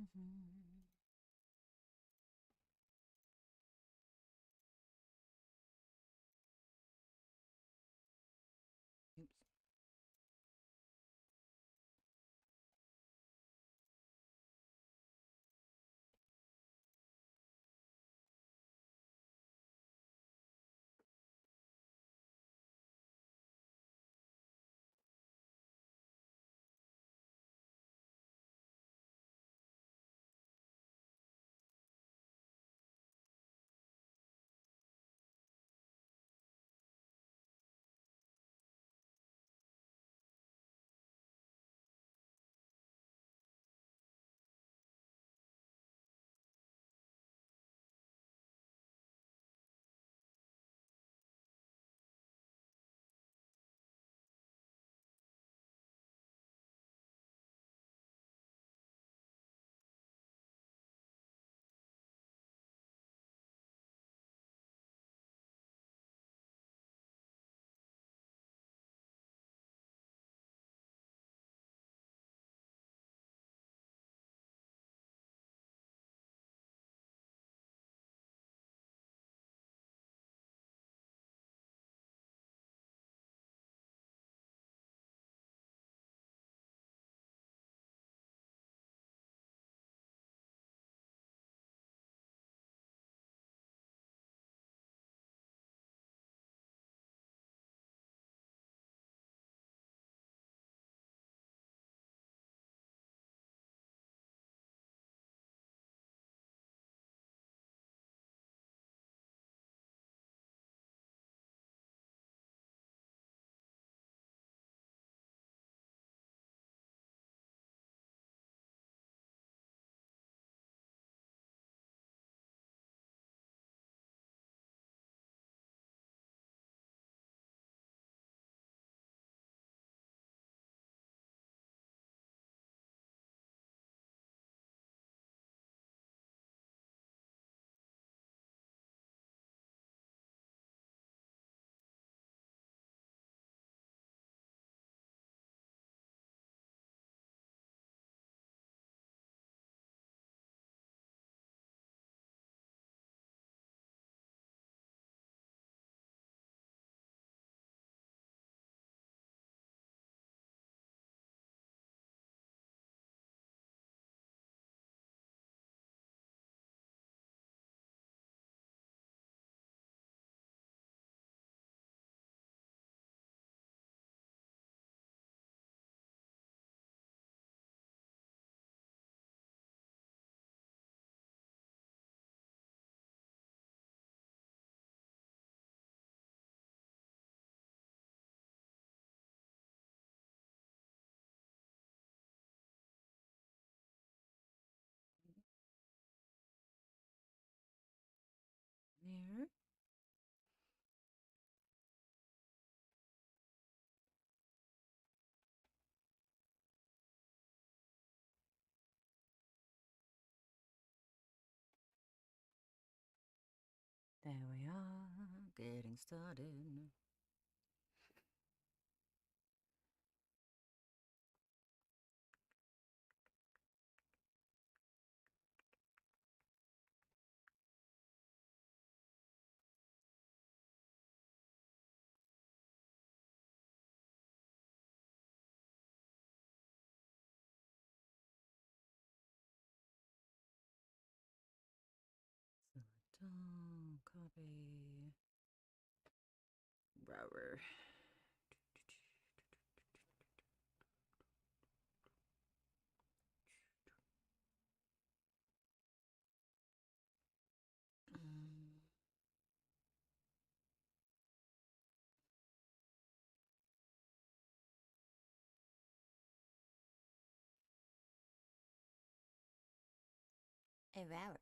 Oops. There. There we are, getting started. Select all, copy. Rower. A rower.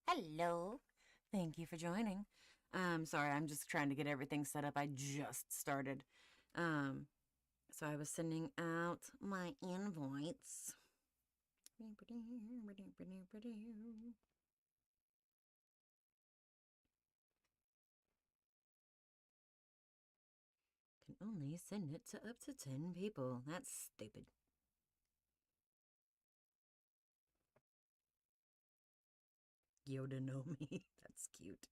Hello. Thank you for joining. Sorry, I'm just trying to get everything set up. I just started. Um, so I was sending out my invites. Can only send it to up to 10 people. That's stupid. Yoda know me. That's cute.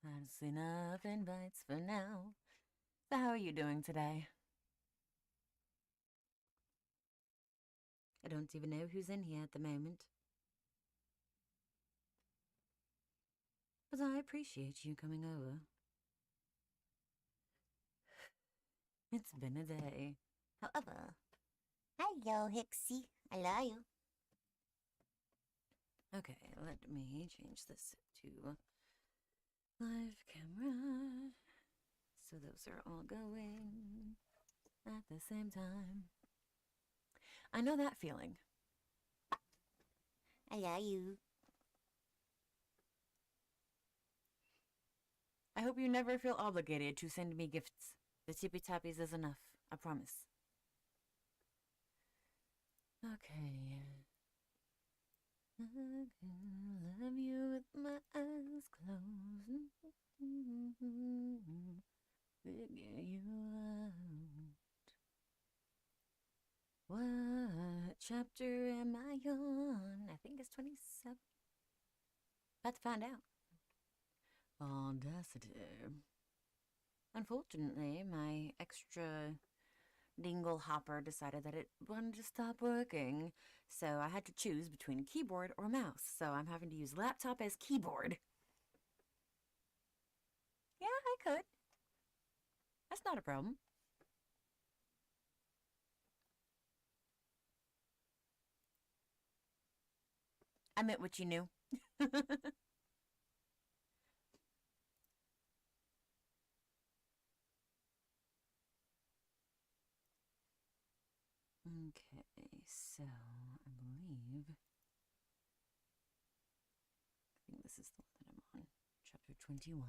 That's enough invites for now. So how are you doing today? I don't even know who's in here at the moment. But I appreciate you coming over. It's been a day. However, hello, Hixie. I love you. Okay, let me change this to live camera. So those are all going at the same time. I know that feeling. I love you. I hope you never feel obligated to send me gifts. The tippy tappies is enough, I promise. Okay. I can love you with my eyes closed. Figure you out. What chapter am I on? I think it's 27. About to find out. Audacity. Unfortunately, my extra dingle hopper decided that it wanted to stop working, so I had to choose between keyboard or mouse, so I'm having to use laptop as keyboard. Yeah, I could. That's not a problem. I meant what you knew. Okay, so I believe, I think this is the one that I'm on, chapter 21.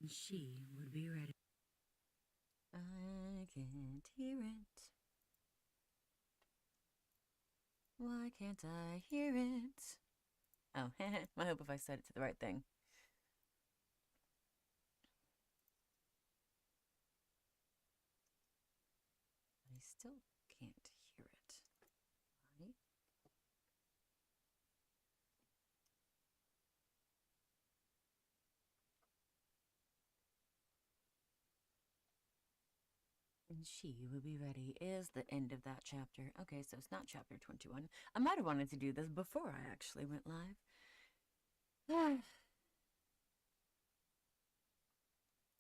She would be ready. I can't hear it. Why can't I hear it? Oh, I hope if I said it to the right thing. I still can't hear it. Why? And she will be ready is the end of that chapter. Okay, so it's not chapter 21. I might have wanted to do this before I actually went live.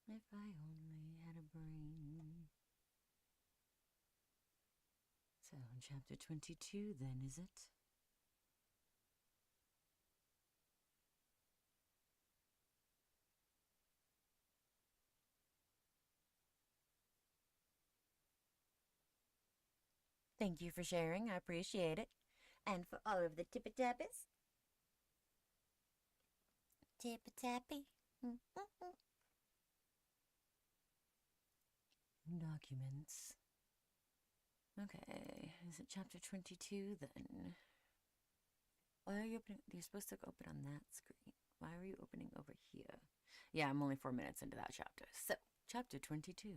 If I only had a brain. So, chapter 22 then, is it? Thank you for sharing. I appreciate it. And for all of the tippy-tappies. Tippy-tappy. Documents. Okay, is it chapter 22 then? Why are you opening? You're supposed to open on that screen. Why are you opening over here? Yeah, I'm only 4 minutes into that chapter. So, chapter 22.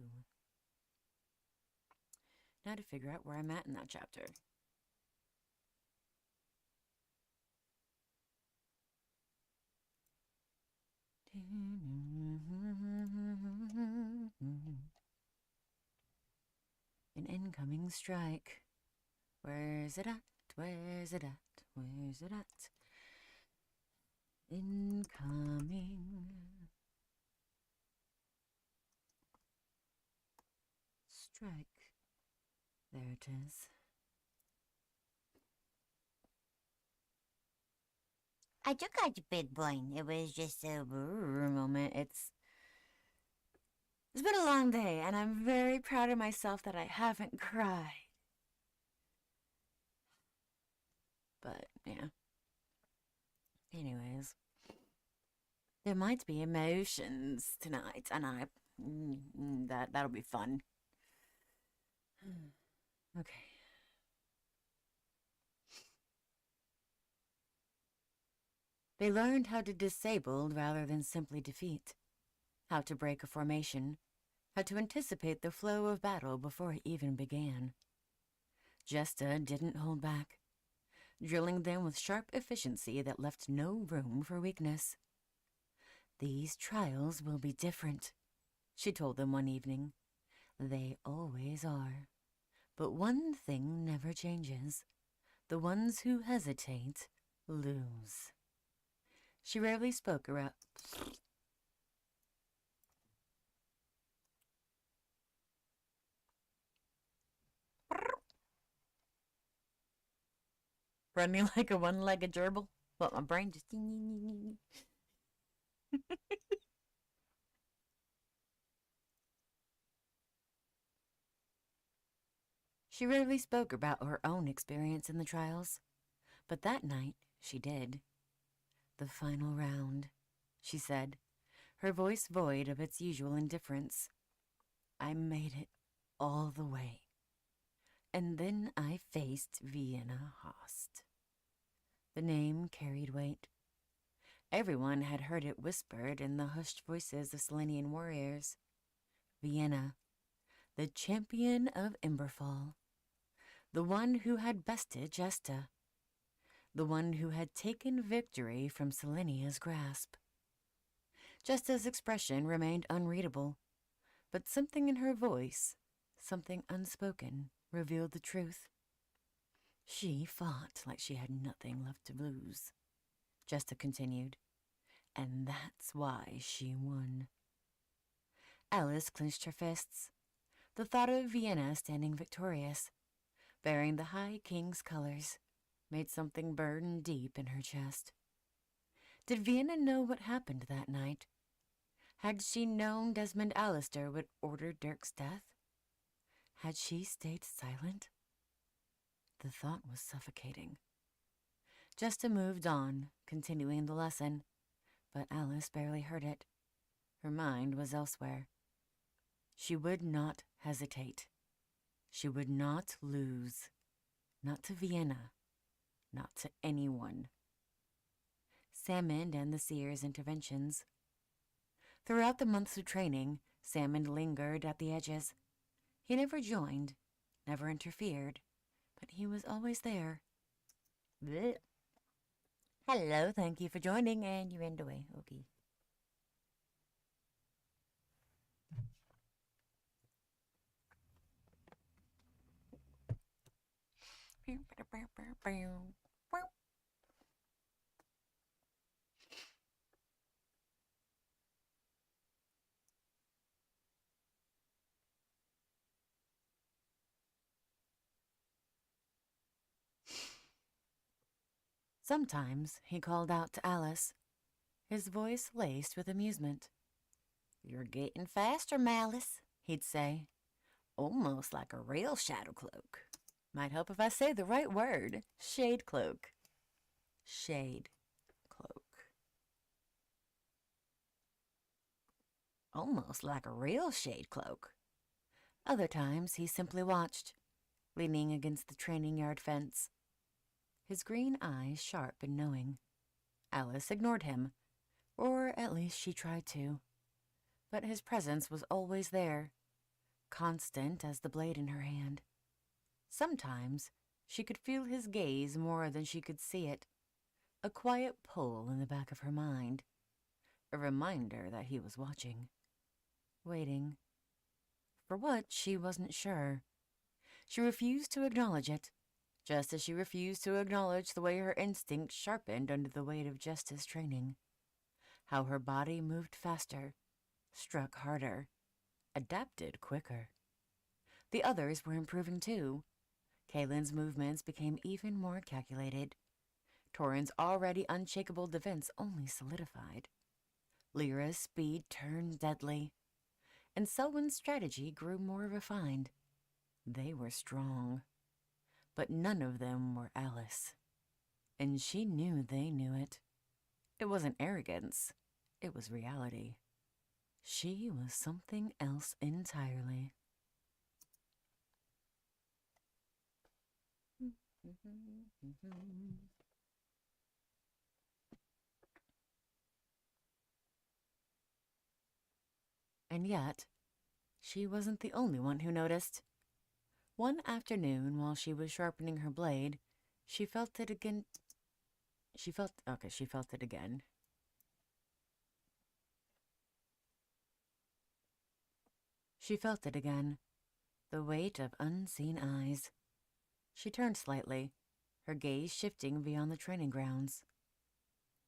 Now to figure out where I'm at in that chapter. An incoming strike. Where's it at? Where's it at? Where's it at? Incoming strike. There it is. I took out the big brain. It was just a moment. It's been a long day, and I'm very proud of myself that I haven't cried. But, yeah. Anyways. There might be emotions tonight, and that'll be fun. Okay. They learned how to disable rather than simply defeat, how to break a formation, how to anticipate the flow of battle before it even began. Jesta didn't hold back, drilling them with sharp efficiency that left no room for weakness. "These trials will be different," she told them one evening. "They always are. But one thing never changes. The ones who hesitate lose." She rarely spoke around. Running like a one-legged gerbil. But my brain just. She rarely spoke about her own experience in the trials, but that night she did. "The final round," she said, her voice void of its usual indifference. "I made it all the way. And then I faced Vienna Host." The name carried weight. Everyone had heard it whispered in the hushed voices of Selenian warriors. Vienna, the champion of Emberfall. The one who had bested Jesta. The one who had taken victory from Selenia's grasp. Jesta's expression remained unreadable, but something in her voice, something unspoken, revealed the truth. She fought like she had nothing left to lose, Jesta continued, and that's why she won. Alice clenched her fists. The thought of Vienna standing victorious, bearing the High King's colors, made something burn deep in her chest. Did Vienna know what happened that night? Had she known Desmond Allister would order Dirk's death? Had she stayed silent? The thought was suffocating. Jesta moved on, continuing the lesson, but Alice barely heard it. Her mind was elsewhere. She would not hesitate. She would not lose. Not to Vienna. Not to anyone. Salmond and the Seer's interventions. Throughout the months of training, Salmond lingered at the edges. He never joined, never interfered, but he was always there. Blech. "Hello, thank you for joining," and you ran away. Okay. Sometimes he called out to Alice, his voice laced with amusement. "You're getting faster, Malice," he'd say, "almost like a real shadow cloak. Might help if I say the right word. Shade cloak. Shade cloak. Almost like a real shade cloak." Other times he simply watched, leaning against the training yard fence, his green eyes sharp and knowing. Alice ignored him, or at least she tried to. But his presence was always there, constant as the blade in her hand. Sometimes she could feel his gaze more than she could see it, a quiet pull in the back of her mind, a reminder that he was watching, waiting. For what, she wasn't sure. She refused to acknowledge it, just as she refused to acknowledge the way her instinct sharpened under the weight of Jesta's training. How her body moved faster, struck harder, adapted quicker. The others were improving too. Kaylin's movements became even more calculated. Torin's already unshakable defense only solidified. Lyra's speed turned deadly, and Selwyn's strategy grew more refined. They were strong, but none of them were Alice. And she knew they knew it. It wasn't arrogance, it was reality. She was something else entirely. And yet, she wasn't the only one who noticed. One afternoon, while she was sharpening her blade, she felt it again. She felt it again. She felt it again, the weight of unseen eyes. She turned slightly, her gaze shifting beyond the training grounds.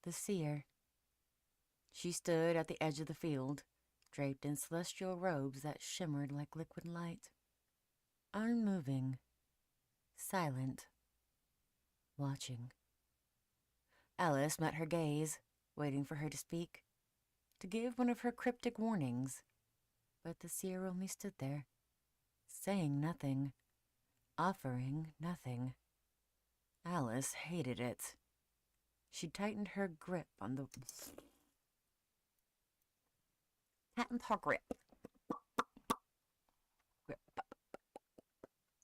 The seer. She stood at the edge of the field, draped in celestial robes that shimmered like liquid light. Unmoving, silent, watching. Alice met her gaze, waiting for her to speak, to give one of her cryptic warnings. But the seer only stood there, saying nothing, offering nothing. Alice hated it. She tightened her grip on the... Tightened her grip.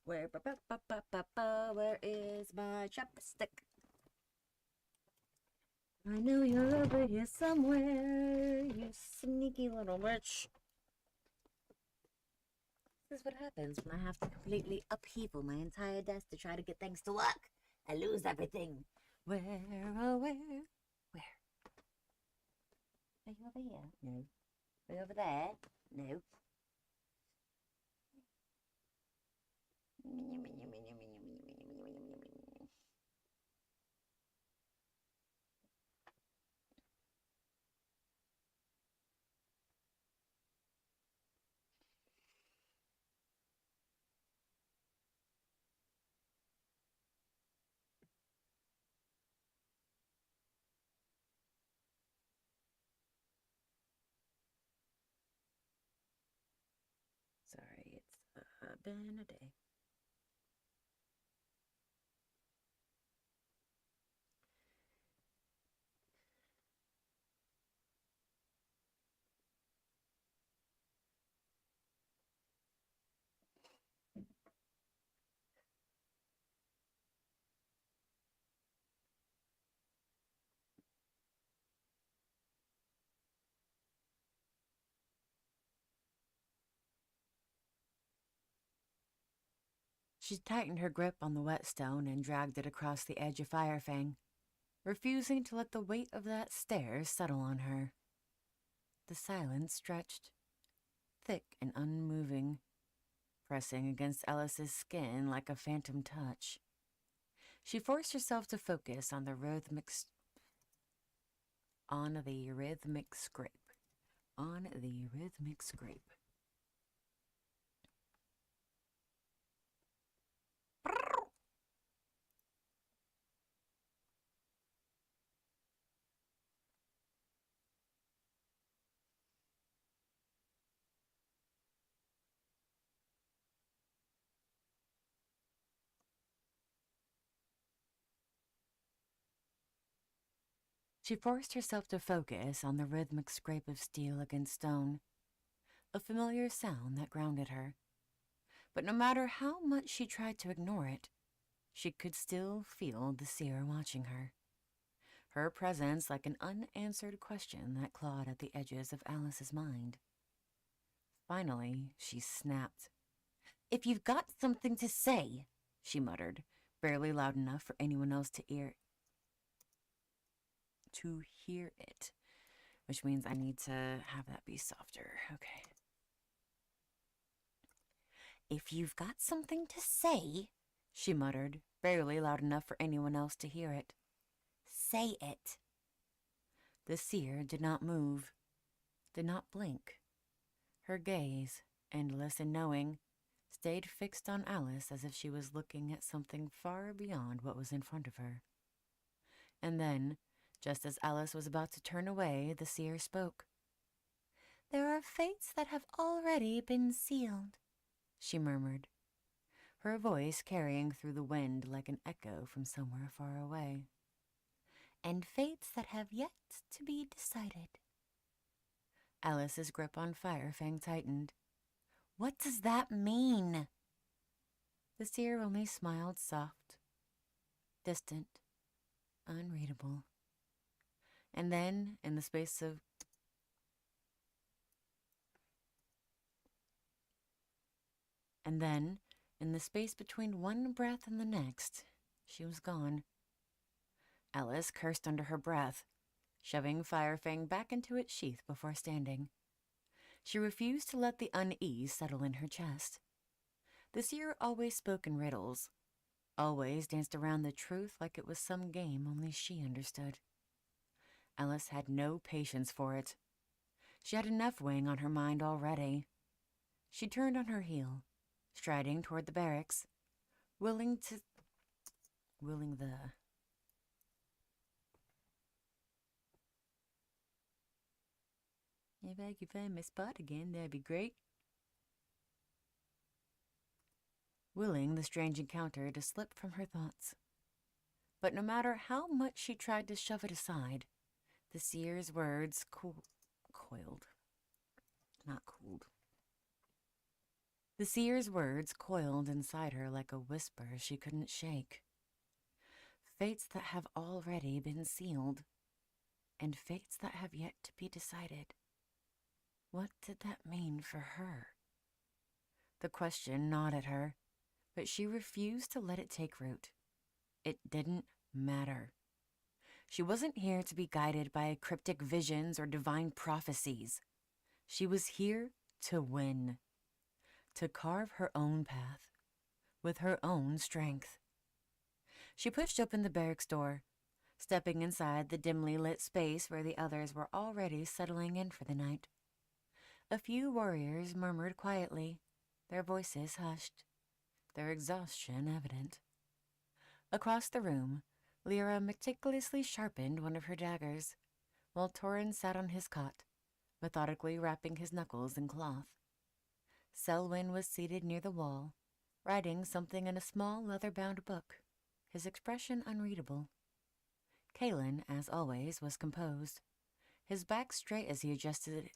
Where is my chopstick? I know you're over here somewhere, you sneaky little bitch. This is what happens when I have to completely upheaval my entire desk to try to get things to work. I lose everything. Where, oh where? Where? Are you over here? No. Are you over there? No. Sorry, it's been a day. She tightened her grip on the whetstone and dragged it across the edge of Firefang, refusing to let the weight of that stare settle on her. The silence stretched, thick and unmoving, pressing against Alice's skin like a phantom touch. She forced herself to focus on the rhythmic scrape. On the rhythmic scrape. She forced herself to focus on the rhythmic scrape of steel against stone, a familiar sound that grounded her. But no matter how much she tried to ignore it, she could still feel the seer watching her. Her presence like an unanswered question that clawed at the edges of Alice's mind. Finally, she snapped. "If you've got something to say," she muttered, barely loud enough for anyone else to hear it, which means I need to have that be softer. Okay. "If you've got something to say," she muttered, barely loud enough for anyone else to hear it, "say it." The seer did not move, did not blink. Her gaze, endless and knowing, stayed fixed on Alice as if she was looking at something far beyond what was in front of her. And then, just as Alice was about to turn away, the seer spoke. "There are fates that have already been sealed," she murmured, her voice carrying through the wind like an echo from somewhere far away. "And fates that have yet to be decided." Alice's grip on Firefang tightened. "What does that mean?" The seer only smiled soft, distant, unreadable. And then, in the space of And then, in the space between one breath and the next, she was gone. Alice cursed under her breath, shoving Firefang back into its sheath before standing. She refused to let the unease settle in her chest. The seer always spoke in riddles, always danced around the truth like it was some game only she understood. Alice had no patience for it. She had enough weighing on her mind already. She turned on her heel, striding toward the barracks, willing the... If I could find my spot again, that'd be great. Willing the strange encounter to slip from her thoughts. But no matter how much she tried to shove it aside, the seer's words coiled. Not cooled. The seer's words coiled inside her like a whisper she couldn't shake. Fates that have already been sealed, and fates that have yet to be decided. What did that mean for her? The question gnawed at her, but she refused to let it take root. It didn't matter. She wasn't here to be guided by cryptic visions or divine prophecies. She was here to win, to carve her own path, with her own strength. She pushed open the barracks door, stepping inside the dimly lit space where the others were already settling in for the night. A few warriors murmured quietly, their voices hushed, their exhaustion evident. Across the room, Lyra meticulously sharpened one of her daggers, while Torrin sat on his cot, methodically wrapping his knuckles in cloth. Selwyn was seated near the wall, writing something in a small leather-bound book, his expression unreadable. Kalen, as always, was composed, his back straight as he adjusted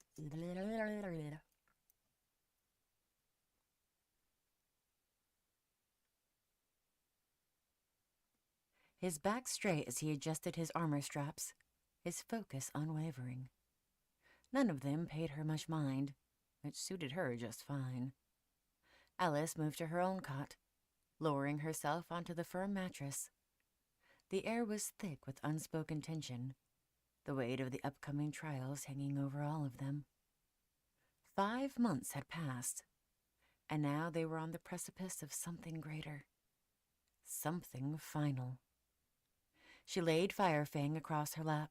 his armor straps, his focus unwavering. None of them paid her much mind, which suited her just fine. Alice moved to her own cot, lowering herself onto the firm mattress. The air was thick with unspoken tension, the weight of the upcoming trials hanging over all of them. 5 months had passed, and now they were on the precipice of something greater, something final. She laid Firefang across her lap,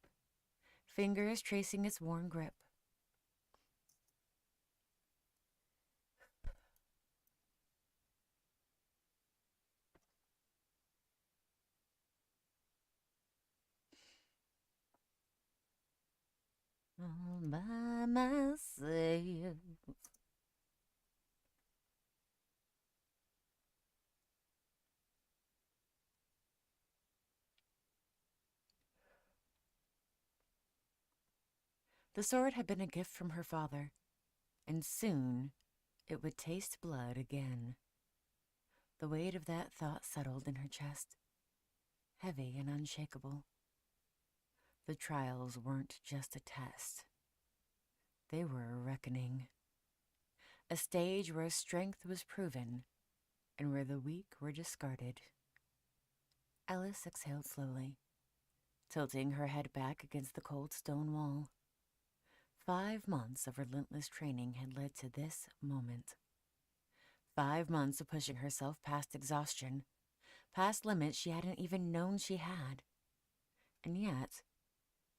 fingers tracing its worn grip. All by myself. The sword had been a gift from her father, and soon it would taste blood again. The weight of that thought settled in her chest, heavy and unshakable. The trials weren't just a test. They were a reckoning. A stage where strength was proven and where the weak were discarded. Alice exhaled slowly, tilting her head back against the cold stone wall. 5 months of relentless training had led to this moment. 5 months of pushing herself past exhaustion, past limits she hadn't even known she had. And yet,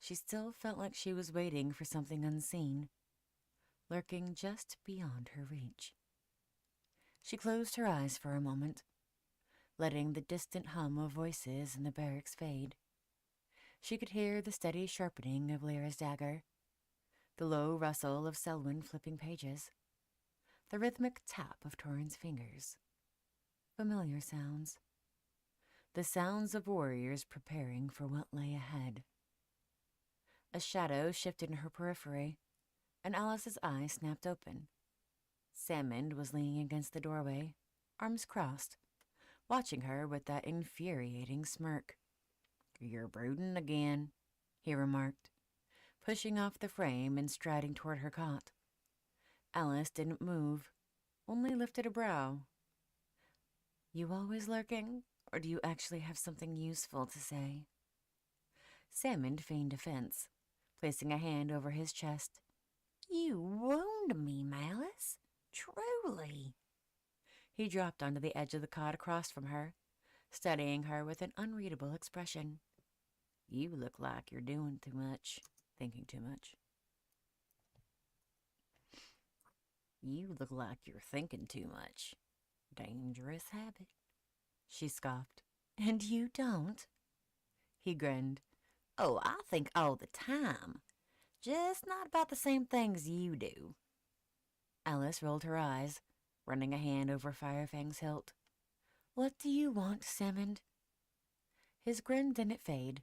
she still felt like she was waiting for something unseen, lurking just beyond her reach. She closed her eyes for a moment, letting the distant hum of voices in the barracks fade. She could hear the steady sharpening of Lyra's dagger, the low rustle of Selwyn flipping pages, the rhythmic tap of Torrin's fingers. Familiar sounds. The sounds of warriors preparing for what lay ahead. A shadow shifted in her periphery, and Alice's eye snapped open. Salmond was leaning against the doorway, arms crossed, watching her with that infuriating smirk. "You're brooding again," he remarked, pushing off the frame and striding toward her cot. Alice didn't move, only lifted a brow. You always lurking, or do you actually have something useful to say? Salmon feigned offense, placing a hand over his chest. You wound me, Malice. Truly. He dropped onto the edge of the cot across from her, studying her with an unreadable expression. You look like you're doing too much, thinking too much. You look like you're thinking too much. Dangerous habit, she scoffed. And you don't? He grinned. Oh, I think all the time. Just not about the same things you do. Alice rolled her eyes, running a hand over Firefang's hilt. What do you want, Salmon? His grin didn't fade,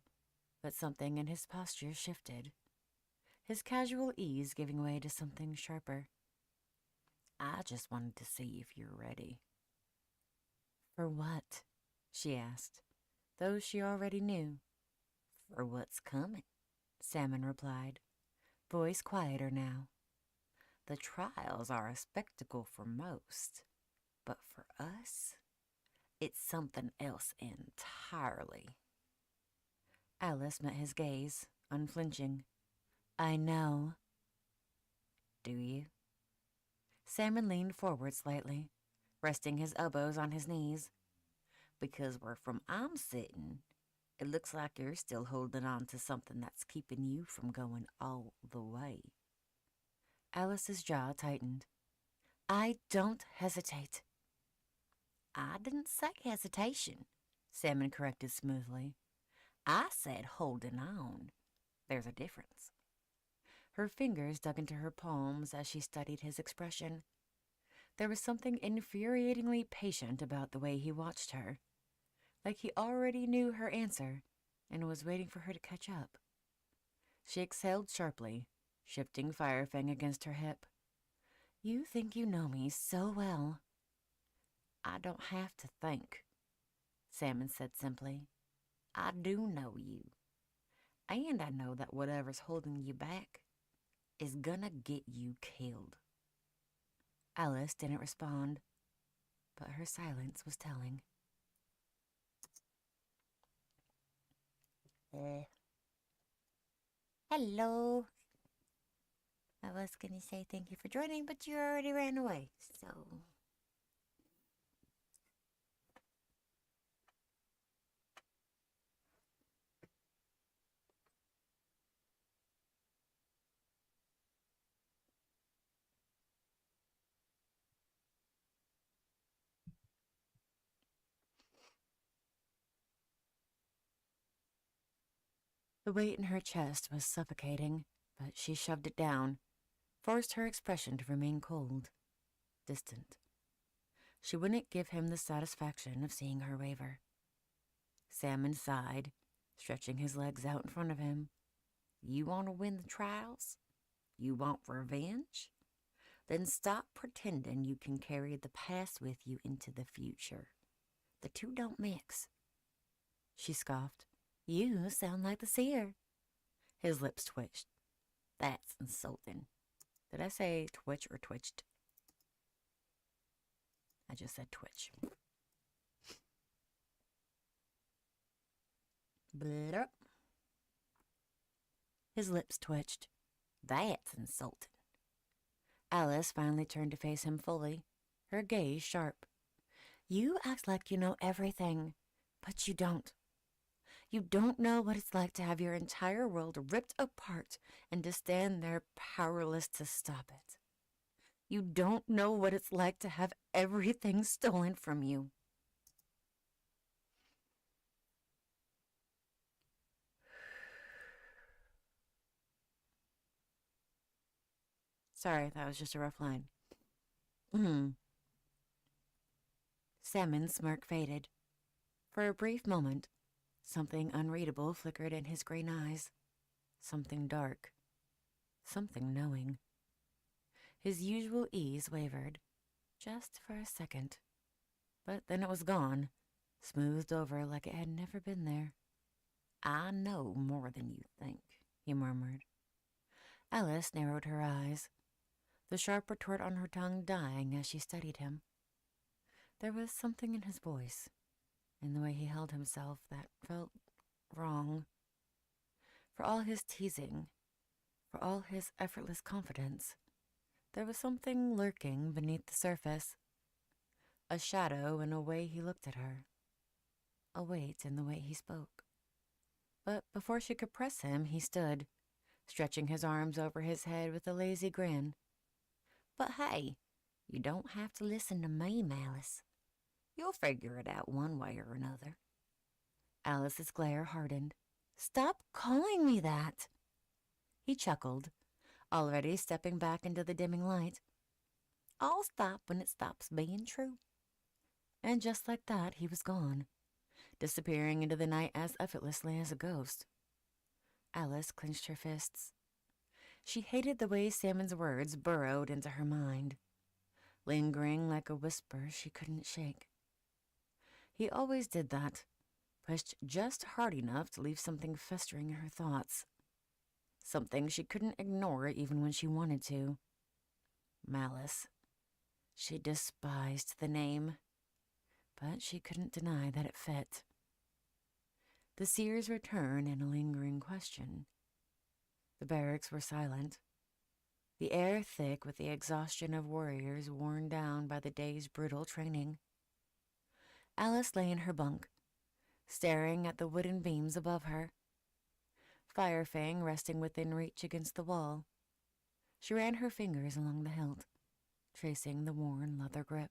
but something in his posture shifted, his casual ease giving way to something sharper. I just wanted to see if you're ready. For what? She asked, though she already knew. For what's coming, Salmon replied, voice quieter now. The trials are a spectacle for most, but for us, it's something else entirely. Alice met his gaze, unflinching. I know. Do you? Salmon leaned forward slightly, resting his elbows on his knees. Because where from I'm sitting, it looks like you're still holding on to something that's keeping you from going all the way. Alice's jaw tightened. I don't hesitate. I didn't say hesitation, Salmon corrected smoothly. I said holding on. There's a difference. Her fingers dug into her palms as she studied his expression. There was something infuriatingly patient about the way he watched her, like he already knew her answer and was waiting for her to catch up. She exhaled sharply, shifting Firefang against her hip. You think you know me so well. I don't have to think, Salmon said simply. I do know you. And I know that whatever's holding you back is gonna get you killed. Alice didn't respond, but her silence was telling. Hello. I was gonna say thank you for joining, but you already ran away, so... The weight in her chest was suffocating, but she shoved it down, forced her expression to remain cold, distant. She wouldn't give him the satisfaction of seeing her waver. Salmon sighed, stretching his legs out in front of him. You want to win the trials? You want revenge? Then stop pretending you can carry the past with you into the future. The two don't mix. She scoffed. You sound like the seer. His lips twitched. That's insulting. Did I say twitch or twitched? I just said twitch. Blurp. His lips twitched. That's insulting. Alice finally turned to face him fully, her gaze sharp. You act like you know everything, but you don't. You don't know what it's like to have your entire world ripped apart and to stand there powerless to stop it. You don't know what it's like to have everything stolen from you. Sorry, that was just a rough line. Salmon's smirk faded. For a brief moment, something unreadable flickered in his green eyes. Something dark. Something knowing. His usual ease wavered, just for a second. But then it was gone, smoothed over like it had never been there. I know more than you think, he murmured. Alice narrowed her eyes. the sharp retort on her tongue dying as she studied him. There was something in his voice, in the way he held himself, that felt wrong. For all his teasing, for all his effortless confidence, there was something lurking beneath the surface. A shadow in the way he looked at her. A weight in the way he spoke. But before she could press him, he stood, stretching his arms over his head with a lazy grin. But hey, you don't have to listen to me, Malice. You'll figure it out one way or another. Alice's glare hardened. Stop calling me that! He chuckled, already stepping back into the dimming light. I'll stop when it stops being true. And just like that, he was gone, disappearing into the night as effortlessly as a ghost. Alice clenched her fists. She hated the way Salmon's words burrowed into her mind, lingering like a whisper she couldn't shake. He always did that, pushed just hard enough to leave something festering in her thoughts. Something she couldn't ignore even when she wanted to. Malice. She despised the name, but she couldn't deny that it fit. The seer's return and a lingering question. The barracks were silent, the air thick with the exhaustion of warriors worn down by the day's brutal training. Alice lay in her bunk, staring at the wooden beams above her. Firefang resting within reach against the wall. She ran her fingers along the hilt, tracing the worn leather grip.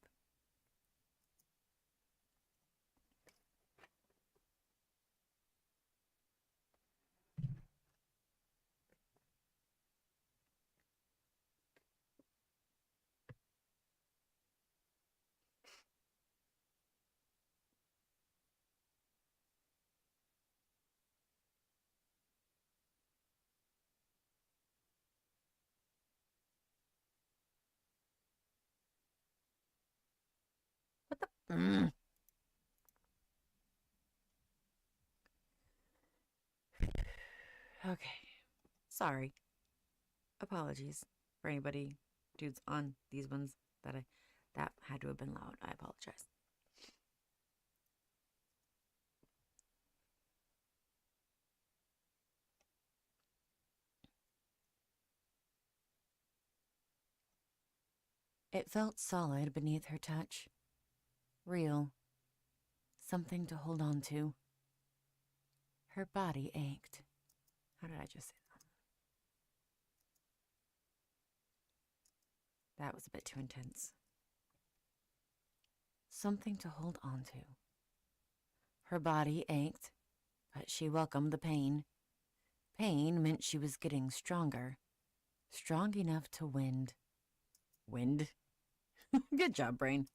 What the? Okay. Sorry. Apologies for anybody, dudes on these ones that had to have been loud. I apologize. It felt solid beneath her touch. Real. Something to hold on to. Her body ached. How did I just say that? That was a bit too intense. Something to hold on to. Her body ached, but she welcomed the pain. Pain meant she was getting stronger. Strong enough to win. Wind? Good job, brain.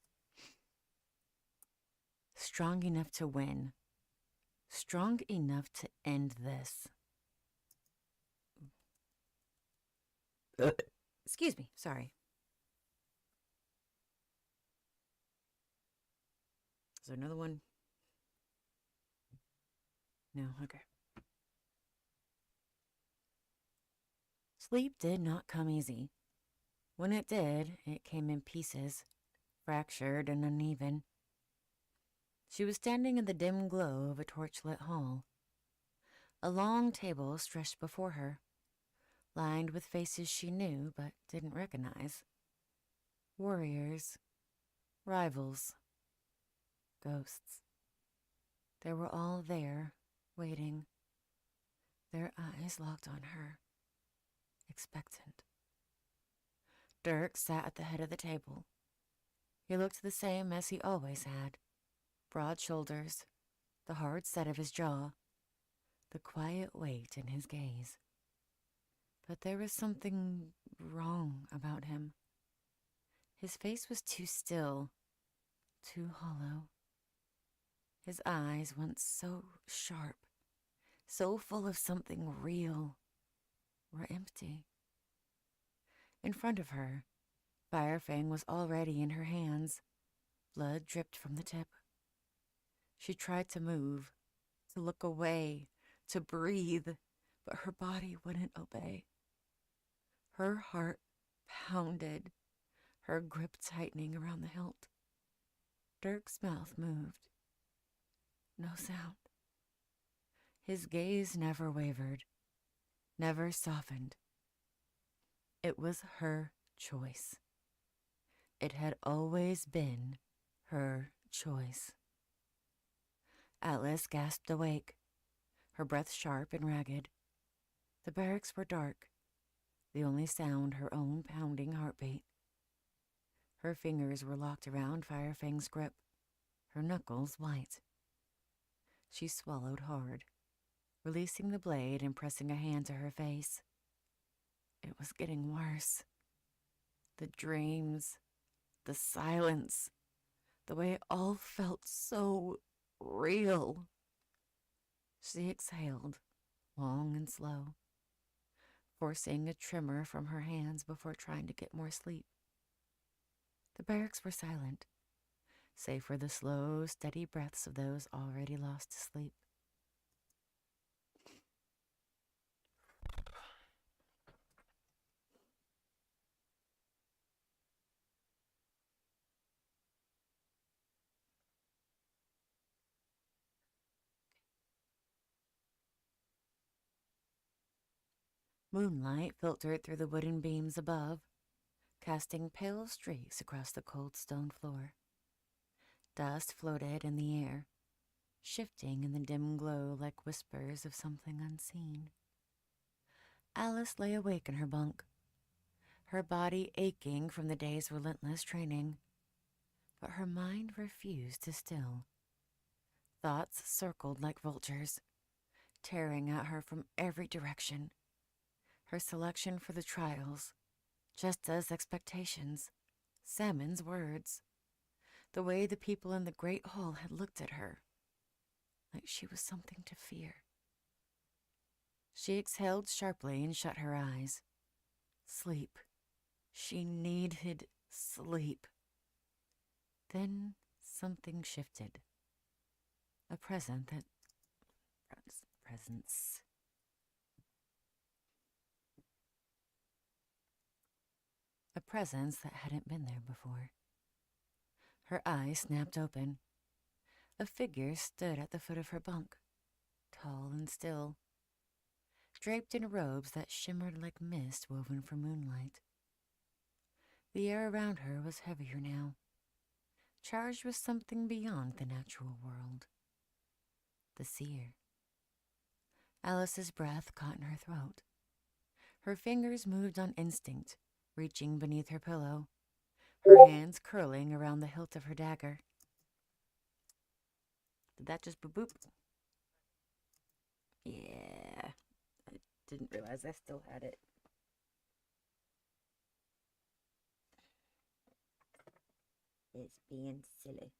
Strong enough to win. Strong enough to end this. Excuse me, sorry. Is there another one? No, okay. Sleep did not come easy. When it did, it came in pieces, fractured and uneven. She was standing in the dim glow of a torchlit hall. A long table stretched before her, lined with faces she knew but didn't recognize. Warriors, rivals, ghosts. They were all there, waiting, their eyes locked on her, expectant. Dirk sat at the head of the table. He looked the same as he always had. Broad shoulders, the hard set of his jaw, the quiet weight in his gaze. But there was something wrong about him. His face was too still, too hollow. His eyes, once so sharp, so full of something real, were empty. In front of her, Firefang was already in her hands. Blood dripped from the tip. She tried to move, to look away, to breathe, but her body wouldn't obey. Her heart pounded, her grip tightening around the hilt. Dirk's mouth moved. No sound. His gaze never wavered, never softened. It was her choice. It had always been her choice. Alice gasped awake, her breath sharp and ragged. The barracks were dark, the only sound her own pounding heartbeat. Her fingers were locked around Firefang's grip, her knuckles white. She swallowed hard, releasing the blade and pressing a hand to her face. It was getting worse. The dreams, the silence, the way it all felt so real. She exhaled, long and slow, forcing a tremor from her hands before trying to get more sleep. The barracks were silent, save for the slow, steady breaths of those already lost to sleep. Moonlight filtered through the wooden beams above, casting pale streaks across the cold stone floor. Dust floated in the air, shifting in the dim glow like whispers of something unseen. Alice lay awake in her bunk, her body aching from the day's relentless training. But her mind refused to still. Thoughts circled like vultures, tearing at her from every direction. Her selection for the trials, Jesta's expectations, Salmon's words, the way the people in the great hall had looked at her, like she was something to fear. She exhaled sharply and shut her eyes. Sleep. She needed sleep. Then something shifted. A presence. A presence that hadn't been there before. Her eyes snapped open. A figure stood at the foot of her bunk, tall and still, draped in robes that shimmered like mist woven from moonlight. The air around her was heavier now, charged with something beyond the natural world. The seer. Alice's breath caught in her throat. Her fingers moved on instinct, reaching beneath her pillow, her hands curling around the hilt of her dagger. Did that just boop boop? Yeah. I didn't realize I still had it. It's being silly.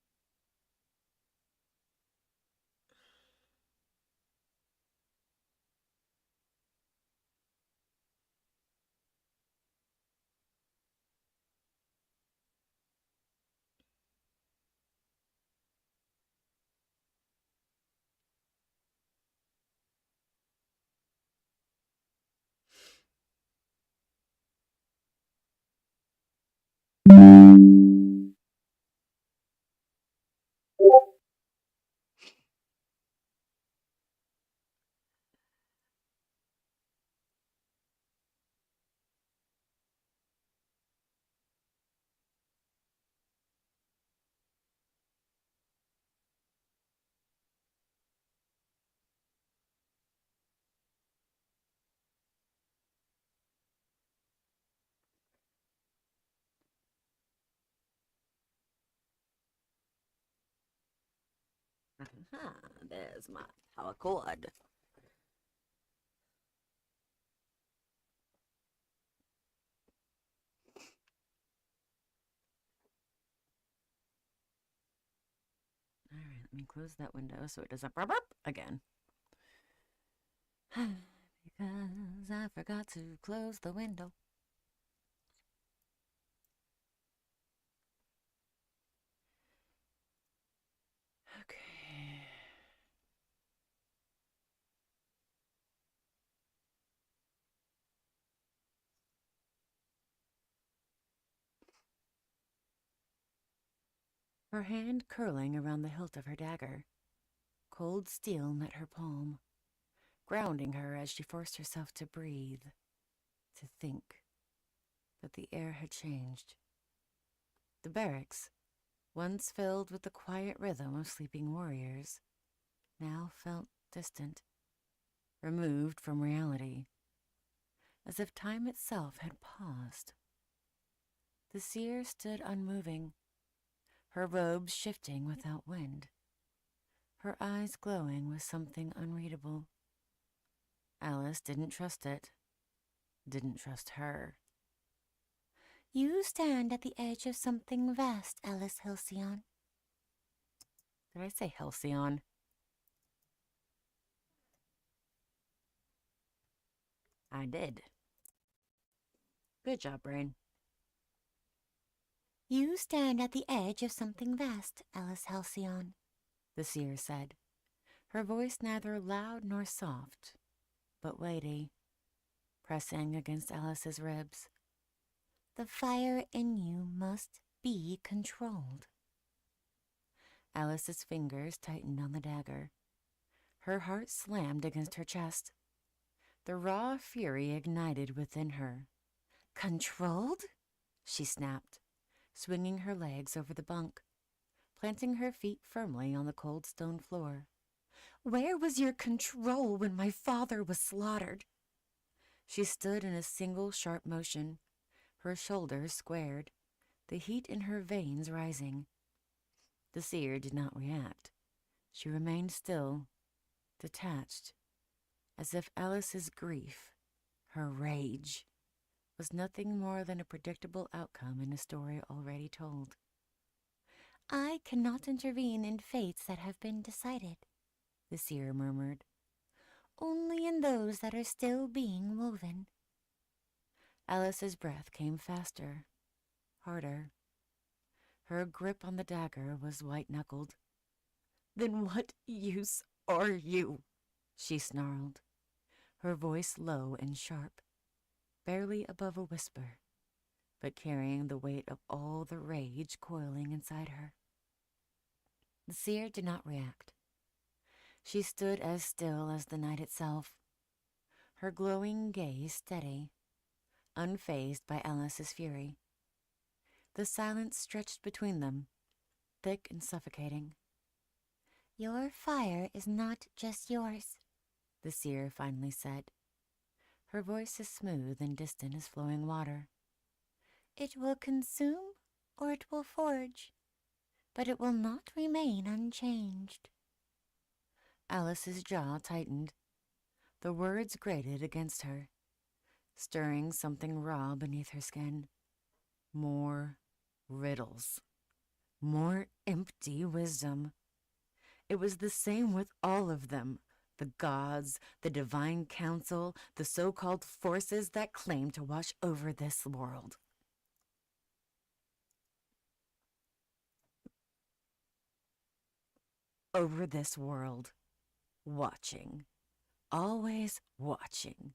Aha, there's my power cord. All right, let me close that window so it doesn't burp again. Because I forgot to close the window. Okay. her hand curling around the hilt of her dagger. Cold steel met her palm, grounding her as she forced herself to breathe, to think. But the air had changed. The barracks, once filled with the quiet rhythm of sleeping warriors, now felt distant, removed from reality, as if time itself had paused. The seer stood unmoving, her robes shifting without wind, her eyes glowing with something unreadable. Alice didn't trust it, didn't trust her. You stand at the edge of something vast, Alice Halcyon. Did I say Halcyon? I did. Good job, Brain. You stand at the edge of something vast, Alice Halcyon, the seer said, her voice neither loud nor soft, but weighty, pressing against Alice's ribs. The fire in you must be controlled. Alice's fingers tightened on the dagger. Her heart slammed against her chest. The raw fury ignited within her. Controlled? She snapped, swinging her legs over the bunk, planting her feet firmly on the cold stone floor. Where was your control when my father was slaughtered? She stood in a single sharp motion, her shoulders squared, the heat in her veins rising. The seer did not react. She remained still, detached, as if Alice's grief, her rage, was nothing more than a predictable outcome in a story already told. I cannot intervene in fates that have been decided, the seer murmured. Only in those that are still being woven. Alice's breath came faster, harder. Her grip on the dagger was white-knuckled. Then what use are you? She snarled, her voice low and sharp, barely above a whisper, but carrying the weight of all the rage coiling inside her. The seer did not react. She stood as still as the night itself, her glowing gaze steady, unfazed by Alice's fury. The silence stretched between them, thick and suffocating. Your fire is not just yours, the seer finally said. Her voice as smooth and distant as flowing water. It will consume or it will forge, but it will not remain unchanged. Alice's jaw tightened. The words grated against her, stirring something raw beneath her skin. More riddles. More empty wisdom. It was the same with all of them. The gods, the divine council, the so-called forces that claim to watch over this world. Over this world. Watching. Always watching.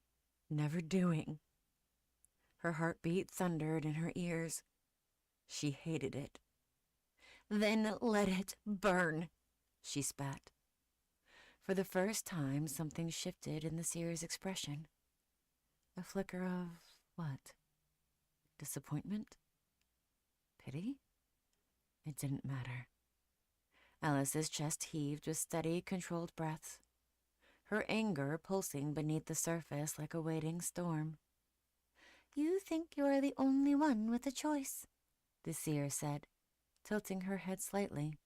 Never doing. Her heartbeat thundered in her ears. She hated it. Then let it burn, she spat. For the first time, something shifted in the seer's expression. A flicker of what? Disappointment? Pity? It didn't matter. Alice's chest heaved with steady, controlled breaths, her anger pulsing beneath the surface like a waiting storm. You think you are the only one with a choice, the seer said, tilting her head slightly.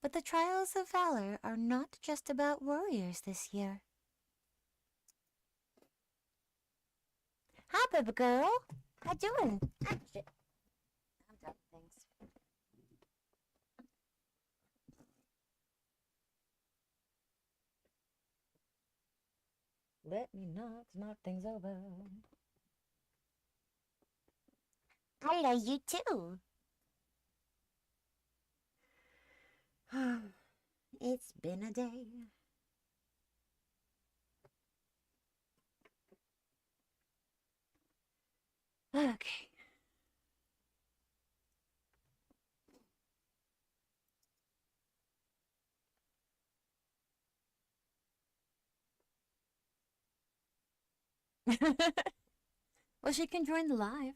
But the trials of valor are not just about warriors this year. Hi, baby girl. How doing? I'm done, thanks. Let me knock things over. I love you too. It's been a day. Okay. Well, she can join the live.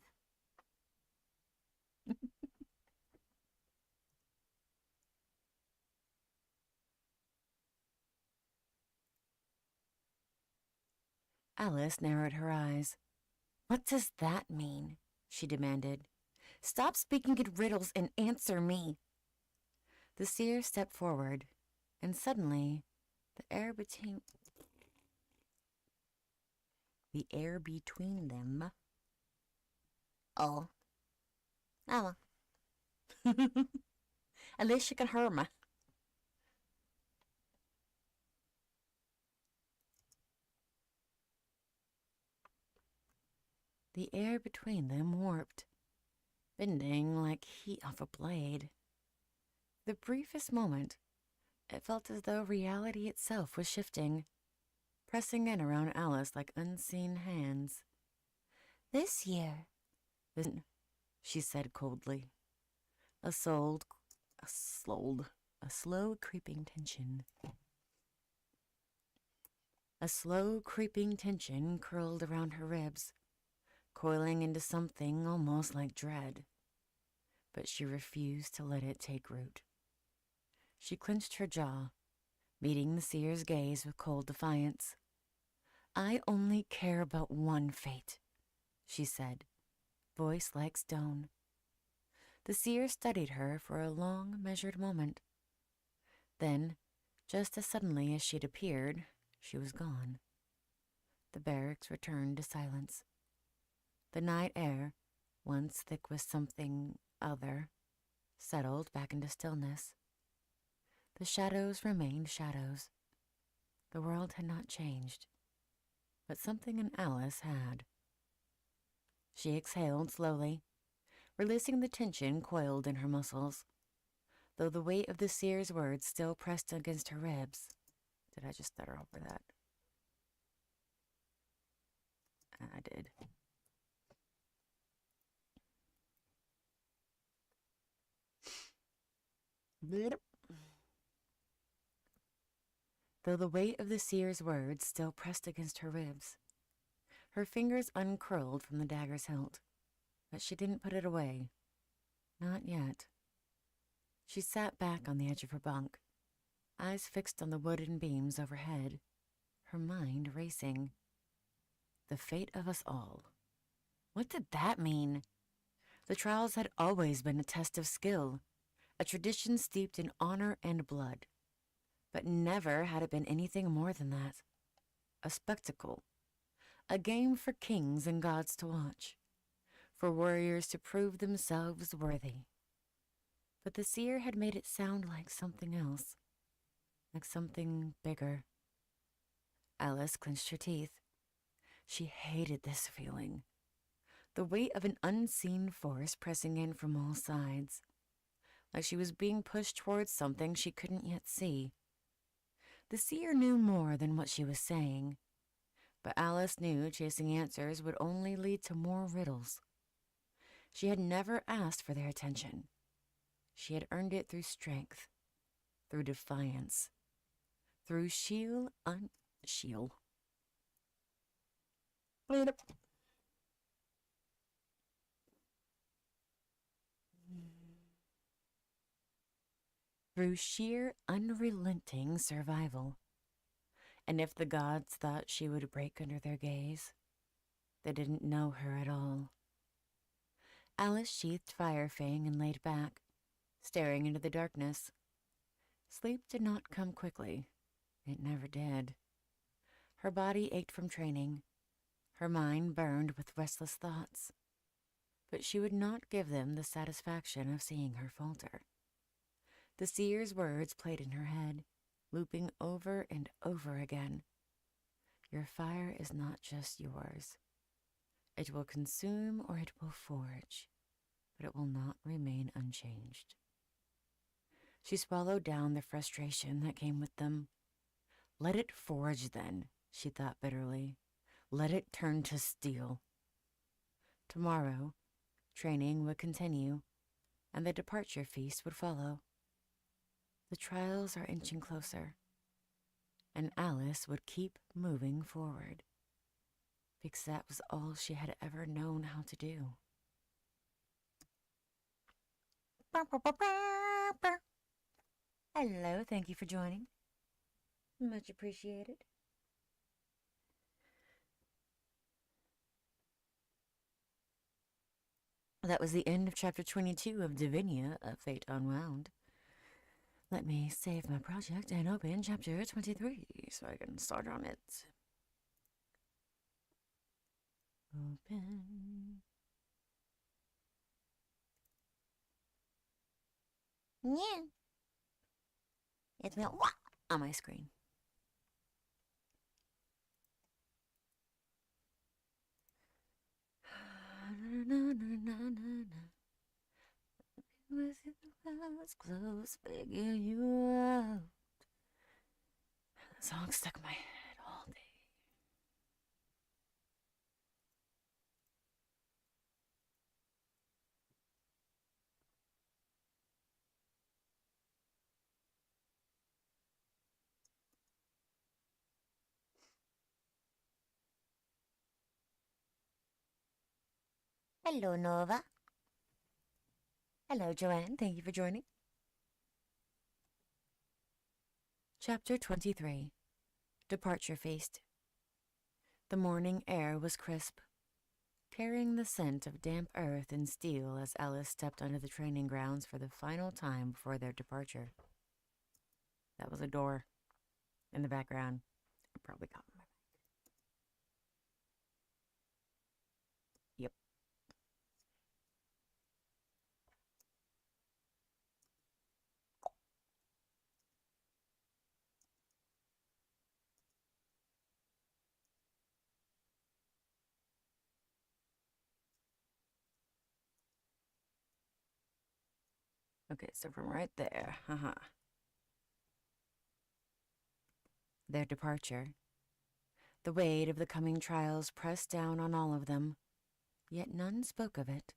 Alice narrowed her eyes. What does that mean? She demanded. Stop speaking in riddles and answer me. The seer stepped forward, and suddenly the air between them. Oh. Oh. At least you can hear me. The air between them warped, bending like heat off a blade. The briefest moment, it felt as though reality itself was shifting, pressing in around Alice like unseen hands. This year, she said coldly. A slow creeping tension. A slow creeping tension curled around her ribs, coiling into something almost like dread. But she refused to let it take root. She clenched her jaw, meeting the seer's gaze with cold defiance. I only care about one fate, she said, voice like stone. The seer studied her for a long, measured moment. Then, just as suddenly as she'd appeared, she was gone. The barracks returned to silence. The night air, once thick with something other, settled back into stillness. The shadows remained shadows. The world had not changed, but something in Alice had. She exhaled slowly, releasing the tension coiled in her muscles, though the weight of the seer's words still pressed against her ribs. Did I just stutter over that? I did. Though the weight of the seer's words still pressed against her ribs. Her fingers uncurled from the dagger's hilt, but she didn't put it away. Not yet. She sat back on the edge of her bunk, eyes fixed on the wooden beams overhead, her mind racing. The fate of us all. What did that mean? The trials had always been a test of skill, a tradition steeped in honor and blood. But never had it been anything more than that. A spectacle. A game for kings and gods to watch. For warriors to prove themselves worthy. But the seer had made it sound like something else. Like something bigger. Alice clenched her teeth. She hated this feeling. The weight of an unseen force pressing in from all sides. Like she was being pushed towards something she couldn't yet see. The seer knew more than what she was saying, but Alice knew chasing answers would only lead to more riddles. She had never asked for their attention. She had earned it through strength, through defiance, through through sheer unrelenting survival. And if the gods thought she would break under their gaze, they didn't know her at all. Alice sheathed Firefang and laid back, staring into the darkness. Sleep did not come quickly. It never did. Her body ached from training. Her mind burned with restless thoughts. But she would not give them the satisfaction of seeing her falter. The seer's words played in her head, looping over and over again. Your fire is not just yours. It will consume or it will forge, but it will not remain unchanged. She swallowed down the frustration that came with them. Let it forge then, she thought bitterly. Let it turn to steel. Tomorrow, training would continue, and the departure feast would follow. The trials are inching closer, and Alice would keep moving forward. because that was all she had ever known how to do. Hello, thank you for joining. Much appreciated. That was the end of chapter 22 of Divinia, A Fate Unwound. Let me save my project and open chapter 23 so I can start on it. Open. Yeah. It's now on my screen. With your eyes closed, figure you out. That song stuck in my head all day. Hello, Nova. Hello, Joanne. Thank you for joining. Chapter 23. Departure Feast. The morning air was crisp, carrying the scent of damp earth and steel as Alice stepped onto the training grounds for the final time before their departure. That was a door in the background. I probably got my mic. Yep. Okay, so from right there, their departure. The weight of the coming trials pressed down on all of them, yet none spoke of it.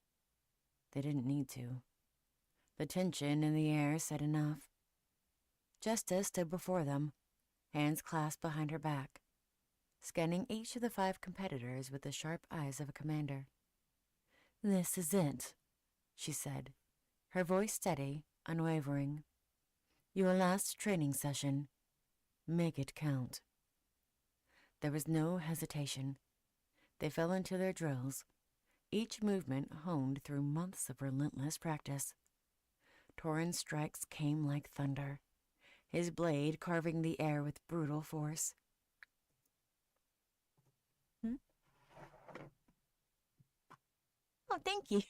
They didn't need to. The tension in the air said enough. Justice stood before them, hands clasped behind her back, scanning each of the 5 competitors with the sharp eyes of a commander. "This is it," she said, her voice steady, unwavering. "Your last training session. Make it count." There was no hesitation. They fell into their drills, each movement honed through months of relentless practice. Torrhen's strikes came like thunder, his blade carving the air with brutal force. Oh, thank you.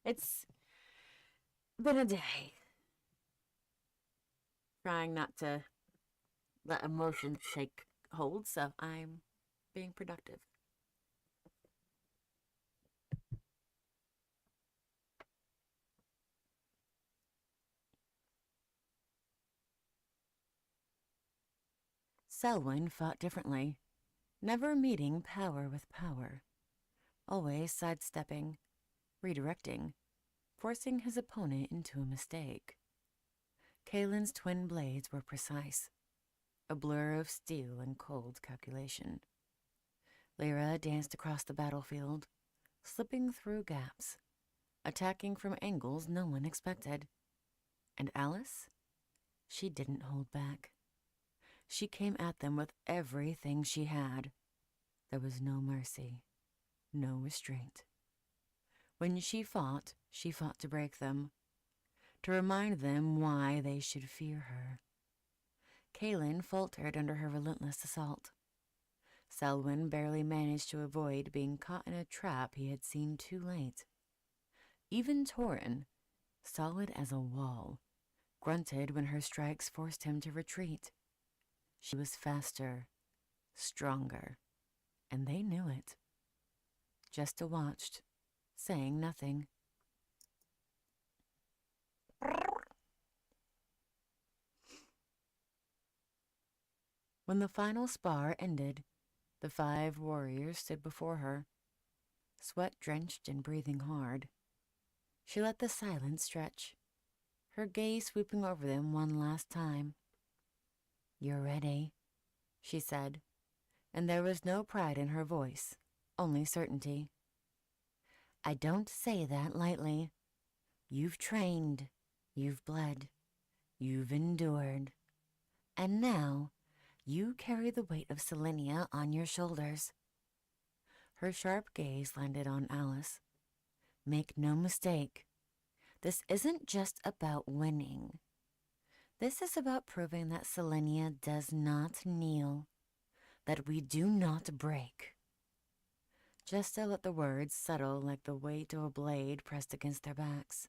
It's been a day. Trying not to let emotions take hold, so I'm being productive. Selwyn fought differently, never meeting power with power, always sidestepping, redirecting, forcing his opponent into a mistake. Kaylin's twin blades were precise, a blur of steel and cold calculation. Lyra danced across the battlefield, slipping through gaps, attacking from angles no one expected. And Alice? She didn't hold back. She came at them with everything she had. There was no mercy, no restraint. When she fought to break them, to remind them why they should fear her. Kaylin faltered under her relentless assault. Selwyn barely managed to avoid being caught in a trap he had seen too late. Even Torrhen, solid as a wall, grunted when her strikes forced him to retreat. She was faster, stronger, and they knew it. Jesta watched, saying nothing. When the final spar ended, the 5 warriors stood before her, sweat-drenched and breathing hard. She let the silence stretch, her gaze sweeping over them one last time. "You're ready," she said, and there was no pride in her voice, only certainty. I don't say that lightly. You've trained, you've bled, you've endured, and now you carry the weight of Selenia on your shoulders. Her sharp gaze landed on Alice. Make no mistake, this isn't just about winning. This is about proving that Selenia does not kneel, that we do not break. Jesta let the words settle like the weight of a blade pressed against their backs.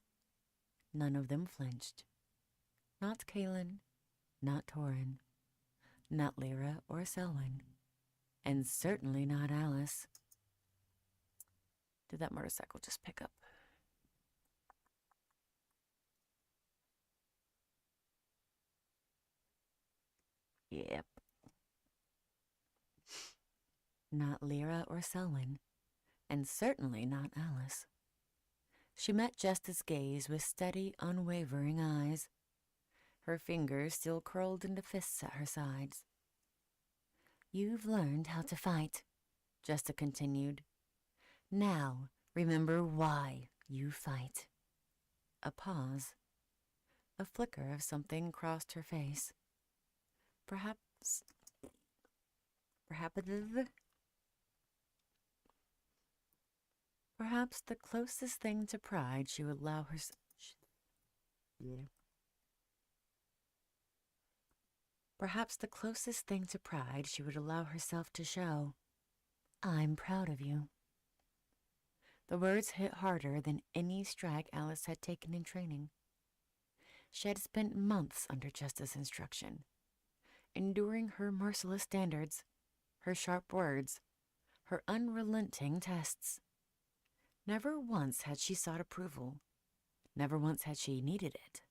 None of them flinched. Not Kaelin, not Torin, not Lyra or Selwyn, and certainly not Alice. Did that motorcycle just pick up? Yep. Not Lyra or Selwyn, and certainly not Alice. She met Jesta's gaze with steady, unwavering eyes, her fingers still curled into fists at her sides. You've learned how to fight, Jesta continued. Now, remember why you fight. A pause. A flicker of something crossed her face. Perhaps the closest thing to pride she would allow herself. Perhaps the closest thing to pride she would allow herself to show. I'm proud of you. The words hit harder than any strike Alice had taken in training. She had spent months under Jesta's instruction, enduring her merciless standards, her sharp words, her unrelenting tests. Never once had she sought approval. Never once had she needed it.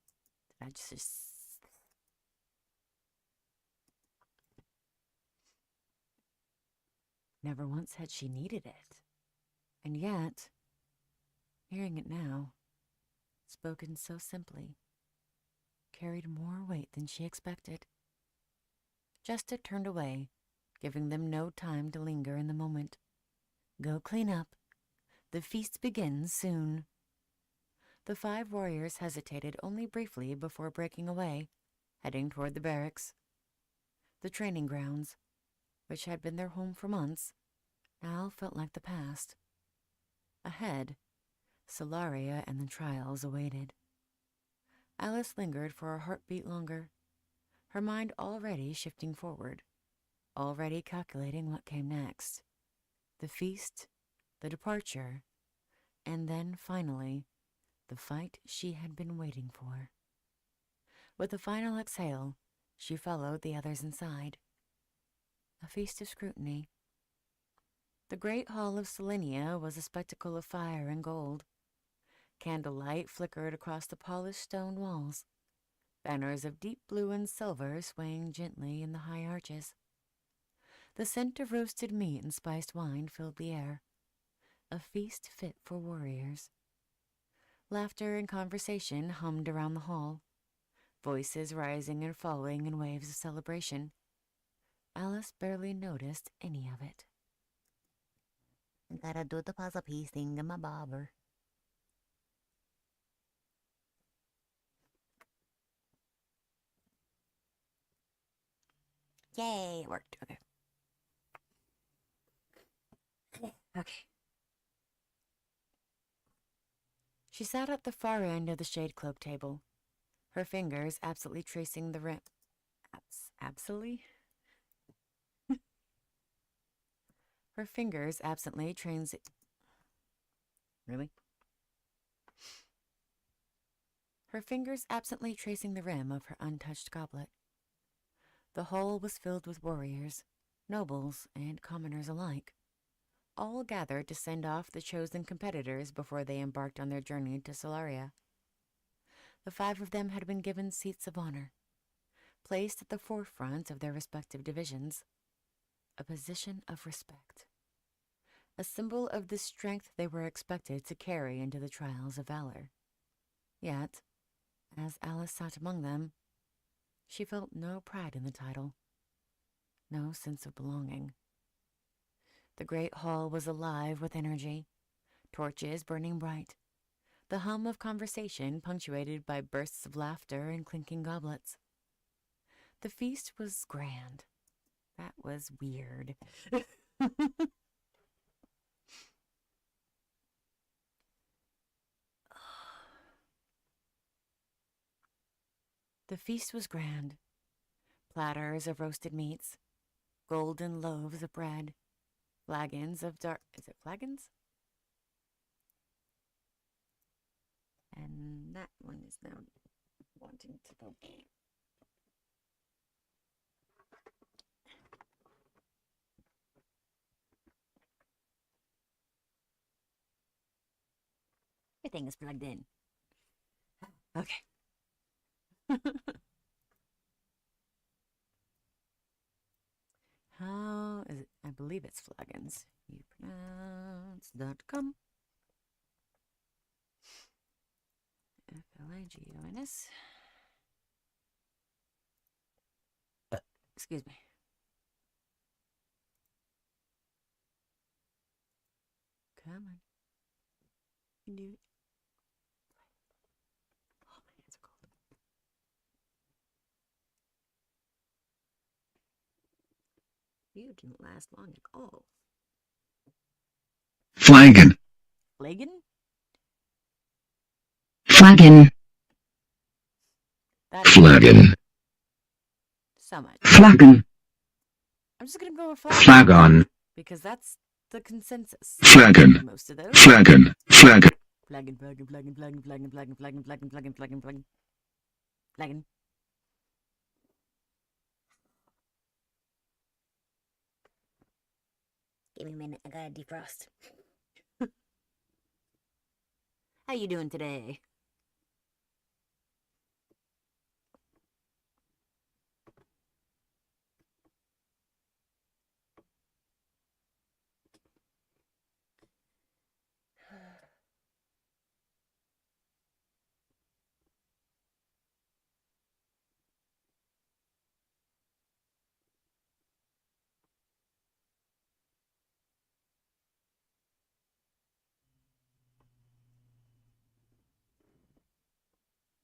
Never once had she needed it. And yet, hearing it now, spoken so simply, carried more weight than she expected. Jesta turned away, giving them no time to linger in the moment. Go clean up. The feast begins soon. The 5 warriors hesitated only briefly before breaking away, heading toward the barracks. The training grounds, which had been their home for months, now felt like the past. Ahead, Solaria and the trials awaited. Alice lingered for a heartbeat longer, her mind already shifting forward, already calculating what came next. The feast, the departure, and then, finally, the fight she had been waiting for. With a final exhale, she followed the others inside. A feast of scrutiny. The great hall of Selenia was a spectacle of fire and gold. Candlelight flickered across the polished stone walls, banners of deep blue and silver swaying gently in the high arches. The scent of roasted meat and spiced wine filled the air, a feast fit for warriors. Laughter and conversation hummed around the hall, voices rising and falling in waves of celebration. Alice barely noticed any of it. Gotta do the puzzle piece thing in my bobber. Yay, it worked. Okay. Okay. She sat at the far end of the shade cloak table, her fingers absently tracing the rim. Absently? Her fingers absently Really? Her fingers absently tracing the rim of her untouched goblet. The hall was filled with warriors, nobles, and commoners alike, all gathered to send off the chosen competitors before they embarked on their journey to Solaria. The 5 of them had been given seats of honor, placed at the forefront of their respective divisions, a position of respect, a symbol of the strength they were expected to carry into the trials of valor. Yet, as Alice sat among them, she felt no pride in the title, no sense of belonging. The great hall was alive with energy, torches burning bright, the hum of conversation punctuated by bursts of laughter and clinking goblets. The feast was grand. That was weird. The feast was grand. Platters of roasted meats, golden loaves of bread, flagons of dark... Is it flagons? And that one is now wanting to go. Everything is plugged in. Okay. How is it? I believe it's flagons. Upronounce.com. Flagons. Excuse me. Come on. You can do it. Oh, my hands are cold. You didn't last long at all. Flagon. Flagon? Flagon. That Flagon. so much. Flagon. I'm just gonna go with flagon. Flagon. Because that's the consensus. Flagon. Most of those. Flagon. Flagon. Flagon, flagon, flagon, flagon, flagon, flagon, flagon, flagon, flagon, flagon, flagon. Flagon. Give me a minute, I gotta defrost. How you doing today?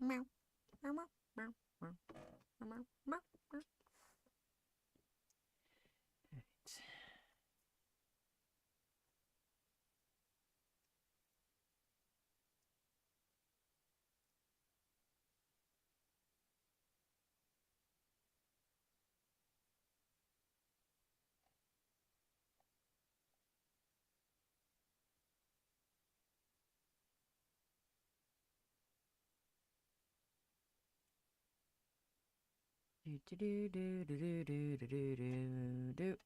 Meow. Meow, meow, meow, meow, meow, meow, meow. Right. Do.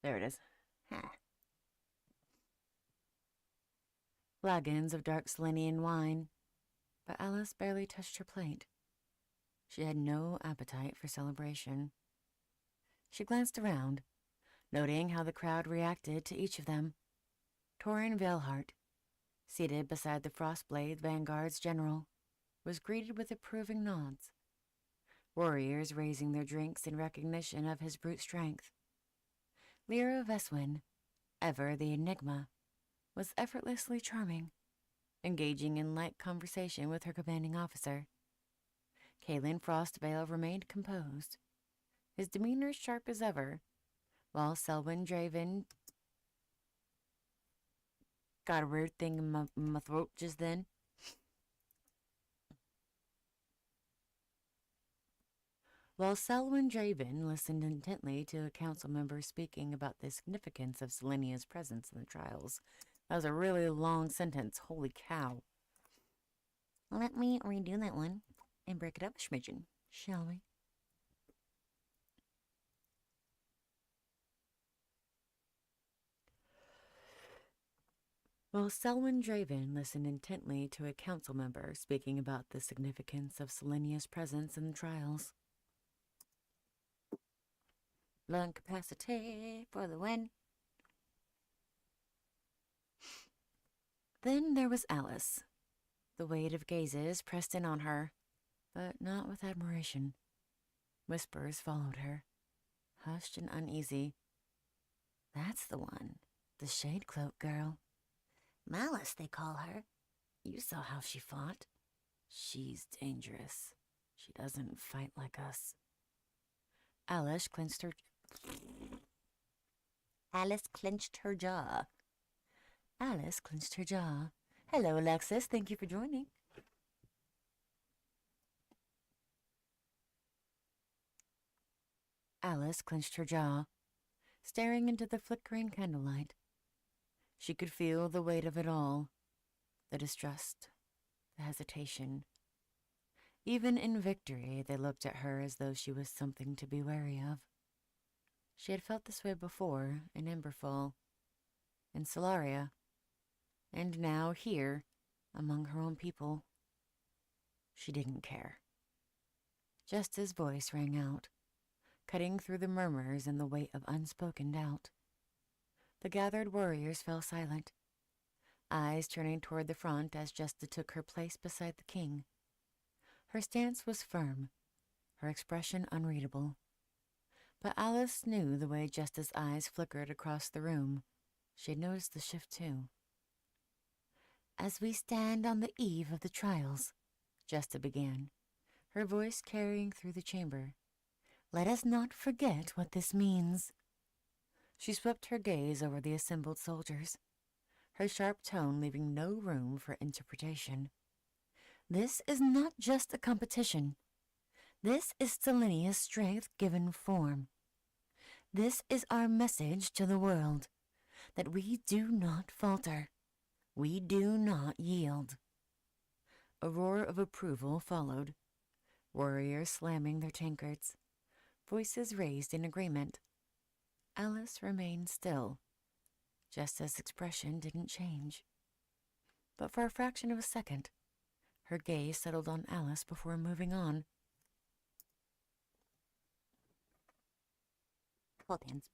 There it is. Ha. Flagons of dark Selenian wine, but Alice barely touched her plate. She had no appetite for celebration. She glanced around, noting how the crowd reacted to each of them. Torin Veilheart, seated beside the Frostblade Vanguard's general, was greeted with approving nods. Warriors raising their drinks in recognition of his brute strength. Lyra Veswin, ever the enigma, was effortlessly charming, engaging in light conversation with her commanding officer. Kaelin Frostvale remained composed, his demeanor sharp as ever, while Selwyn Draven got a weird thing in my throat just then. While Selwyn Draven listened intently to a council member speaking about the significance of Selenia's presence in the trials. That was a really long sentence. Holy cow. Let me redo that one and break it up a smidgen, shall we? While Selwyn Draven listened intently to a council member speaking about the significance of Selenia's presence in the trials. Lung capacity for the win. Then there was Alice. The weight of gazes pressed in on her, but not with admiration. Whispers followed her, hushed and uneasy. That's the one. The Shade Cloak girl. Malice, they call her. You saw how she fought. She's dangerous. She doesn't fight like us. Alice clenched her jaw. Alice clenched her jaw. Hello, Alexis. Thank you for joining. Alice clenched her jaw, staring into the flickering candlelight. She could feel the weight of it all, the distrust, the hesitation. Even in victory, they looked at her as though she was something to be wary of. She had felt this way before, in Emberfall, in Solaria, and now here, among her own people. She didn't care. Jesta's voice rang out, cutting through the murmurs and the weight of unspoken doubt. The gathered warriors fell silent, eyes turning toward the front as Jesta took her place beside the king. Her stance was firm, her expression unreadable. But Alice knew the way Jesta's eyes flickered across the room. She had noticed the shift, too. As we stand on the eve of the trials, Jesta began, her voice carrying through the chamber, let us not forget what this means. She swept her gaze over the assembled soldiers, her sharp tone leaving no room for interpretation. This is not just a competition. This is Selenia's strength given form. This is our message to the world, that we do not falter. We do not yield. A roar of approval followed, warriors slamming their tankards, voices raised in agreement. Alice remained still. Jesta's expression didn't change. But for a fraction of a second, her gaze settled on Alice before moving on. Hold hands.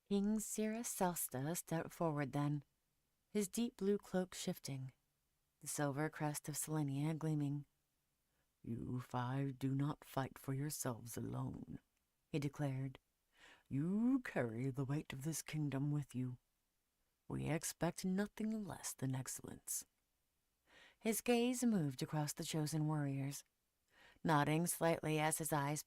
King Cirrus Selsta stepped forward then, his deep blue cloak shifting, the silver crest of Selenia gleaming. You five do not fight for yourselves alone, he declared. You carry the weight of this kingdom with you. We expect nothing less than excellence. His gaze moved across the chosen warriors, nodding slightly as his eyes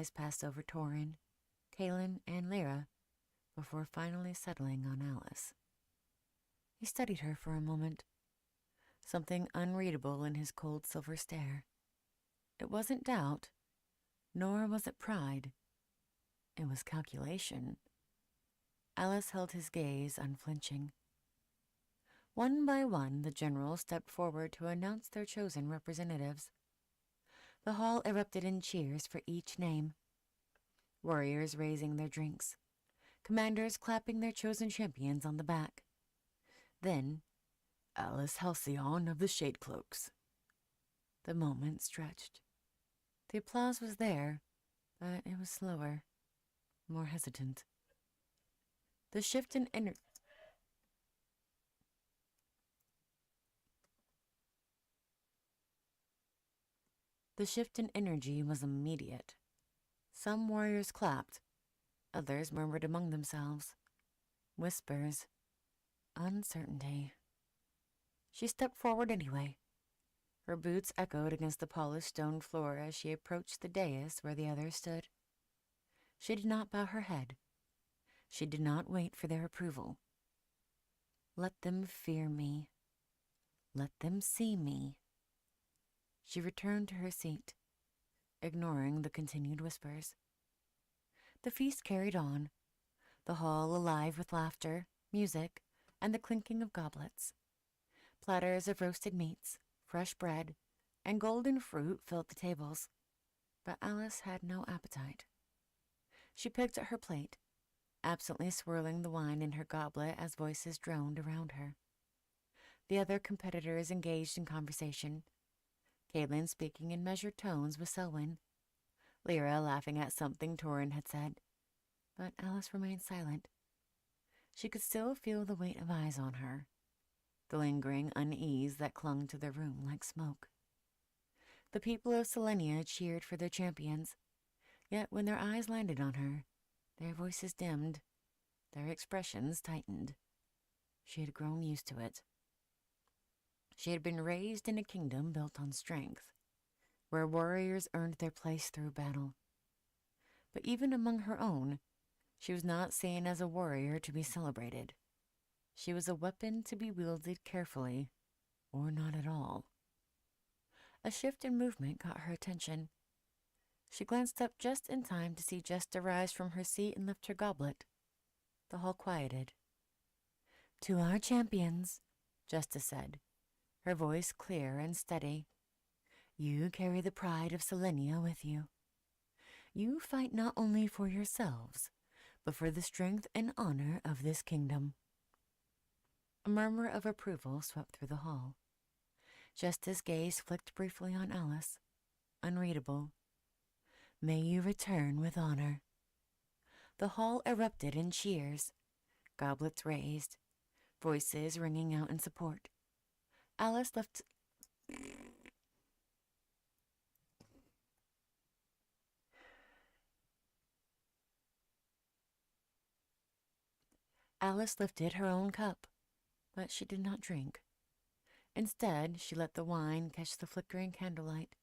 passed over Torin, Kaelin, and Lyra, before finally settling on Alice. He studied her for a moment, something unreadable in his cold silver stare. It wasn't doubt, nor was it pride. It was calculation. Alice held his gaze unflinching. One by one, the generals stepped forward to announce their chosen representatives. The hall erupted in cheers for each name. Warriors raising their drinks, commanders clapping their chosen champions on the back. Then, Alice Halcyon of the Shade Cloaks. The moment stretched. The applause was there, but it was slower, more hesitant. The shift in energy was immediate. Some warriors clapped, others murmured among themselves. Whispers, uncertainty. She stepped forward anyway. Her boots echoed against the polished stone floor as she approached the dais where the others stood. She did not bow her head. She did not wait for their approval. Let them fear me. Let them see me. She returned to her seat, ignoring the continued whispers. The feast carried on, the hall alive with laughter, music, and the clinking of goblets. Platters of roasted meats, fresh bread, and golden fruit filled the tables, but Alice had no appetite. She picked at her plate, absently swirling the wine in her goblet as voices droned around her. The other competitors engaged in conversation, Caitlin speaking in measured tones with Selwyn, Lyra laughing at something Torin had said, but Alice remained silent. She could still feel the weight of eyes on her, the lingering unease that clung to the room like smoke. The people of Selenia cheered for their champions, yet when their eyes landed on her, their voices dimmed, their expressions tightened. She had grown used to it. She had been raised in a kingdom built on strength, where warriors earned their place through battle. But even among her own, she was not seen as a warrior to be celebrated. She was a weapon to be wielded carefully, or not at all. A shift in movement caught her attention. She glanced up just in time to see Jesta rise from her seat and lift her goblet. The hall quieted. "To our champions," Jesta said, her voice clear and steady. "You carry the pride of Selenia with you. You fight not only for yourselves, but for the strength and honor of this kingdom." A murmur of approval swept through the hall. Jesta's gaze flicked briefly on Alice, unreadable. "May you return with honor." The hall erupted in cheers, goblets raised, voices ringing out in support. Alice lifted her own cup, but she did not drink. Instead, she let the wine catch the flickering candlelight,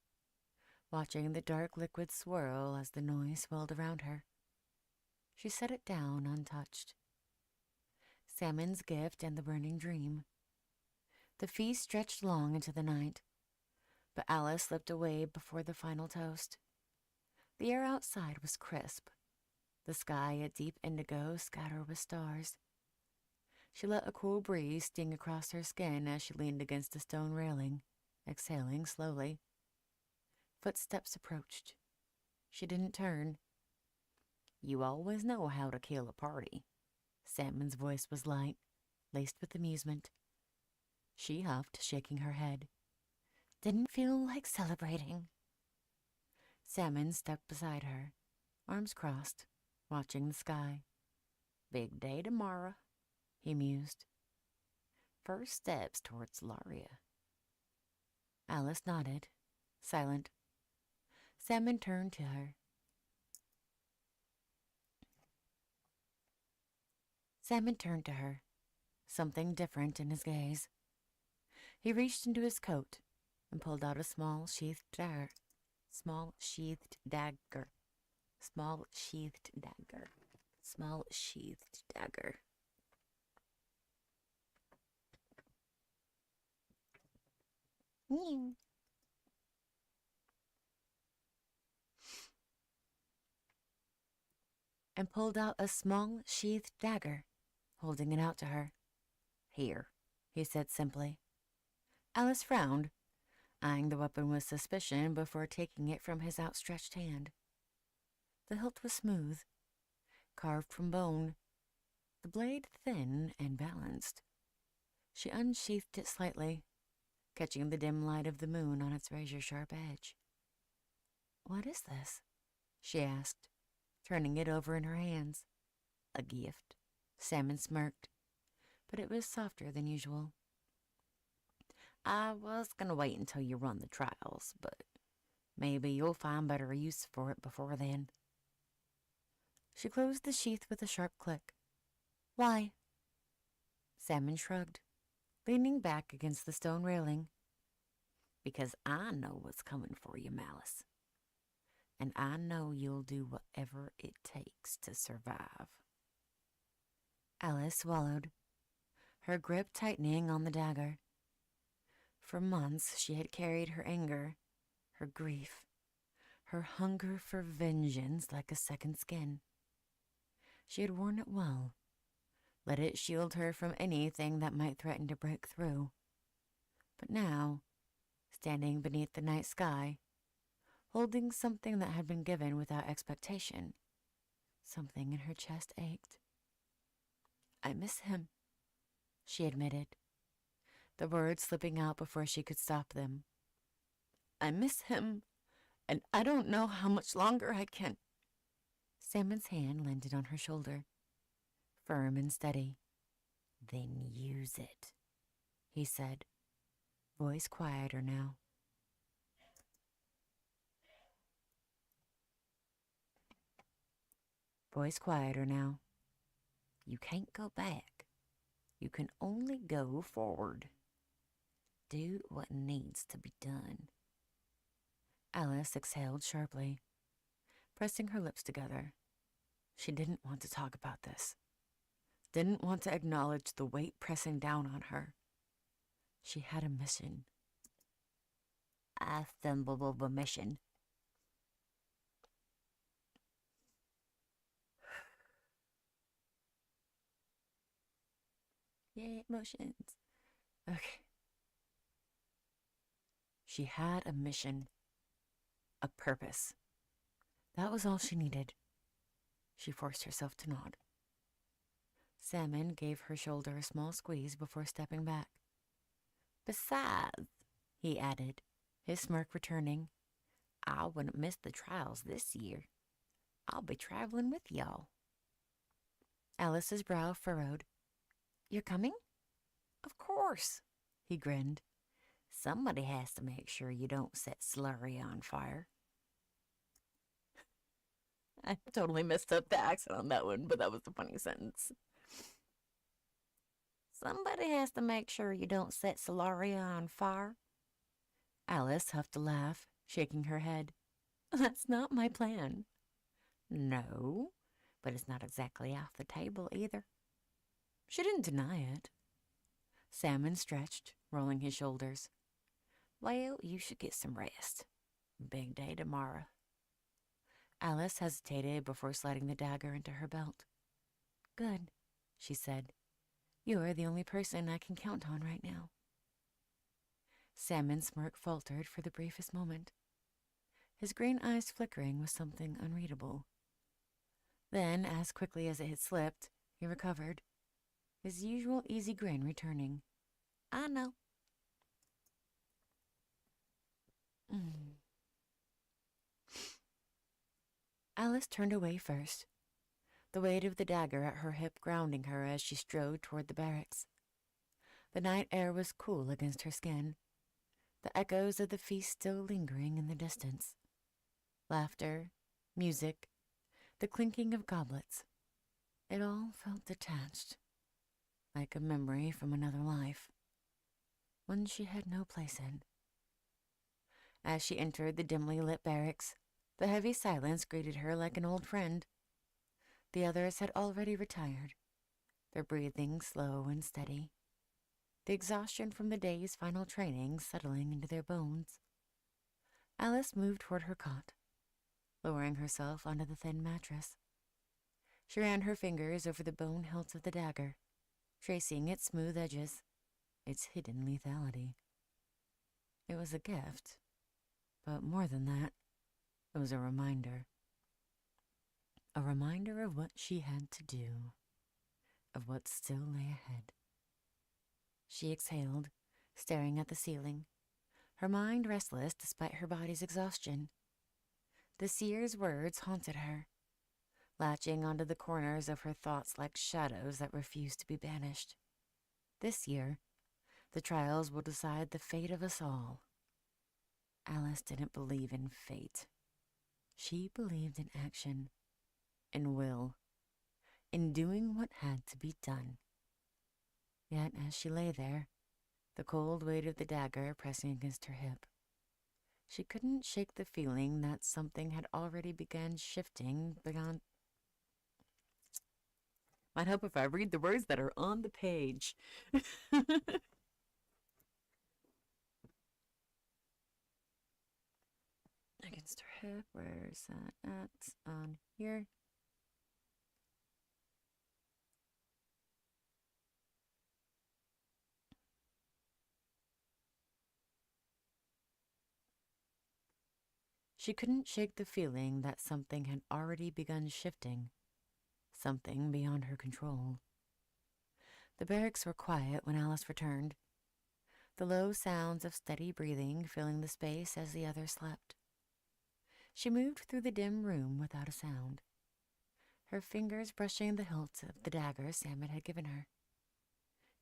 watching the dark liquid swirl as the noise swelled around her. She set it down untouched. Salmon's gift and the burning dream. The feast stretched long into the night, but Alice slipped away before the final toast. The air outside was crisp, the sky a deep indigo scattered with stars. She let a cool breeze sting across her skin as she leaned against the stone railing, exhaling slowly. Footsteps approached. She didn't turn. "You always know how to kill a party." Salmon's voice was light, laced with amusement. She huffed, shaking her head. "Didn't feel like celebrating." Salmon stepped beside her, arms crossed, watching the sky. "Big day tomorrow," he mused. "First steps towards Laria." Alice nodded, silent. Salmon turned to her. Something different in his gaze. He reached into his coat and pulled out a small sheathed dagger. Holding it out to her. "Here," he said simply. Alice frowned, eyeing the weapon with suspicion before taking it from his outstretched hand. The hilt was smooth, carved from bone, the blade thin and balanced. She unsheathed it slightly, catching the dim light of the moon on its razor-sharp edge. "What is this?" she asked, turning it over in her hands. "A gift." Salmon smirked, but it was softer than usual. "I was gonna wait until you run the trials, but maybe you'll find better use for it before then." She closed the sheath with a sharp click. "Why?" Salmon shrugged, leaning back against the stone railing. "Because I know what's coming for you, Malice. And I know you'll do whatever it takes to survive." Alice swallowed, her grip tightening on the dagger. For months she had carried her anger, her grief, her hunger for vengeance like a second skin. She had worn it well, let it shield her from anything that might threaten to break through. But now, standing beneath the night sky, holding something that had been given without expectation, Something in her chest ached. I miss him, she admitted, the words slipping out before she could stop them. I miss him, and I don't know how much longer I can. Salmon's hand landed on her shoulder, firm and steady. Then use it, he said, voice quieter now. Voice quieter now. You can't go back. You can only go forward. Do what needs to be done. Alice exhaled sharply, pressing her lips together. She didn't want to talk about this. Didn't want to acknowledge the weight pressing down on her. She had a mission. A thimble of a mission. Yay, emotions. Okay. She had a mission. A purpose. That was all she needed. She forced herself to nod. Salmon gave her shoulder a small squeeze before stepping back. Besides, he added, his smirk returning, I wouldn't miss the trials this year. I'll be traveling with y'all. Alice's brow furrowed. You're coming? Of course, he grinned. Somebody has to make sure you don't set Slurry on fire. I totally messed up the accent on that one, but that was a funny sentence. Somebody has to make sure you don't set Solaria on fire. Alice huffed a laugh, shaking her head. That's not my plan. No, but it's not exactly off the table either. She didn't deny it. Salmon stretched, rolling his shoulders. Well, you should get some rest. Big day tomorrow. Alice hesitated before sliding the dagger into her belt. Good, she said. You're the only person I can count on right now. Salmon's smirk faltered for the briefest moment, his green eyes flickering with something unreadable. Then, as quickly as it had slipped, he recovered, his usual easy grin returning. I know. Alice turned away first, the weight of the dagger at her hip grounding her as she strode toward the barracks. The night air was cool against her skin, the echoes of the feast still lingering in the distance. Laughter, music, the clinking of goblets. It all felt detached, like a memory from another life, one she had no place in. As she entered the dimly lit barracks, the heavy silence greeted her like an old friend. The others had already retired, their breathing slow and steady, the exhaustion from the day's final training settling into their bones. Alice moved toward her cot, lowering herself onto the thin mattress. She ran her fingers over the bone hilt of the dagger, tracing its smooth edges, its hidden lethality. It was a gift, but more than that, it was a reminder. A reminder of what she had to do, of what still lay ahead. She exhaled, staring at the ceiling, her mind restless despite her body's exhaustion. The seer's words haunted her, latching onto the corners of her thoughts like shadows that refused to be banished. This year, the trials will decide the fate of us all. Alice didn't believe in fate. She believed in action, in will, in doing what had to be done. Yet as she lay there, the cold weight of the dagger pressing against her hip, she couldn't shake the feeling that something had already begun shifting beyond. Might help if I read the words that are on the page. Against her hip, where's that at? On here. She couldn't shake the feeling that something had already begun shifting something beyond her control. The barracks were quiet when Alice returned, the low sounds of steady breathing filling the space as the others slept. She moved through the dim room without a sound, her fingers brushing the hilt of the dagger Sam had given her.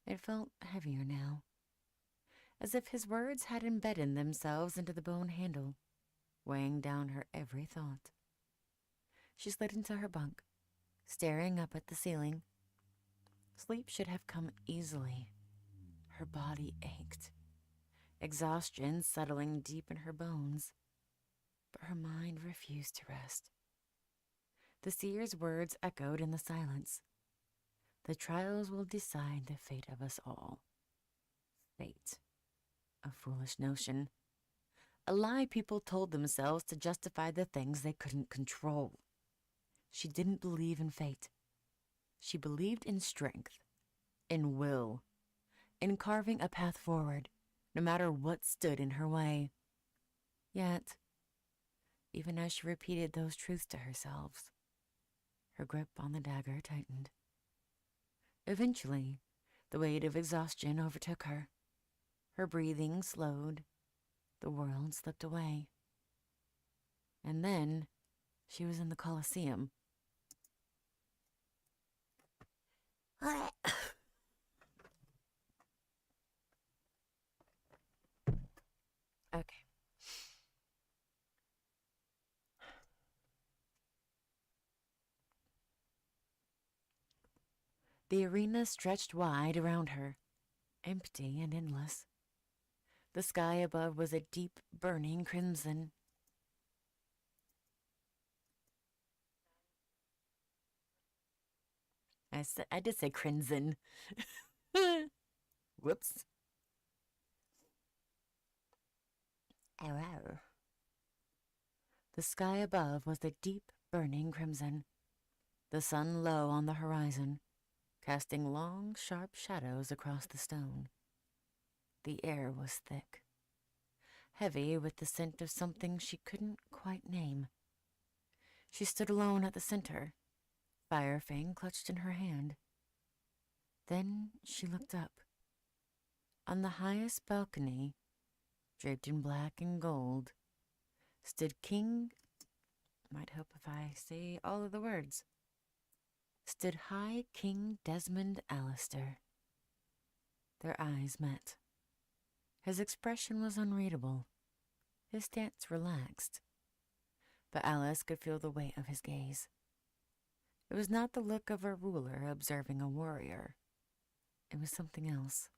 It felt heavier now, as if his words had embedded themselves into the bone handle, weighing down her every thought. She slid into her bunk, staring up at the ceiling. Sleep should have come easily. Her body ached, exhaustion settling deep in her bones, but her mind refused to rest. The seer's words echoed in the silence. The trials will decide the fate of us all. Fate. A foolish notion. A lie people told themselves to justify the things they couldn't control. She didn't believe in fate. She believed in strength, in will, in carving a path forward, no matter what stood in her way. Yet, even as she repeated those truths to herself, her grip on the dagger tightened. Eventually, the weight of exhaustion overtook her. Her breathing slowed. The world slipped away. And then, she was in the Colosseum. Okay. The arena stretched wide around her, empty and endless. The sky above was a deep, burning crimson. I did say crimson. Whoops. Arrow. The sky above was a deep, burning crimson, the sun low on the horizon, casting long, sharp shadows across the stone. The air was thick, heavy with the scent of something she couldn't quite name. She stood alone at the center, Firefang clutched in her hand. Then she looked up. On the highest balcony, draped in black and gold, stood King... Might help if I say all of the words. Stood High King Desmond Alistair. Their eyes met. His expression was unreadable, his stance relaxed, but Alice could feel the weight of his gaze. It was not the look of a ruler observing a warrior. It was something else,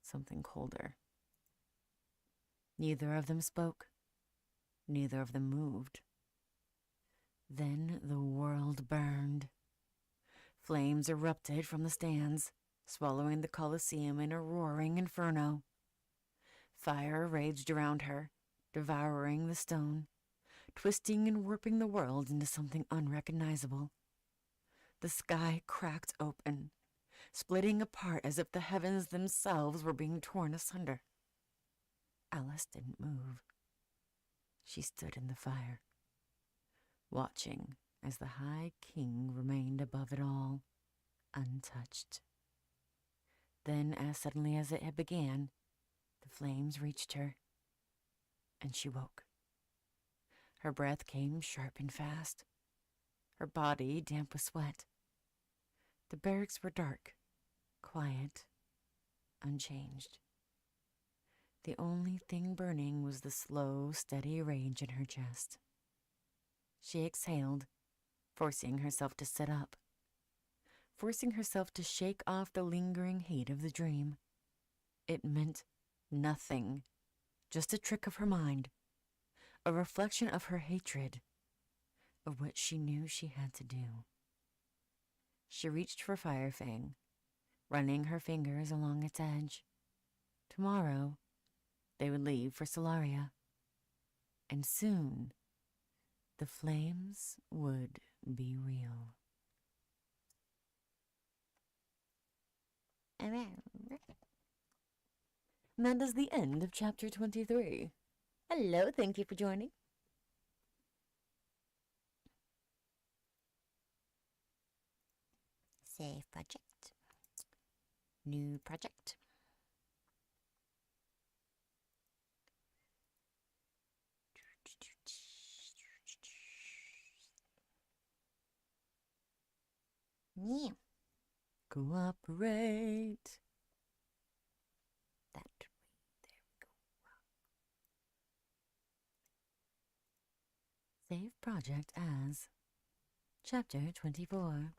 something colder. Neither of them spoke. Neither of them moved. Then the world burned. Flames erupted from the stands, swallowing the Colosseum in a roaring inferno. Fire raged around her, devouring the stone, twisting and warping the world into something unrecognizable. The sky cracked open, splitting apart as if the heavens themselves were being torn asunder. Alice didn't move. She stood in the fire, watching as the High King remained above it all, untouched. Then, as suddenly as it had began, the flames reached her, and she woke. Her breath came sharp and fast, her body damp with sweat. The barracks were dark, quiet, unchanged. The only thing burning was the slow, steady rage in her chest. She exhaled, forcing herself to sit up, forcing herself to shake off the lingering heat of the dream. It meant nothing, just a trick of her mind, a reflection of her hatred, of what she knew she had to do. She reached for Firefang, running her fingers along its edge. Tomorrow, they would leave for Solaria, and soon the flames would be real. And that is the end of chapter 23. Hello, thank you for joining. Save project. New project. Yeah, Cooperate. that way. There we go. Save project as Chapter 24.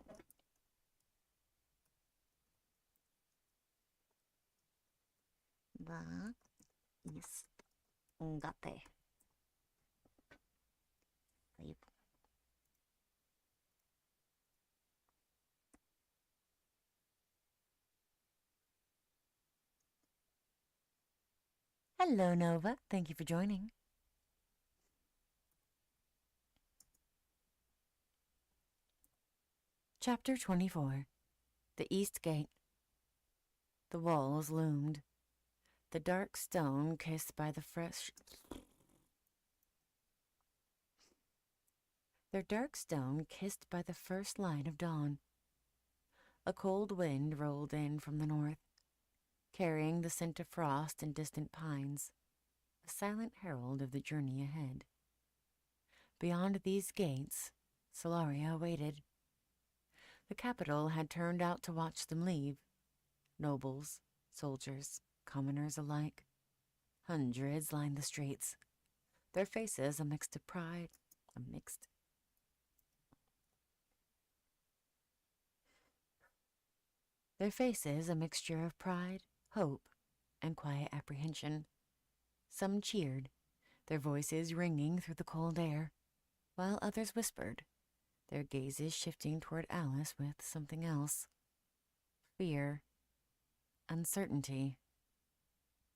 Va isngate. Save. Hello, Nova. Thank you for joining. Chapter 24. The East Gate. The walls loomed. The dark stone kissed by the fresh... Their dark stone kissed by the first light of dawn. A cold wind rolled in from the north, carrying the scent of frost and distant pines, a silent herald of the journey ahead. Beyond these gates, Solaria waited. The capital had turned out to watch them leave. Nobles, soldiers, commoners alike. Hundreds lined the streets, their faces a mix of pride, Their faces a mixture of pride, hope, and quiet apprehension. Some cheered, their voices ringing through the cold air, while others whispered, their gazes shifting toward Alice with something else. Fear. Uncertainty.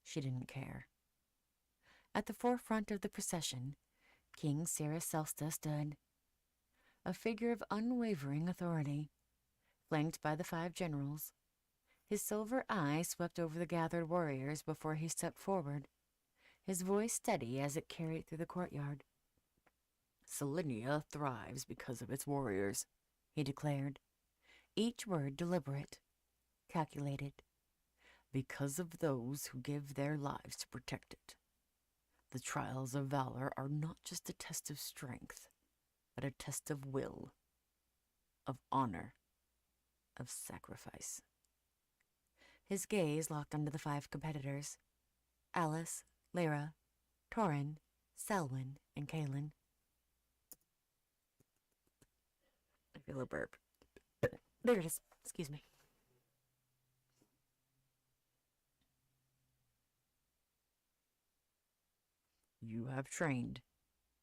She didn't care. At the forefront of the procession, King Saracelsta stood, a figure of unwavering authority, flanked by the 5 generals. His silver eye swept over the gathered warriors before he stepped forward, his voice steady as it carried through the courtyard. "Selenia thrives because of its warriors," he declared, each word deliberate, calculated. "Because of those who give their lives to protect it. The trials of valor are not just a test of strength, but a test of will, of honor, of sacrifice." His gaze locked onto the 5 competitors, Alice, Lyra, Torin, Selwyn, and Kaelin. I feel a burp. There it is. Excuse me. "You have trained,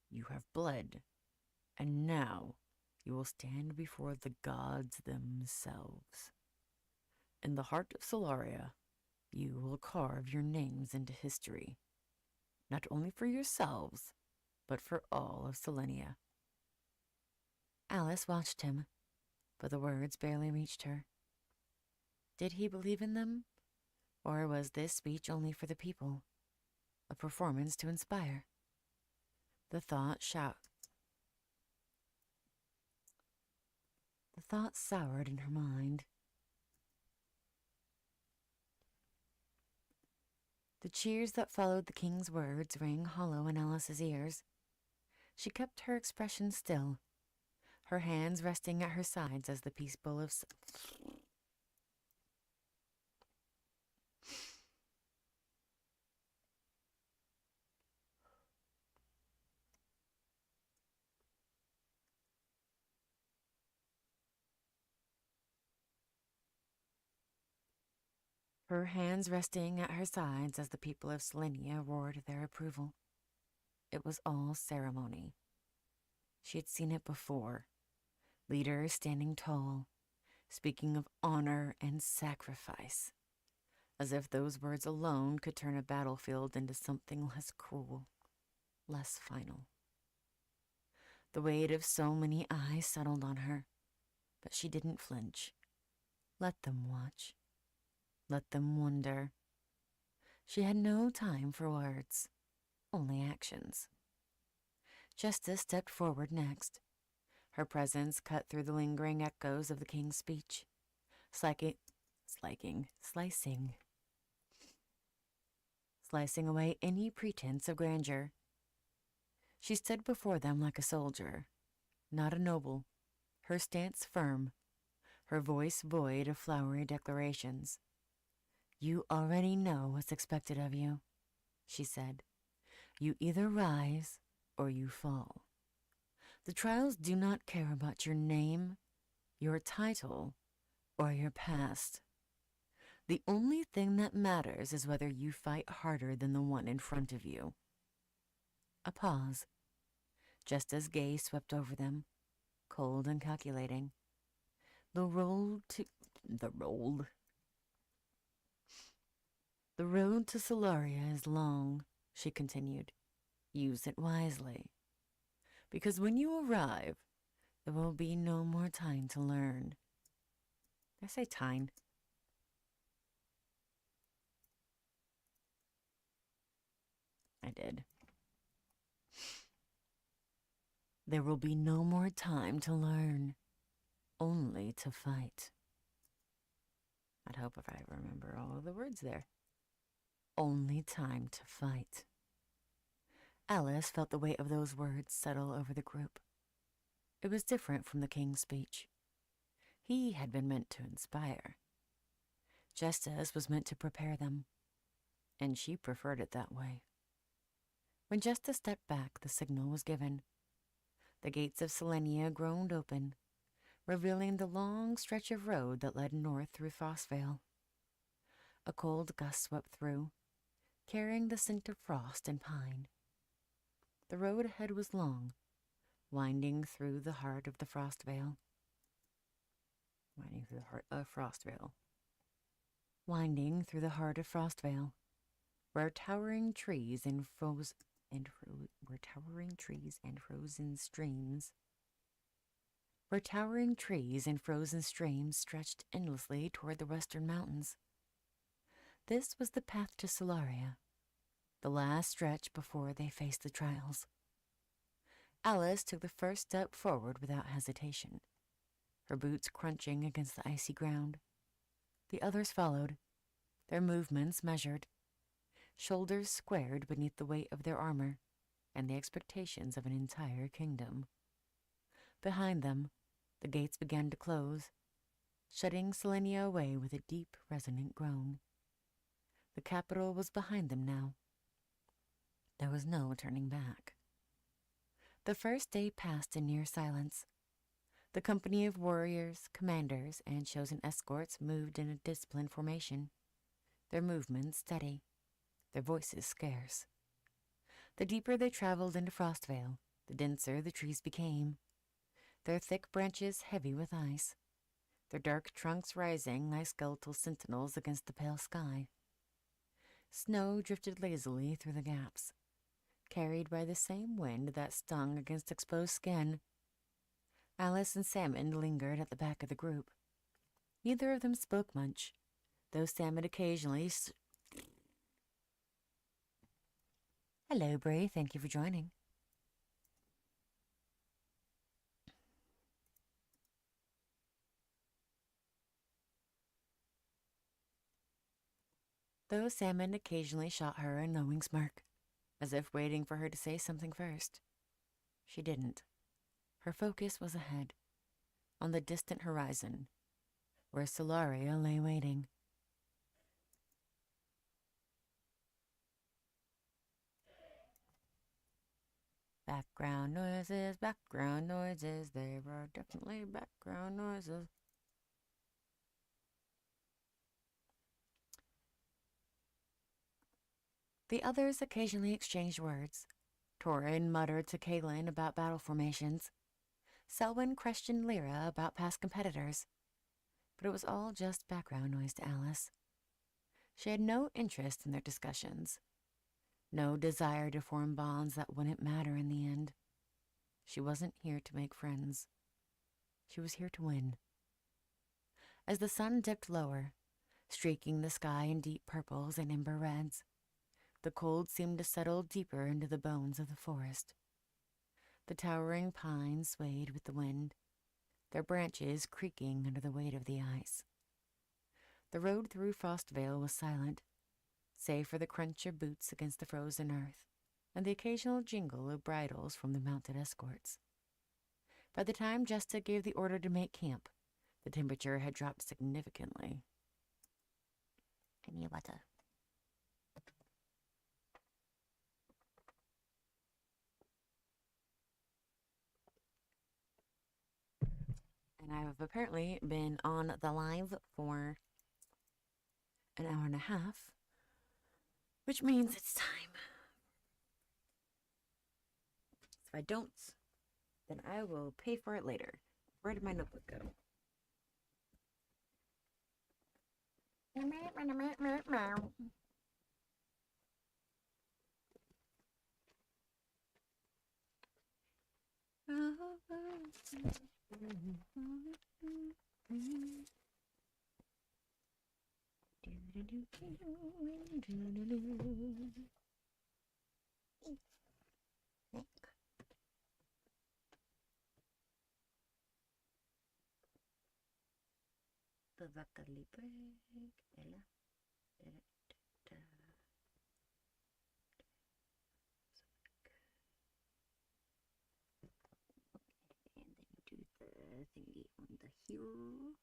you have bled, and now you will stand before the gods themselves. In the heart of Solaria, you will carve your names into history, not only for yourselves, but for all of Selenia." Alice watched him, but the words barely reached her. Did he believe in them? Or was this speech only for the people? A performance to inspire? The thought soured in her mind. The cheers that followed the king's words rang hollow in Alice's ears. She kept her expression still, her hands resting at her sides as the peaceful of... Her hands resting at her sides as the people of Selenia roared their approval. It was all ceremony. She had seen it before. Leaders standing tall, speaking of honor and sacrifice, as if those words alone could turn a battlefield into something less cruel, less final. The weight of so many eyes settled on her, but she didn't flinch. Let them watch. Let them wonder. She had no time for words, only actions. Justice stepped forward next. Her presence cut through the lingering echoes of the king's speech. slicing away any pretense of grandeur. She stood before them like a soldier, not a noble, her stance firm, her voice void of flowery declarations. "You already know what's expected of you," she said. "You either rise or you fall. The trials do not care about your name, your title, or your past. The only thing that matters is whether you fight harder than the one in front of you." A pause, just as gaze swept over them, cold and calculating. The road to Solaria is long," she continued. "Use it wisely. Because when you arrive, there will be no more time to learn." Did I say time? I did. There will be no more time to learn, only to fight. I'd hope if I remember all of the words there. Only time to fight. Alice felt the weight of those words settle over the group. It was different from the king's speech. He had been meant to inspire. Justice was meant to prepare them, and she preferred it that way. When Justice stepped back, the signal was given. The gates of Selenia groaned open, revealing the long stretch of road that led north through Frostvale. A cold gust swept through, carrying the scent of frost and pine. The road ahead was long, winding through the heart of the Frostvale. Winding through the heart of Frostvale, where towering trees and frozen streams stretched endlessly toward the western mountains. This was the path to Solaria, the last stretch before they faced the trials. Alice took the first step forward without hesitation, her boots crunching against the icy ground. The others followed, their movements measured, shoulders squared beneath the weight of their armor and the expectations of an entire kingdom. Behind them, the gates began to close, shutting Selenia away with a deep, resonant groan. The capital was behind them now. There was no turning back. The first day passed in near silence. The company of warriors, commanders, and chosen escorts moved in a disciplined formation, their movements steady, their voices scarce. The deeper they traveled into Frostvale, the denser the trees became, their thick branches heavy with ice, their dark trunks rising like skeletal sentinels against the pale sky. Snow drifted lazily through the gaps, carried by the same wind that stung against exposed skin. Alice and Salmon lingered at the back of the group. Neither of them spoke much, though Salmon occasionally... Hello, Bray. Thank you for joining. Though Salmon occasionally shot her a knowing smirk, as if waiting for her to say something first. She didn't. Her focus was ahead, on the distant horizon, where Solaria lay waiting. Background noises, there are definitely background noises. The others occasionally exchanged words. Torin muttered to Kaylin about battle formations. Selwyn questioned Lyra about past competitors. But it was all just background noise to Alice. She had no interest in their discussions, no desire to form bonds that wouldn't matter in the end. She wasn't here to make friends. She was here to win. As the sun dipped lower, streaking the sky in deep purples and ember reds, the cold seemed to settle deeper into the bones of the forest. The towering pines swayed with the wind, their branches creaking under the weight of the ice. The road through Frostvale was silent, save for the crunch of boots against the frozen earth and the occasional jingle of bridles from the mounted escorts. By the time Jesta gave the order to make camp, the temperature had dropped significantly. I need water. And I've apparently been on the live for an hour and a half, which means it's time. If I don't, then I will pay for it later. Where did my notebook go? Bavakali break, Ella. And then you do the thingy on the heel.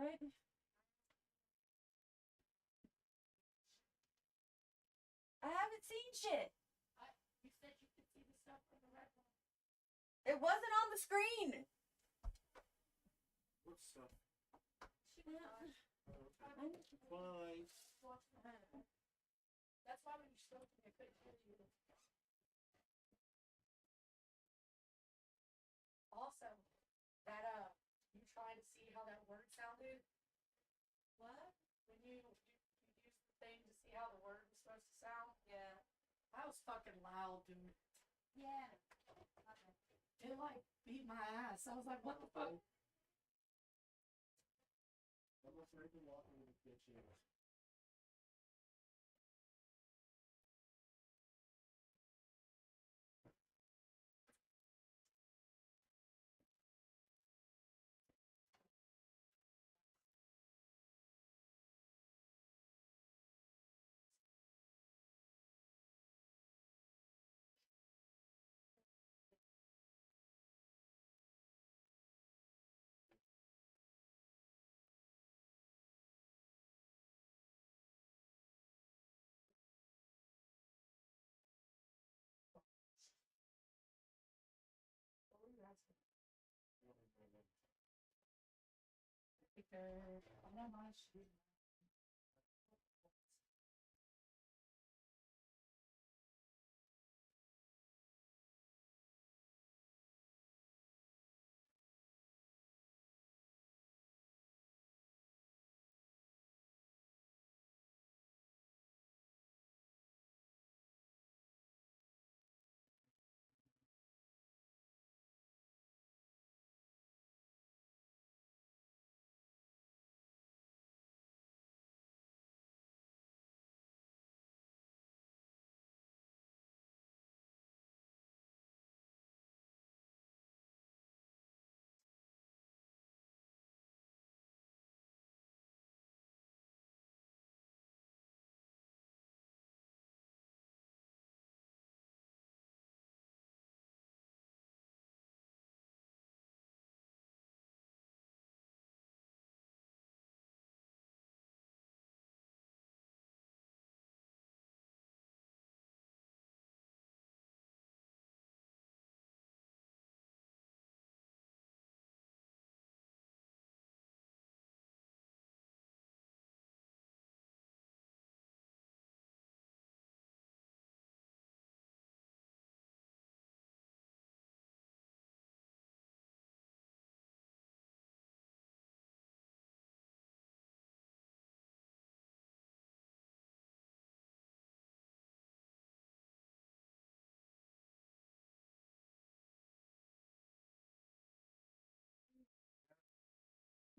Right? I haven't seen shit. You said you could see the stuff from the red one. It wasn't on the screen. What stuff? Yeah. Fine. That's why when you spoke to me, I couldn't hear you. Also, that you trying to see how that word sounded? What? When you used the thing to see how the word was supposed to sound? Yeah. That was fucking loud, dude. Yeah. It like beat my ass. I was like, what the fuck? I'm afraid to walk into the kitchen. What were you asking? Because I'm not my shit.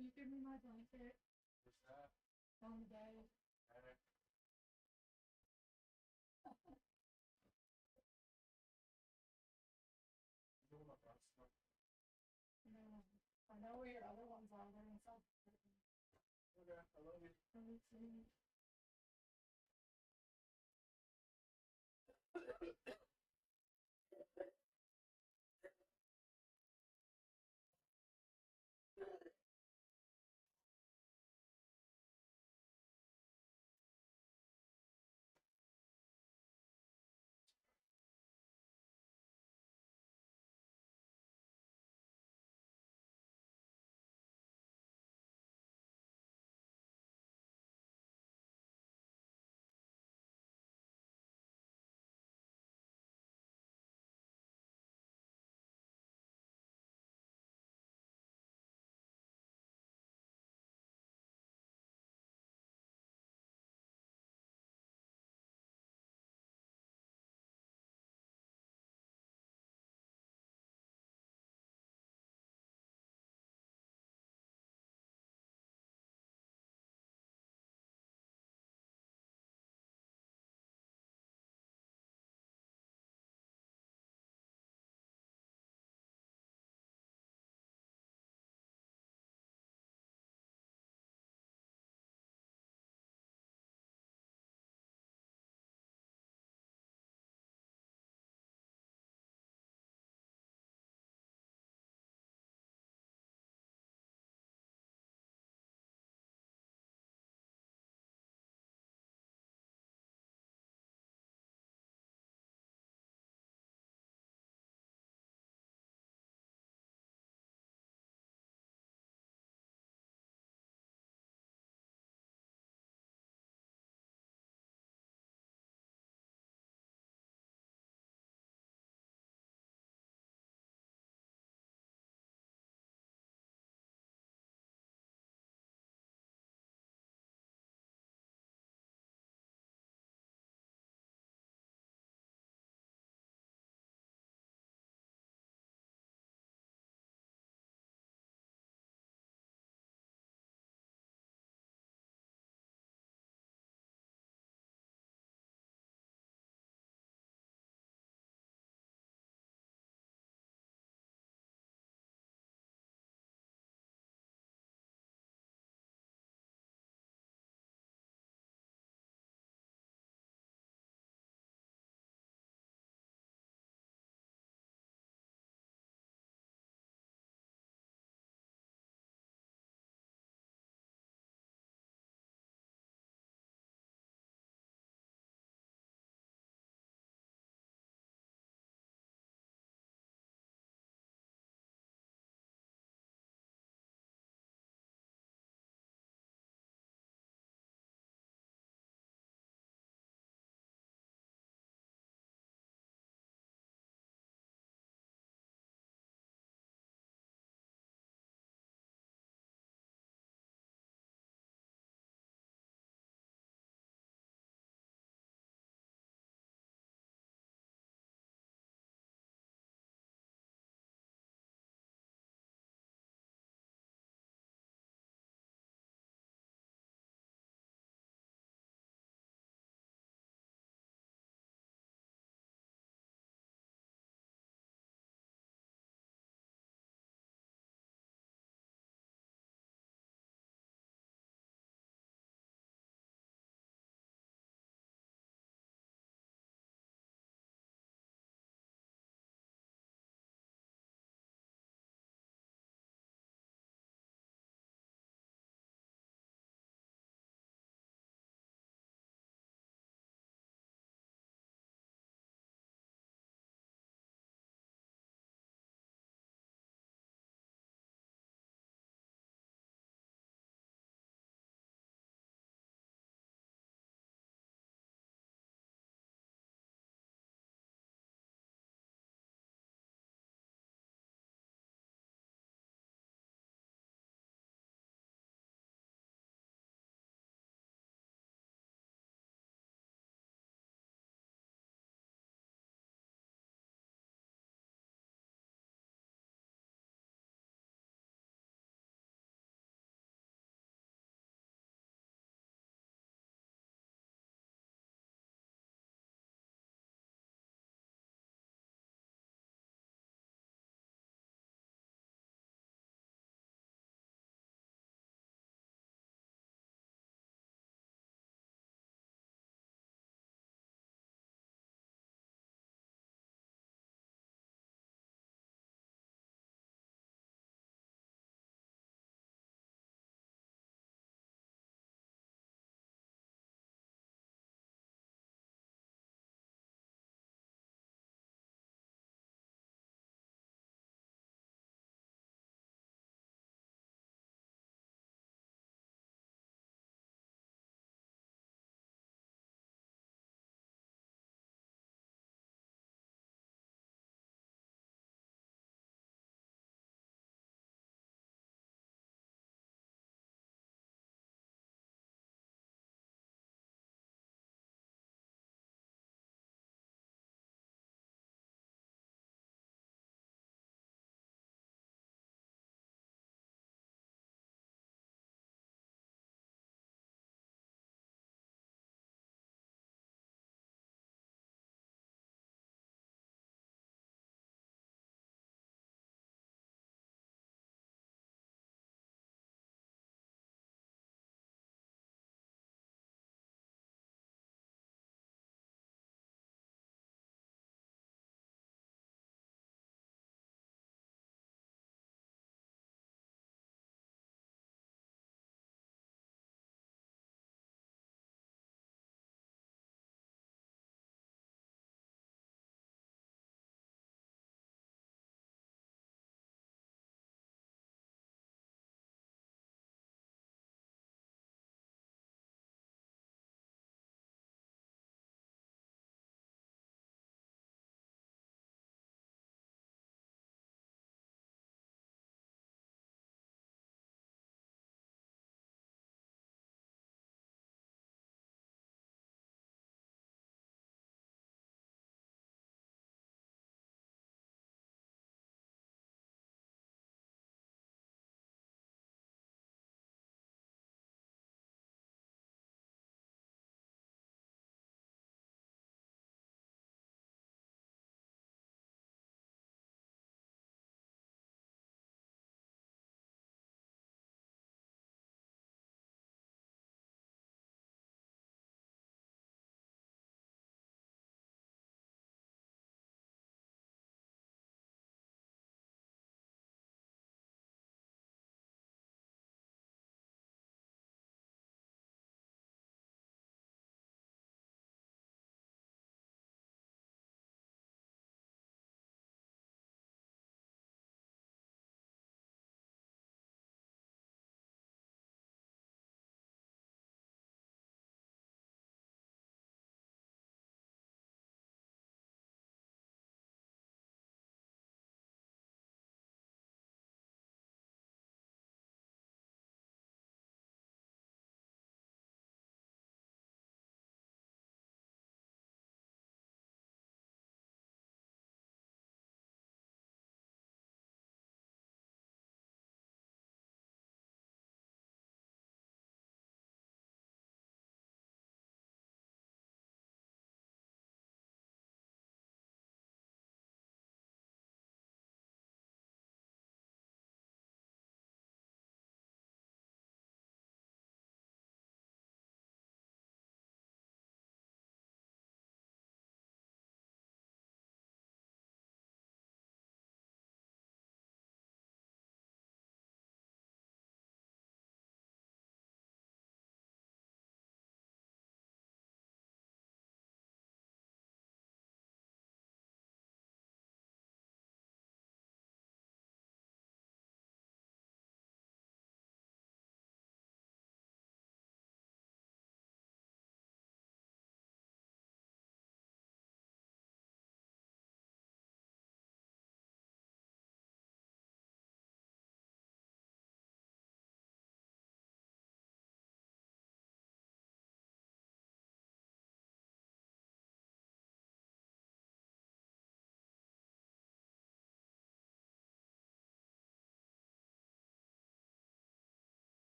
Can you give me my blanket What's that? on the bed? You know what about stuff? No. I know where your other ones are. They're inside. Okay, I love you. Everything.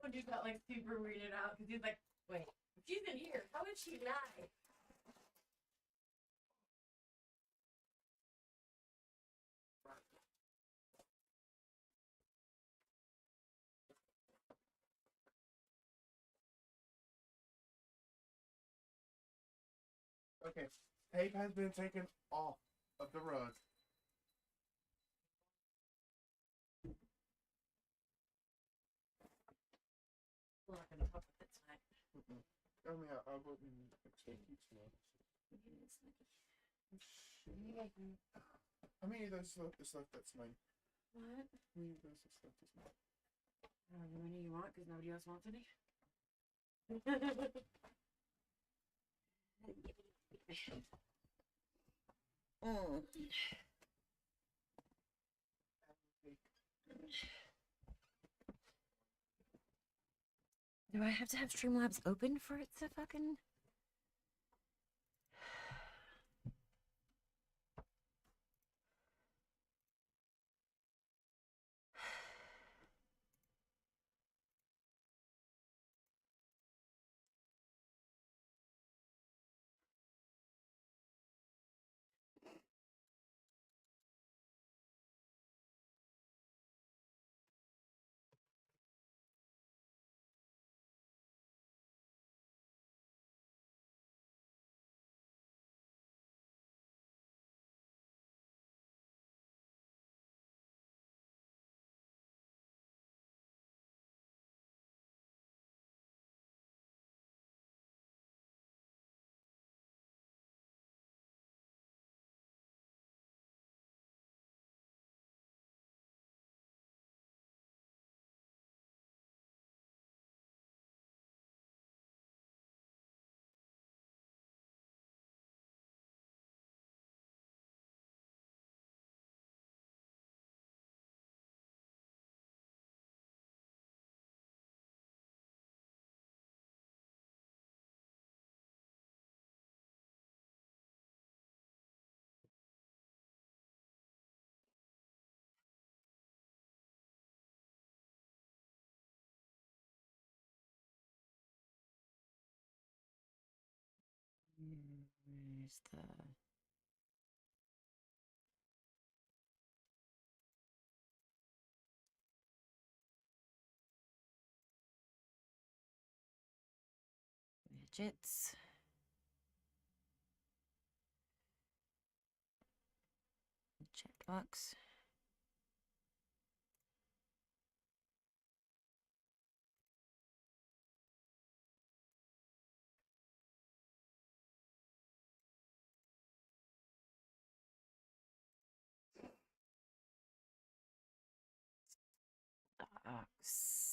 One dude got like super weirded out because he's like, wait, if she's in here, how is she alive? Okay, tape has been taken off of the rug. We're not gonna fuck with it tonight. I mean, I wouldn't expect you to know. I mean, there's stuff that's mine. What? I mean, there's stuff that's mine. How many you want? Because nobody else wants any. Mm. Do I have to have Streamlabs open for it to fucking... Where's the... widgets? Checkbox. Docs.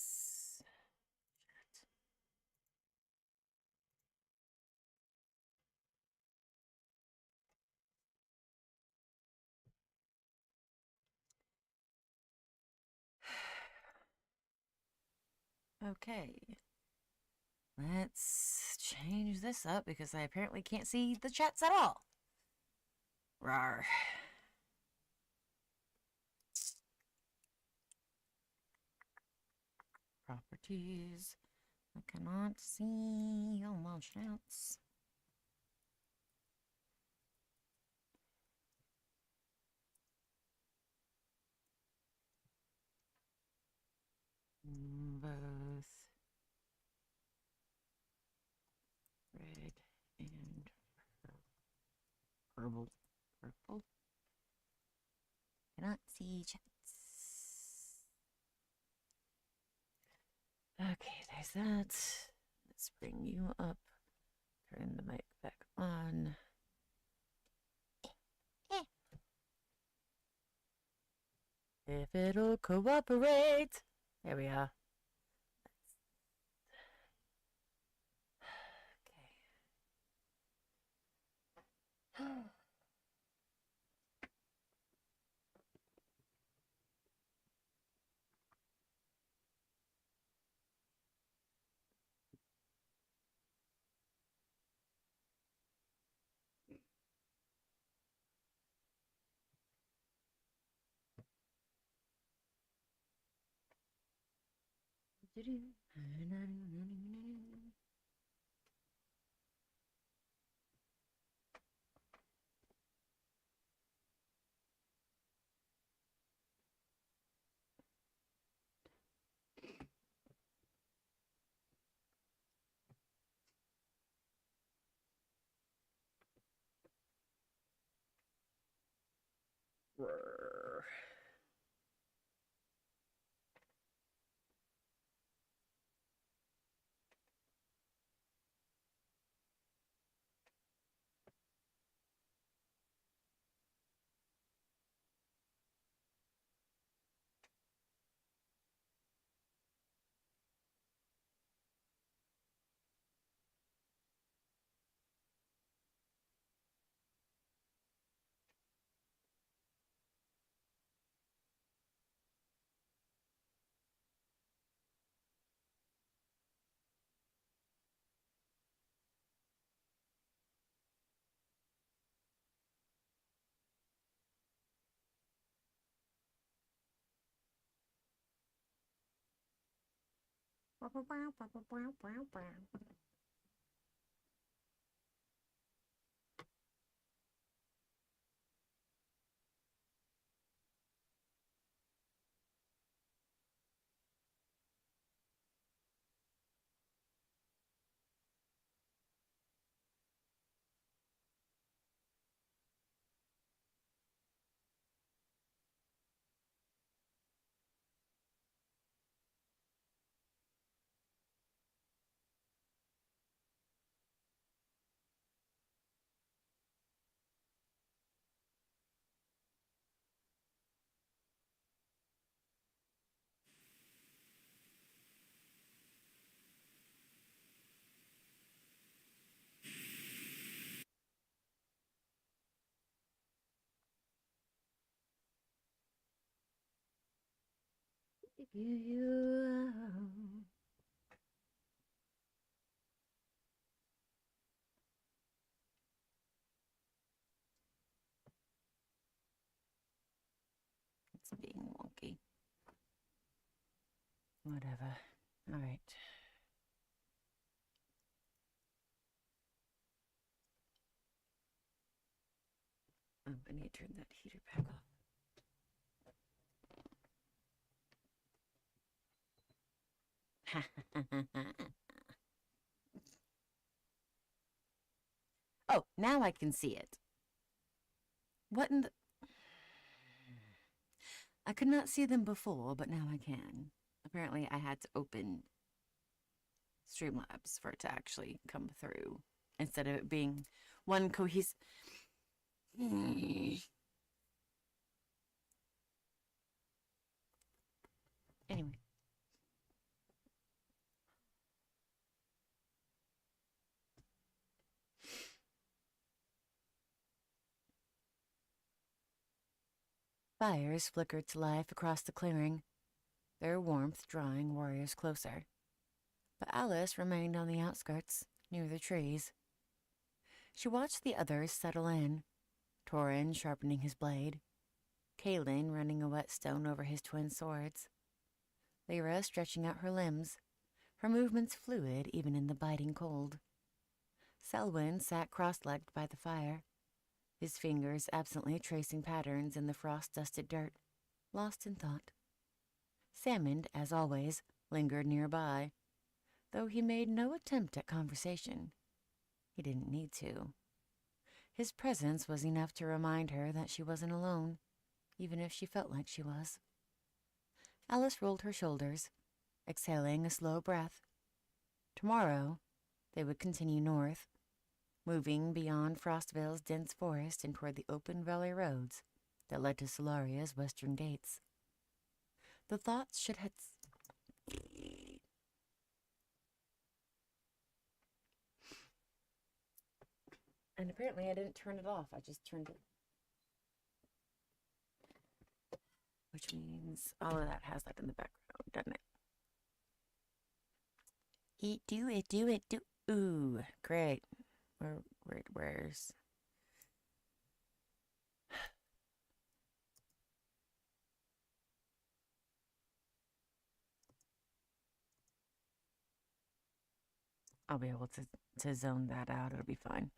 Okay. Let's change this up because I apparently can't see the chats at all. Rawr. Properties. I cannot see all my chats. Both red and purple. Purple. Cannot see chats. Okay, there's that. Let's bring you up. Turn the mic back on. If it'll cooperate. There we are. Okay. It's being wonky. Whatever. All right. Oh, I need to turn that heater back off. Oh, now I can see it. What in the... I could not see them before, but now I can. Apparently, I had to open Streamlabs for it to actually come through instead of it being one cohesive. Anyway. Fires flickered to life across the clearing, their warmth drawing warriors closer. But Alice remained on the outskirts, near the trees. She watched the others settle in, Torin sharpening his blade, Kaelin running a whetstone over his twin swords, Lyra stretching out her limbs, her movements fluid even in the biting cold. Selwyn sat cross-legged by the fire, his fingers absently tracing patterns in the frost-dusted dirt, lost in thought. Salmond, as always, lingered nearby, though he made no attempt at conversation. He didn't need to. His presence was enough to remind her that she wasn't alone, even if she felt like she was. Alice rolled her shoulders, exhaling a slow breath. Tomorrow, they would continue north, moving beyond Frostvale's dense forest and toward the open valley roads that led to Solaria's western gates. The thoughts should have... And apparently I didn't turn it off. I just turned it. Which means all of that has that in the background, doesn't it? It do. Ooh, great. Where's... I'll be able to zone that out. It'll be fine.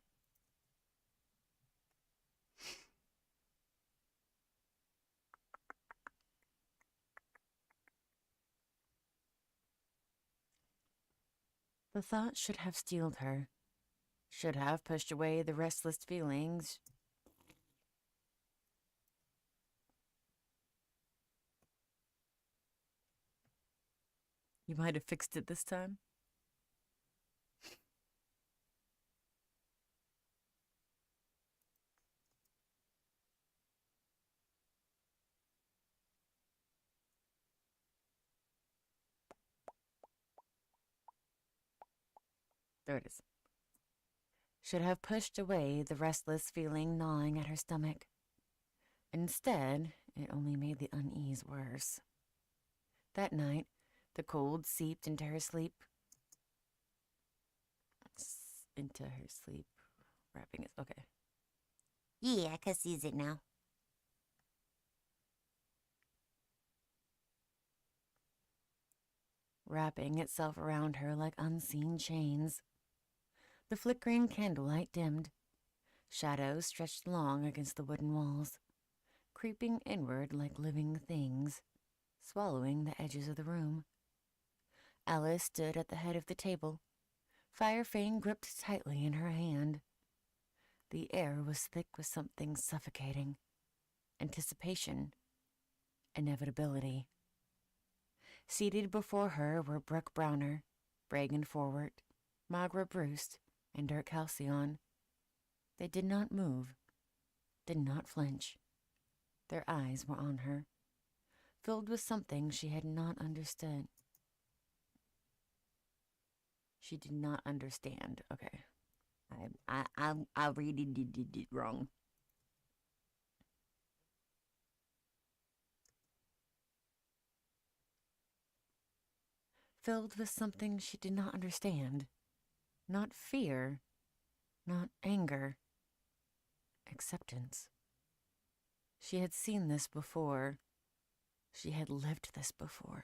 The thought should have steeled her, should have pushed away the restless feelings. You might have fixed it this time. There it is. Should have pushed away the restless feeling gnawing at her stomach. Instead, it only made the unease worse. That night, the cold seeped into her sleep. Wrapping it. Okay. Yeah, I can seize it now. Wrapping itself around her like unseen chains. The flickering candlelight dimmed. Shadows stretched long against the wooden walls, creeping inward like living things, swallowing the edges of the room. Alice stood at the head of the table, Firefang gripped tightly in her hand. The air was thick with something suffocating. Anticipation. Inevitability. Seated before her were Brooke Browner, Bragan Forward, Magra Bruce, and Dirk Halcyon. They did not move, did not flinch. Their eyes were on her, filled with something she had not understood. She did not understand. Okay. I really did it wrong. Filled with something she did not understand. Not fear, not anger. Acceptance. She had seen this before. She had lived this before.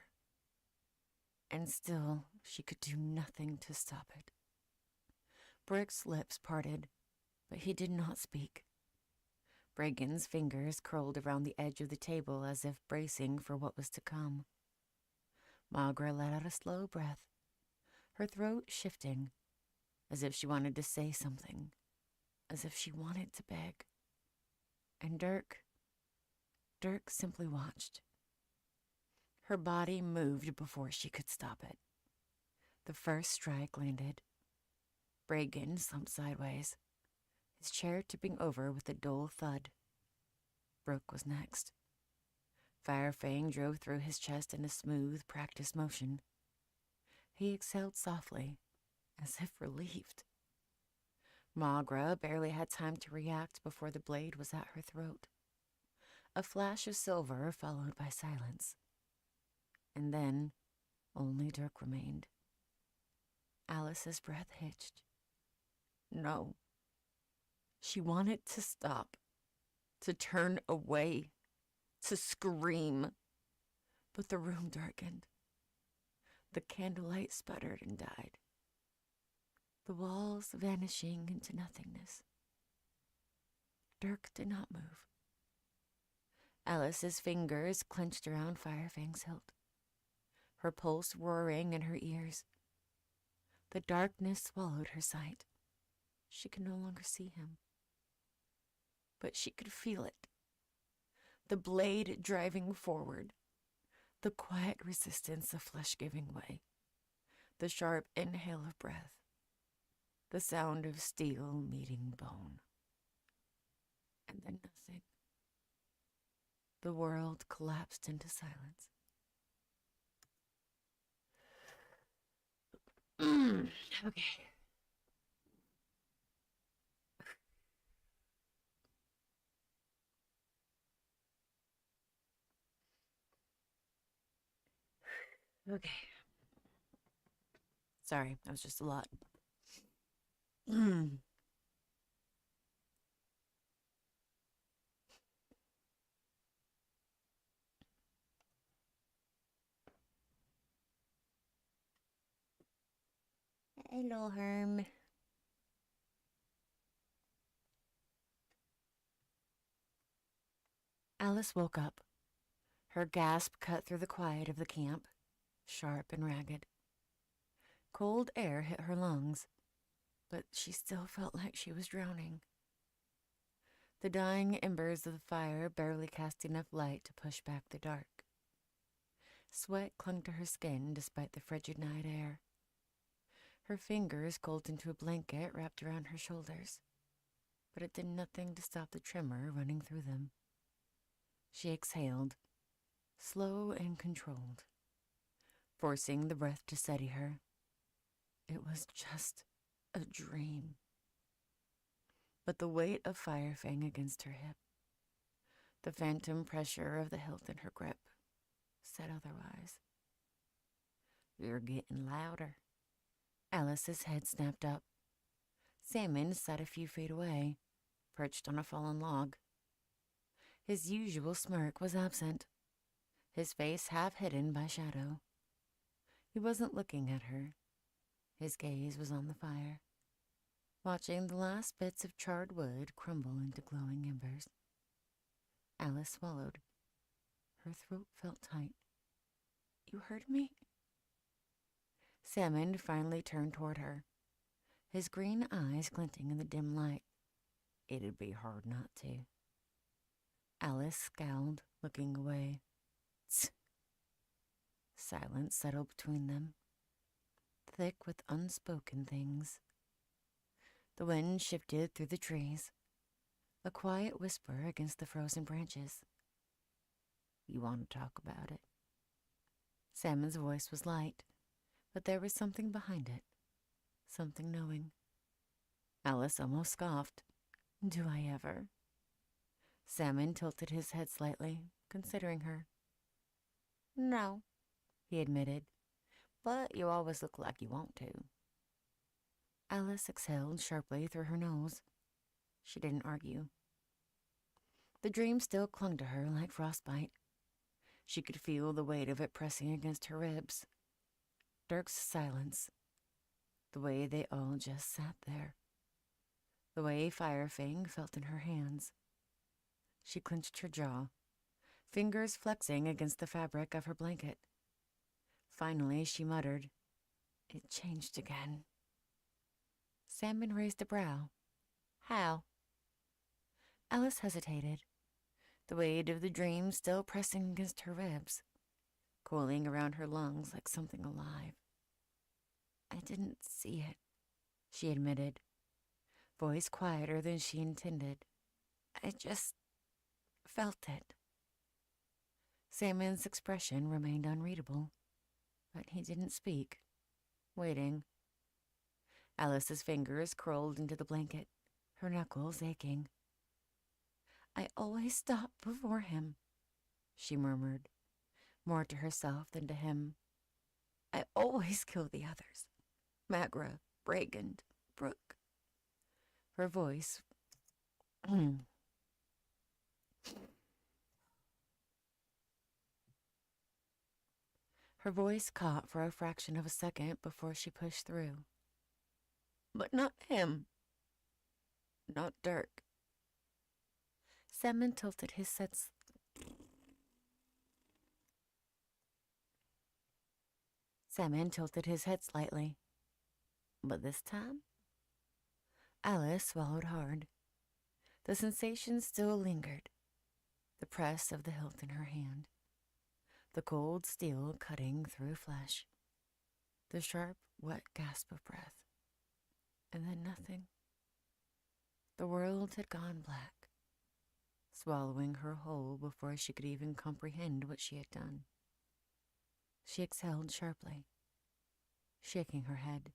And still, she could do nothing to stop it. Brick's lips parted, but he did not speak. Bragan's fingers curled around the edge of the table as if bracing for what was to come. Magra let out a slow breath, her throat shifting, as if she wanted to say something, as if she wanted to beg. And Dirk simply watched. Her body moved before she could stop it. The first strike landed. Bragan slumped sideways, his chair tipping over with a dull thud. Brooke was next. Firefang drove through his chest in a smooth, practiced motion. He exhaled softly, as if relieved. Magra barely had time to react before the blade was at her throat. A flash of silver followed by silence. And then only Dirk remained. Alice's breath hitched. No. She wanted to stop, to turn away, to scream. But the room darkened. The candlelight sputtered and died. The walls vanishing into nothingness. Dirk did not move. Alice's fingers clenched around Firefang's hilt, her pulse roaring in her ears. The darkness swallowed her sight. She could no longer see him. But she could feel it. The blade driving forward. The quiet resistance of flesh giving way. The sharp inhale of breath. The sound of steel meeting bone. And then nothing. The world collapsed into silence. Okay. Okay. Sorry, that was just a lot. Hello, Herm. Alice woke up. Her gasp cut through the quiet of the camp, sharp and ragged. Cold air hit her lungs, but she still felt like she was drowning. The dying embers of the fire barely cast enough light to push back the dark. Sweat clung to her skin despite the frigid night air. Her fingers curled into a blanket wrapped around her shoulders, but it did nothing to stop the tremor running through them. She exhaled, slow and controlled, forcing the breath to steady her. It was just a dream. But the weight of Firefang against her hip, the phantom pressure of the hilt in her grip, said otherwise. "You're getting louder." Alice's head snapped up. Salmon sat a few feet away, perched on a fallen log. His usual smirk was absent, his face half hidden by shadow. He wasn't looking at her. His gaze was on the fire, watching the last bits of charred wood crumble into glowing embers. Alice swallowed. Her throat felt tight. "You heard me?" Salmon finally turned toward her, his green eyes glinting in the dim light. It'd be hard not to. Alice scowled, looking away. Tsk. Silence settled between them, thick with unspoken things. The wind shifted through the trees, a quiet whisper against the frozen branches. "You want to talk about it?" Salmon's voice was light, but there was something behind it, something knowing. Alice almost scoffed. "Do I ever?" Salmon tilted his head slightly, considering her. "No," he admitted, "but you always look like you want to." Alice exhaled sharply through her nose. She didn't argue. The dream still clung to her like frostbite. She could feel the weight of it pressing against her ribs. Dirk's silence. The way they all just sat there. The way Firefang felt in her hands. She clenched her jaw, fingers flexing against the fabric of her blanket. Finally, she muttered, "It changed again." Salmon raised a brow. "How?" Alice hesitated, the weight of the dream still pressing against her ribs, coiling around her lungs like something alive. "I didn't see it," she admitted, voice quieter than she intended. "I just felt it." Salmon's expression remained unreadable, but he didn't speak, waiting. Alice's fingers curled into the blanket, her knuckles aching. "I always stop before him," she murmured, more to herself than to him. "I always kill the others. Magra, Bragand, Brooke." Her voice Her voice caught for a fraction of a second before she pushed through. "But not him. Not Dirk." Salmon tilted his head slightly. "But this time?" Alice swallowed hard. The sensation still lingered. The press of the hilt in her hand. The cold steel cutting through flesh. The sharp, wet gasp of breath. And then nothing. The world had gone black, swallowing her whole before she could even comprehend what she had done. She exhaled sharply, shaking her head.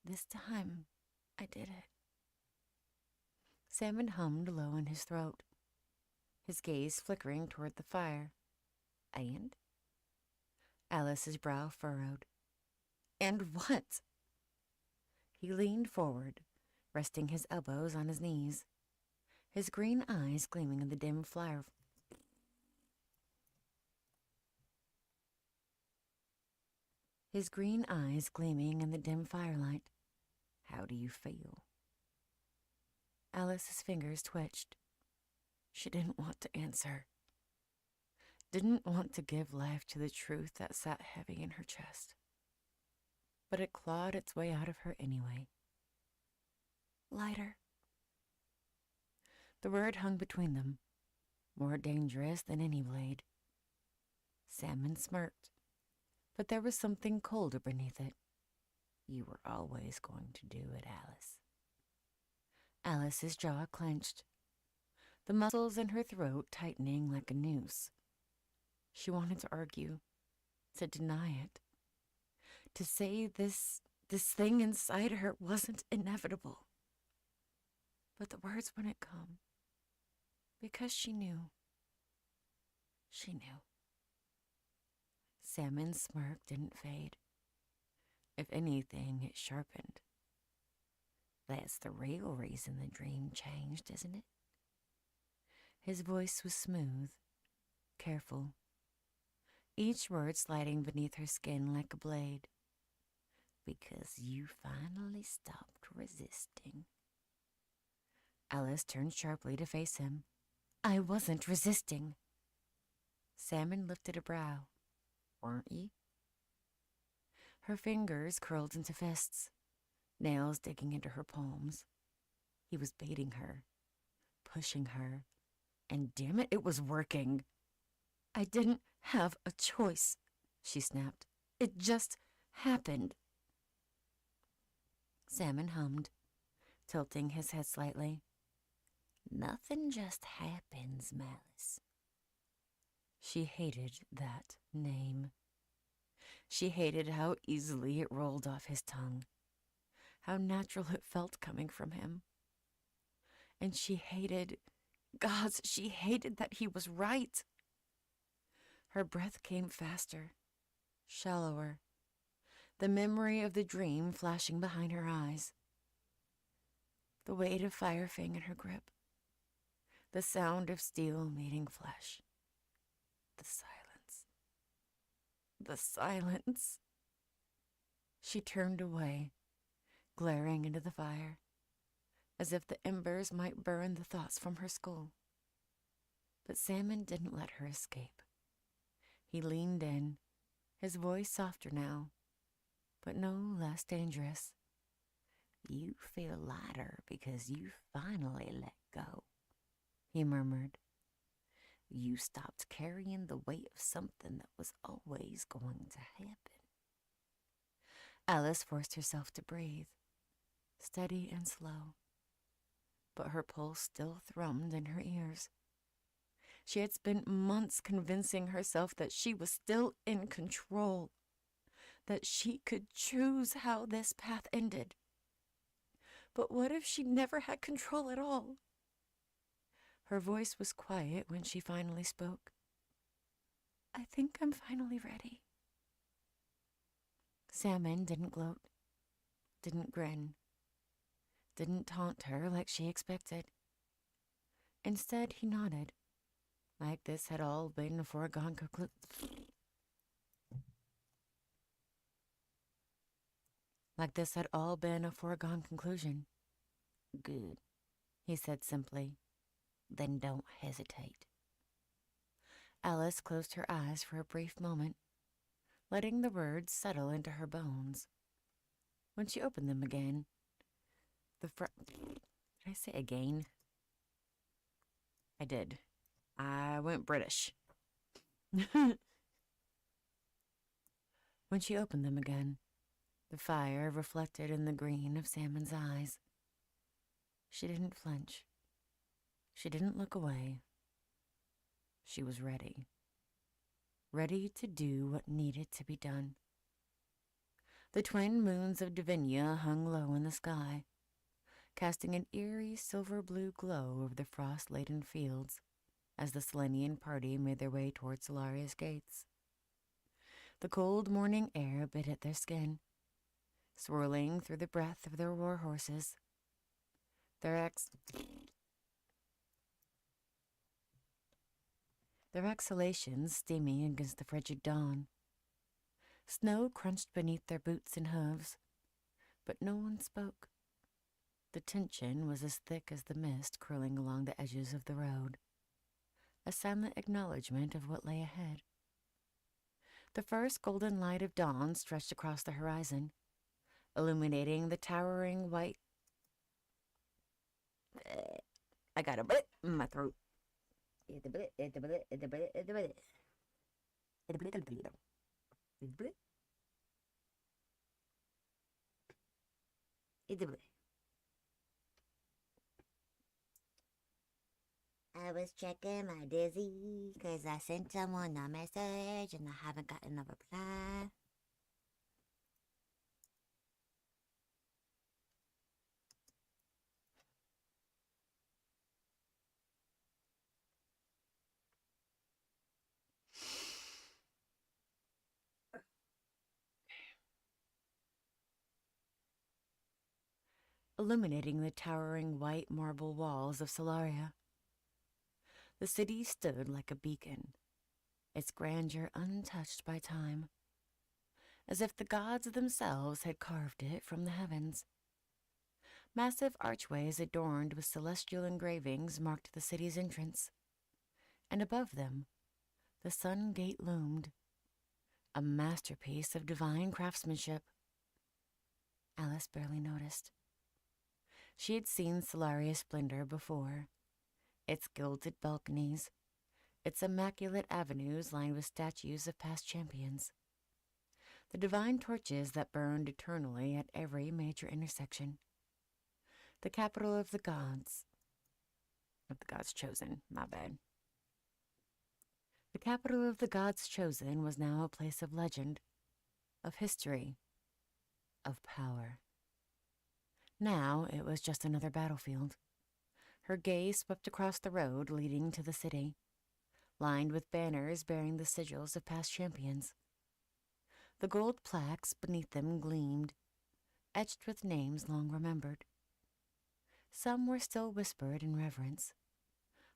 "This time, I did it." Salmon hummed low in his throat, his gaze flickering toward the fire. "And?" Alice's brow furrowed. "And what?" He leaned forward, resting his elbows on his knees, his green eyes gleaming in the dim fire. his green eyes gleaming in the dim firelight. "How do you feel?" Alice's fingers twitched. She didn't want to answer. Didn't want to give life to the truth that sat heavy in her chest. But it clawed its way out of her anyway. "Lighter." The word hung between them, more dangerous than any blade. Salmon smirked, but there was something colder beneath it. "You were always going to do it, Alice." Alice's jaw clenched, the muscles in her throat tightening like a noose. She wanted to argue, to deny it, to say this thing inside her wasn't inevitable. But the words wouldn't come, because she knew. She knew. Salmon's smirk didn't fade. If anything, it sharpened. "That's the real reason the dream changed, isn't it?" His voice was smooth, careful, each word sliding beneath her skin like a blade. "Because you finally stopped resisting." Alice turned sharply to face him. "I wasn't resisting." Salmon lifted a brow. "Weren't you?" Her fingers curled into fists, nails digging into her palms. He was baiting her, pushing her, and damn it, it was working. "I didn't have a choice," she snapped. "It just happened." Salmon hummed, tilting his head slightly. "Nothing just happens, Malice." She hated that name. She hated how easily it rolled off his tongue, how natural it felt coming from him. And she hated, gods, she hated that he was right. Her breath came faster, shallower, the memory of the dream flashing behind her eyes. The weight of Firefang in her grip, the sound of steel meeting flesh, the silence. The silence. She turned away, glaring into the fire, as if the embers might burn the thoughts from her skull. But Salmon didn't let her escape. He leaned in, his voice softer now, but no less dangerous. "You feel lighter because you finally let go," he murmured. "You stopped carrying the weight of something that was always going to happen." Alice forced herself to breathe, steady and slow, but her pulse still thrummed in her ears. She had spent months convincing herself that she was still in control, that she could choose how this path ended. But what if she never had control at all? Her voice was quiet when she finally spoke. "I think I'm finally ready." Salmon didn't gloat, didn't grin, didn't taunt her like she expected. Instead, he nodded, like this had all been a foregone conclusion. "Good," he said simply. "Then don't hesitate." Alice closed her eyes for a brief moment, letting the words settle into her bones. When she opened them again, Did I say again? I did. I went British. When she opened them again, the fire reflected in the green of Salmon's eyes. She didn't flinch. She didn't look away. She was ready. Ready to do what needed to be done. The twin moons of Divinia hung low in the sky, casting an eerie silver-blue glow over the frost-laden fields as the Selenian party made their way towards Solaria's gates. The cold morning air bit at their skin, swirling through the breath of their war horses. Their exhalations steaming against the frigid dawn. Snow crunched beneath their boots and hooves, but no one spoke. The tension was as thick as the mist curling along the edges of the road, a silent acknowledgement of what lay ahead. The first golden light of dawn stretched across the horizon, illuminating the towering white... I got a bit in my throat. I was checking my Dizzy because I sent someone a message and I haven't gotten a reply. Illuminating the towering white marble walls of Solaria. The city stood like a beacon, its grandeur untouched by time, as if the gods themselves had carved it from the heavens. Massive archways adorned with celestial engravings marked the city's entrance, and above them, the sun gate loomed, a masterpiece of divine craftsmanship. Alice barely noticed. She had seen Solaria's splendor before, its gilded balconies, its immaculate avenues lined with statues of past champions, the divine torches that burned eternally at every major intersection. The capital of the gods chosen, my bad. The capital of the gods chosen was now a place of legend, of history, of power. Now it was just another battlefield. Her gaze swept across the road leading to the city, lined with banners bearing the sigils of past champions. The gold plaques beneath them gleamed, etched with names long remembered. Some were still whispered in reverence,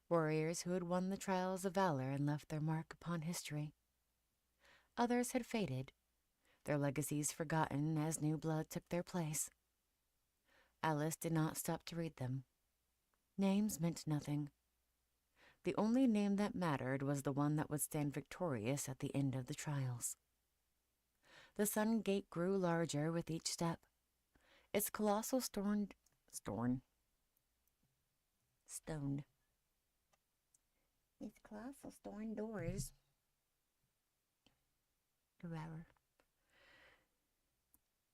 warriors who had won the trials of valor and left their mark upon history. Others had faded, their legacies forgotten as new blood took their place. Alice did not stop to read them. Names meant nothing. The only name that mattered was the one that would stand victorious at the end of the trials. The sun gate grew larger with each step. Its colossal stone. Its colossal stone doors.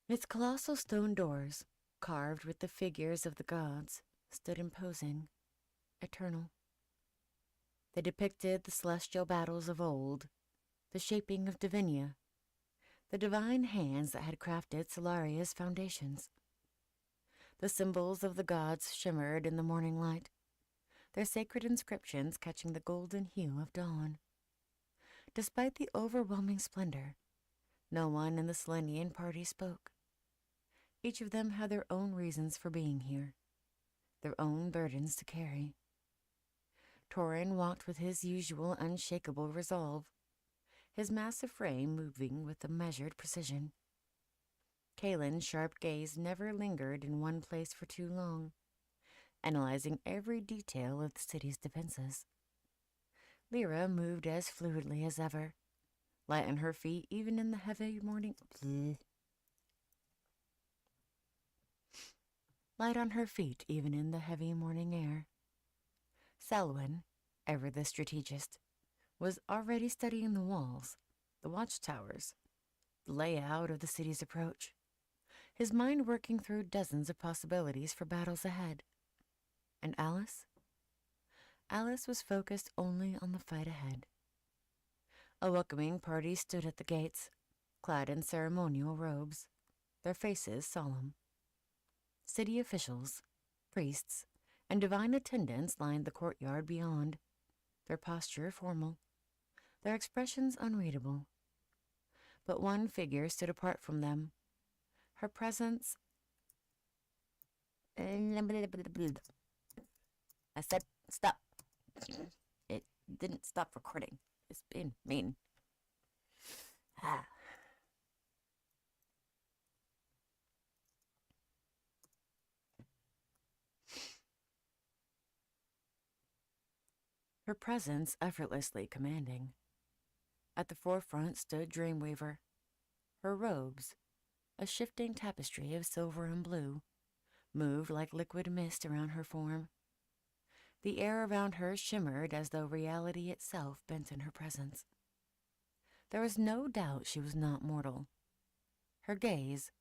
Its colossal stone doors, carved with the figures of the gods, stood imposing, eternal. They depicted the celestial battles of old, the shaping of Divinia, the divine hands that had crafted Solaria's foundations. The symbols of the gods shimmered in the morning light, their sacred inscriptions catching the golden hue of dawn. Despite the overwhelming splendor, no one in the Selenian party spoke. Each of them had their own reasons for being here, their own burdens to carry. Torin walked with his usual unshakable resolve, his massive frame moving with a measured precision. Kaylin's sharp gaze never lingered in one place for too long, analyzing every detail of the city's defenses. Lyra moved as fluidly as ever, light on her feet even in the heavy morning... Light on her feet even in the heavy morning air. Selwyn, ever the strategist, was already studying the walls, the watchtowers, the layout of the city's approach, his mind working through dozens of possibilities for battles ahead. And Alice? Alice was focused only on the fight ahead. A welcoming party stood at the gates, clad in ceremonial robes, their faces solemn. City officials, priests, and divine attendants lined the courtyard beyond, their posture formal, their expressions unreadable. But one figure stood apart from them. Her presence... I said stop. It didn't stop recording. It's been mean. her presence effortlessly commanding. At the forefront stood Dreamweaver, her robes, a shifting tapestry of silver and blue, moved like liquid mist around her form. The air around her shimmered as though reality itself bent in her presence. There was no doubt she was not mortal. Her gaze,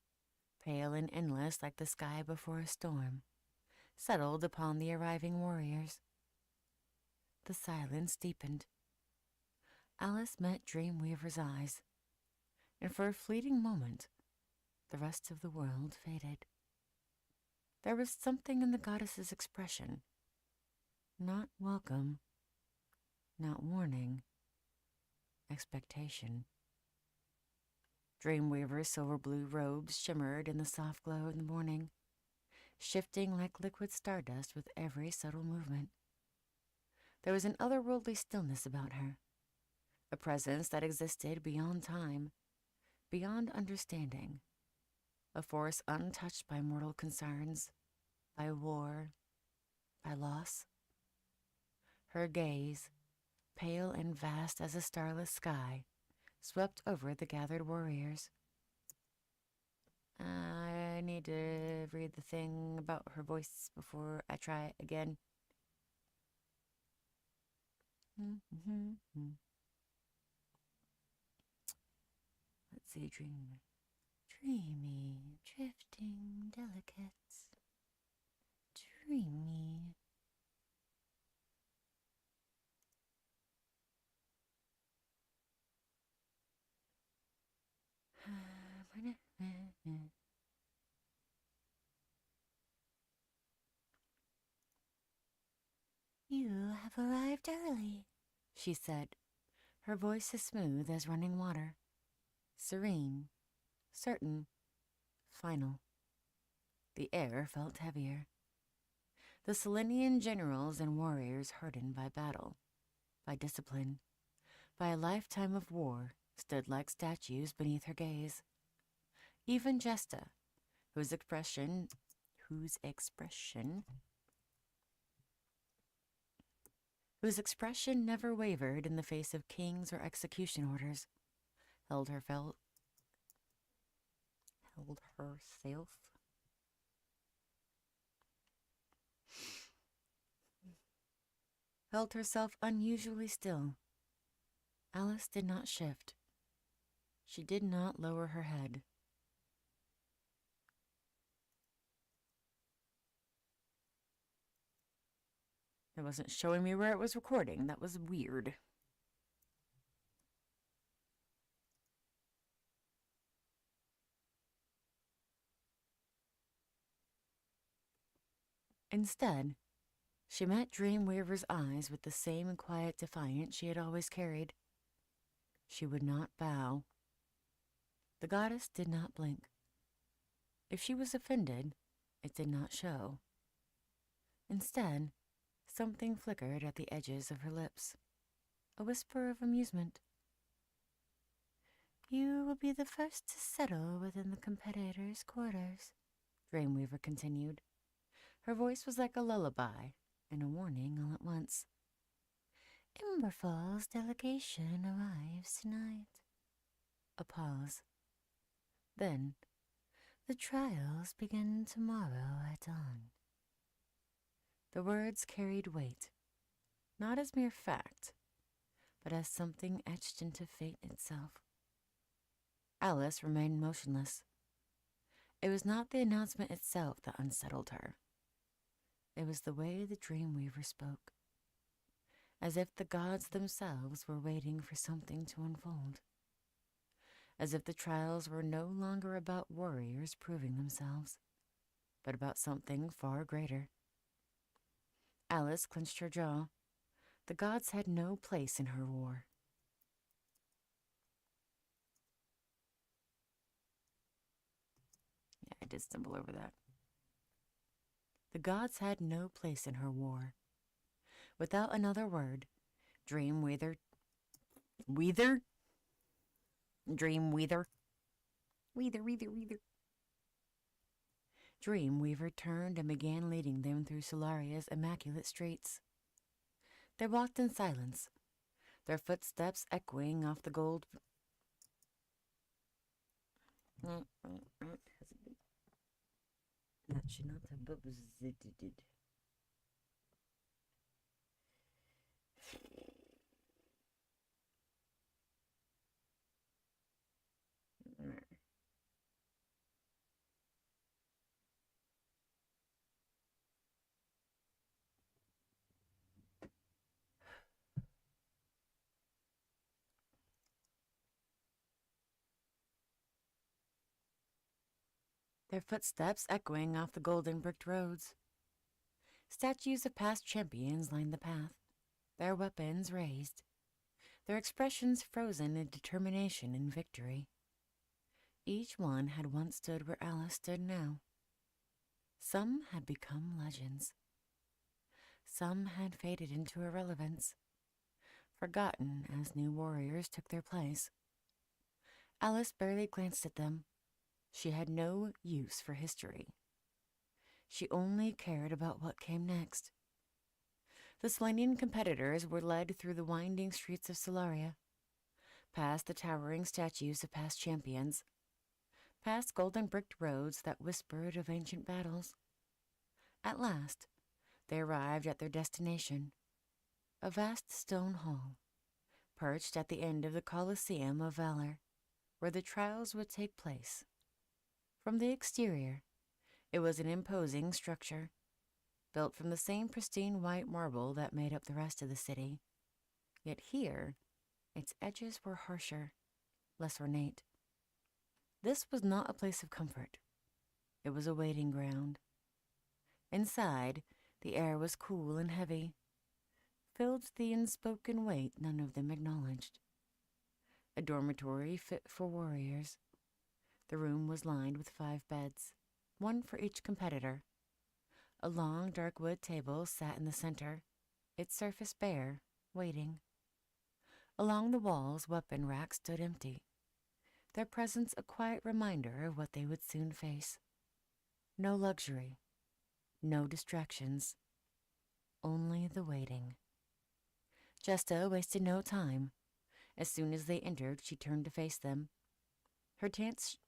pale and endless like the sky before a storm, settled upon the arriving warriors. The silence deepened. Alice met Dreamweaver's eyes, and for a fleeting moment, the rest of the world faded. There was something in the goddess's expression, not welcome, not warning, expectation. Dreamweaver's silver-blue robes shimmered in the soft glow of the morning, shifting like liquid stardust with every subtle movement. There was an otherworldly stillness about her, a presence that existed beyond time, beyond understanding, a force untouched by mortal concerns, by war, by loss. Her gaze, pale and vast as a starless sky, swept over the gathered warriors. I need to read the thing about her voice before I try again. Let's see, dreamy, drifting, delicate, dreamy. You have arrived early, she said, Her voice as smooth as running water, serene, certain, final. The air felt heavier. The Selenian generals and warriors hardened by battle, by discipline, by a lifetime of war, stood like statues beneath her gaze. Even Jesta, whose expression never wavered in the face of kings or execution orders, held herself unusually still. Alice did not shift. She did not lower her head. It wasn't showing me where it was recording. That was weird. Instead, she met Dreamweaver's eyes with the same quiet defiance she had always carried. She would not bow. The goddess did not blink. If she was offended, it did not show. Instead, something flickered at the edges of her lips, a whisper of amusement. You will be the first to settle within the competitor's quarters, Dreamweaver continued. Her voice was like a lullaby and a warning all at once. Emberfall's delegation arrives tonight. A pause. Then, the trials begin tomorrow at dawn. The words carried weight, not as mere fact, but as something etched into fate itself. Alice remained motionless. It was not the announcement itself that unsettled her. It was the way the Dreamweaver spoke, as if the gods themselves were waiting for something to unfold, as if the trials were no longer about warriors proving themselves, but about something far greater. Alice clenched her jaw. The gods had no place in her war. Yeah, I did stumble over that. The gods had no place in her war. Without another word, Dreamweaver turned and began leading them through Solaria's immaculate streets. They walked in silence, their footsteps echoing off the gold. That should not have bubble-zitted. Their footsteps echoing off the golden bricked roads. Statues of past champions lined the path, their weapons raised, their expressions frozen in determination and victory. Each one had once stood where Alice stood now. Some had become legends. Some had faded into irrelevance, forgotten as new warriors took their place. Alice barely glanced at them. She had no use for history. She only cared about what came next. The Selenian competitors were led through the winding streets of Solaria, past the towering statues of past champions, past golden bricked roads that whispered of ancient battles. At last, they arrived at their destination, a vast stone hall, perched at the end of the Colosseum of Valor, where the trials would take place. From the exterior, it was an imposing structure, built from the same pristine white marble that made up the rest of the city. Yet here, its edges were harsher, less ornate. This was not a place of comfort. It was a waiting ground. Inside, the air was cool and heavy, filled with the unspoken weight none of them acknowledged. A dormitory fit for warriors. The room was lined with 5 beds, one for each competitor. A long, dark wood table sat in the center, its surface bare, waiting. Along the walls, weapon racks stood empty, their presence a quiet reminder of what they would soon face. No luxury, no distractions, only the waiting. Jesta wasted no time. As soon as they entered, she turned to face them. Her tance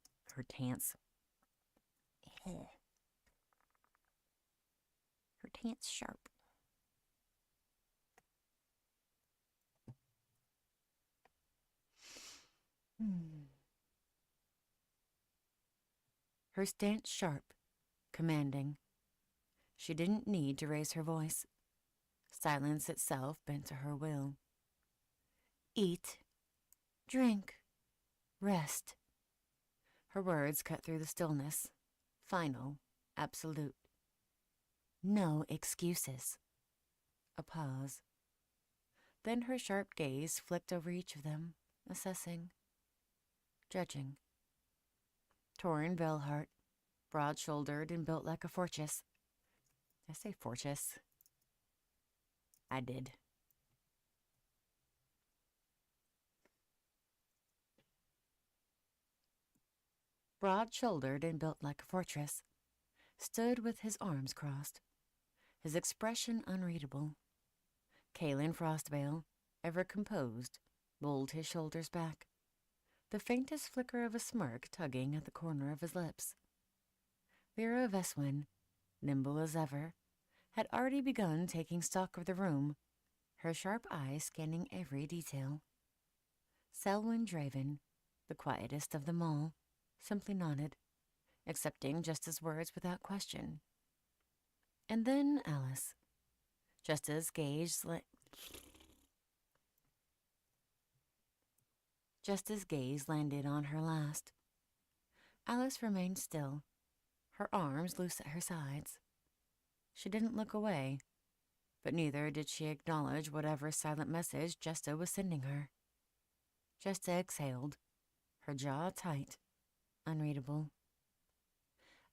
sharp. Her stance sharp, commanding. She didn't need to raise her voice. Silence itself bent to her will. Eat, drink, rest. Her words cut through the stillness, final, absolute. No excuses. A pause. Then her sharp gaze flicked over each of them, assessing, judging. Torin Velhart, broad-shouldered and built like a fortress. Did I say fortress? I did. Broad-shouldered and built like a fortress, stood with his arms crossed, his expression unreadable. Kaelin Frostveil, ever composed, rolled his shoulders back, the faintest flicker of a smirk tugging at the corner of his lips. Lyra Veswin, nimble as ever, had already begun taking stock of the room, her sharp eyes scanning every detail. Selwyn Draven, the quietest of them all, simply nodded, accepting Jesta's words without question. And then Alice. Jesta's gaze landed on her last. Alice remained still, her arms loose at her sides. She didn't look away, but neither did she acknowledge whatever silent message Jesta was sending her. Jesta exhaled, her jaw tight, unreadable.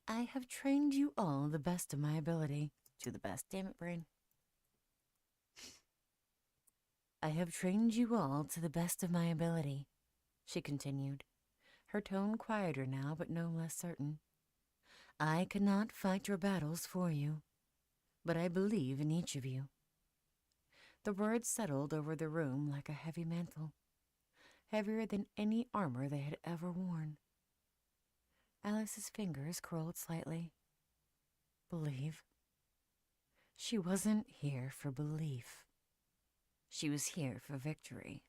I have trained you all the best of my ability. To the best, damn it, brain. I have trained you all to the best of my ability, she continued, her tone quieter now but no less certain. I cannot fight your battles for you, but I believe in each of you. The words settled over the room like a heavy mantle, heavier than any armor they had ever worn. Alice's fingers curled slightly. Believe? She wasn't here for belief. She was here for victory.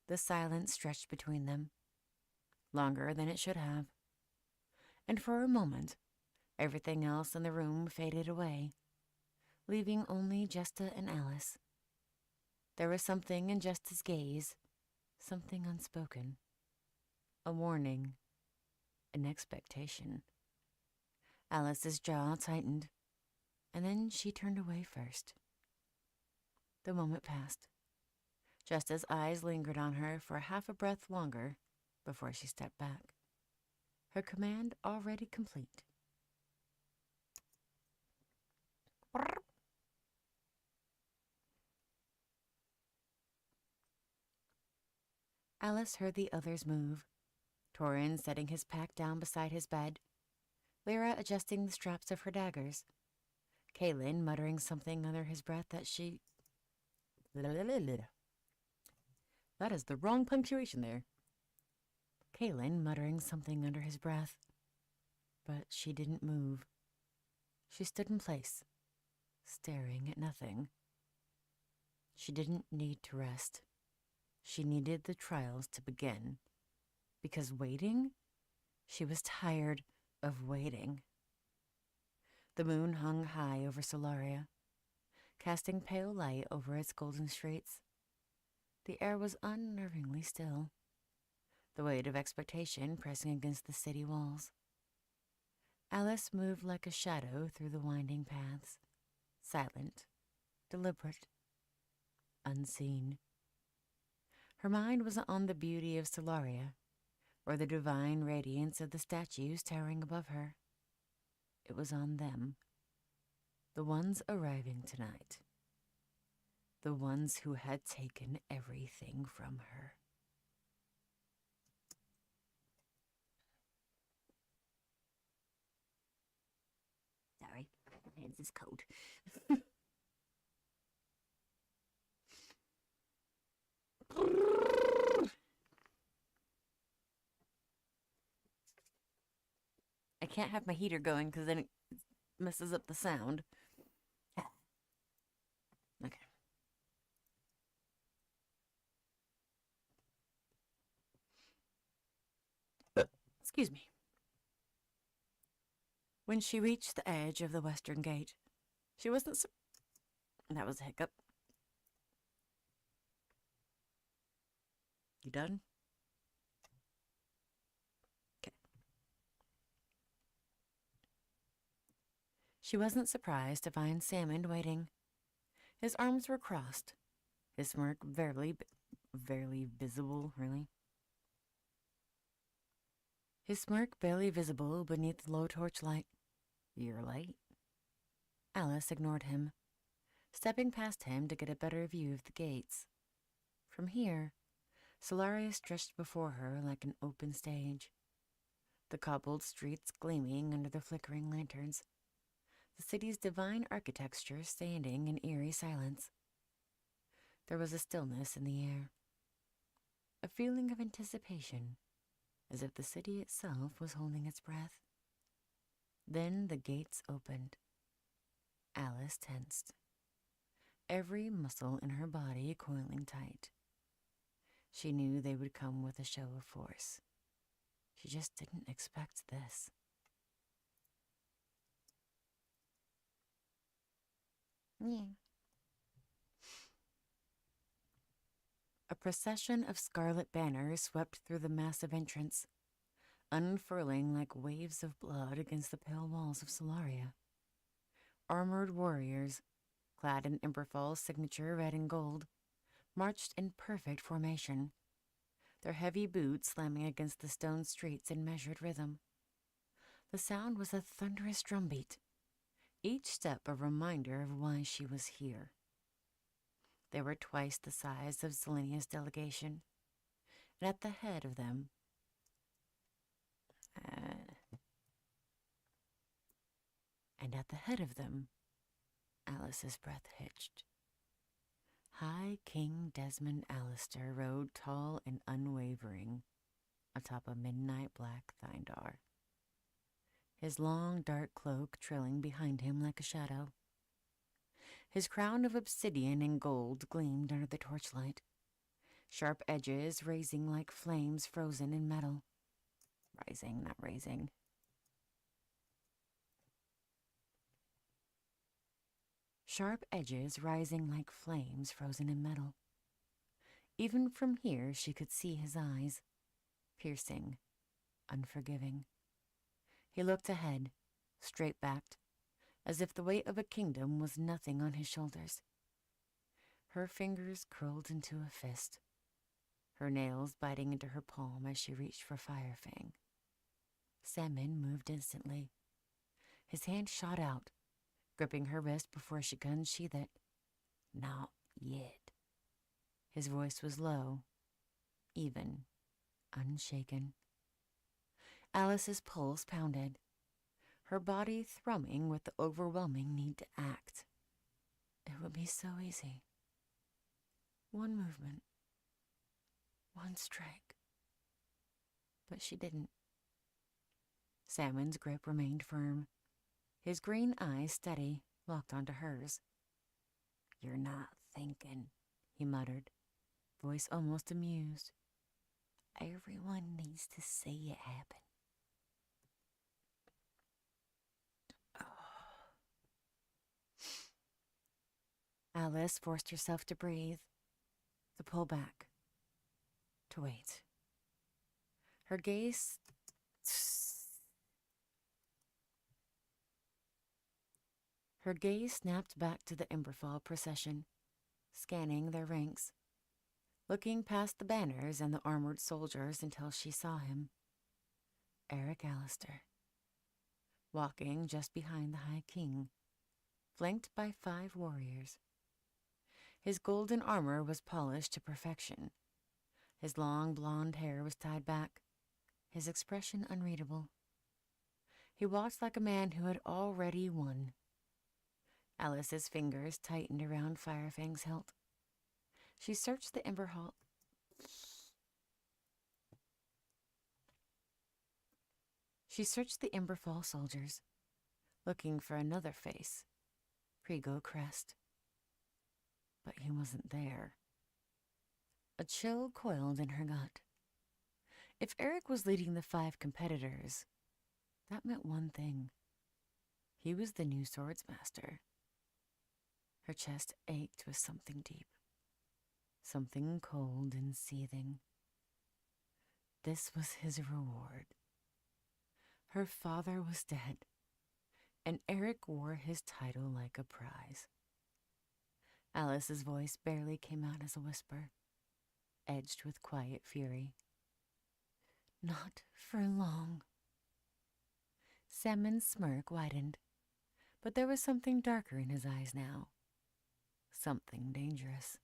The silence stretched between them, longer than it should have. And for a moment, everything else in the room faded away, leaving only Jesta and Alice. There was something in Jesta's gaze, something unspoken. A warning, an expectation. Alice's jaw tightened, and then she turned away first. The moment passed. Jesta's eyes lingered on her for half a breath longer before she stepped back, her command already complete. Alice heard the others move, Torin setting his pack down beside his bed, Lyra adjusting the straps of her daggers, Kaelin muttering something under his breath that she... That is the wrong punctuation there. Kaelin muttering something under his breath, but she didn't move. She stood in place, staring at nothing. She didn't need to rest. She needed the trials to begin, because waiting, she was tired of waiting. The moon hung high over Solaria, casting pale light over its golden streets. The air was unnervingly still, the weight of expectation pressing against the city walls. Alice moved like a shadow through the winding paths, silent, deliberate, unseen. Her mind was on the beauty of Solaria, or the divine radiance of the statues towering above her. It was on them, the ones arriving tonight, the ones who had taken everything from her. Sorry, my hands is cold. I can't have my heater going because then it messes up the sound. Okay. Excuse me. When she reached the edge of the western gate, she wasn't that was a hiccup. You done? Okay. She wasn't surprised to find Salmon waiting. His arms were crossed, his smirk barely visible, really. His smirk barely visible beneath the low torchlight. You're late. Alice ignored him, stepping past him to get a better view of the gates. From here, Solaria stretched before her like an open stage, the cobbled streets gleaming under the flickering lanterns, the city's divine architecture standing in eerie silence. There was a stillness in the air, a feeling of anticipation, as if the city itself was holding its breath. Then the gates opened. Alice tensed, every muscle in her body coiling tight. She knew they would come with a show of force. She just didn't expect this. Yeah. A procession of scarlet banners swept through the massive entrance, unfurling like waves of blood against the pale walls of Solaria. Armored warriors, clad in Emberfall's signature red and gold, marched in perfect formation, their heavy boots slamming against the stone streets in measured rhythm. The sound was a thunderous drumbeat, each step a reminder of why she was here. They were twice the size of Selenia's delegation, and at the head of them, Alice's breath hitched. High King Desmond Alistair rode tall and unwavering atop a midnight black Thindar, his long dark cloak trailing behind him like a shadow. His crown of obsidian and gold gleamed under the torchlight, sharp edges raising like flames frozen in metal. Rising, not raising. Sharp edges rising like flames frozen in metal. Even from here she could see his eyes, piercing, unforgiving. He looked ahead, straight-backed, as if the weight of a kingdom was nothing on his shoulders. Her fingers curled into a fist, her nails biting into her palm as she reached for Firefang. Salmon moved instantly. His hand shot out, gripping her wrist before she could unsheath it. Not yet. His voice was low, even, unshaken. Alice's pulse pounded, her body thrumming with the overwhelming need to act. It would be so easy. One movement, one strike. But she didn't. Salmon's grip remained firm, his green eyes steady, locked onto hers. "You're not thinking," he muttered, voice almost amused. "Everyone needs to see it happen." Alice forced herself to breathe, to pull back, to wait. Her gaze snapped back to the Emberfall procession, scanning their ranks, looking past the banners and the armored soldiers until she saw him. Eric Alistair, walking just behind the High King, flanked by 5 warriors. His golden armor was polished to perfection. His long blonde hair was tied back, his expression unreadable. He walked like a man who had already won. Alice's fingers tightened around Firefang's hilt. She searched the Emberfall. Soldiers, looking for another face, Prigo crest. But he wasn't there. A chill coiled in her gut. If Eric was leading the 5 competitors, that meant one thing. He was the new swordsmaster. Her chest ached with something deep, something cold and seething. This was his reward. Her father was dead, and Eric wore his title like a prize. Alice's voice barely came out as a whisper, edged with quiet fury. "Not for long." Salmon's smirk widened, but there was something darker in his eyes now. Something dangerous.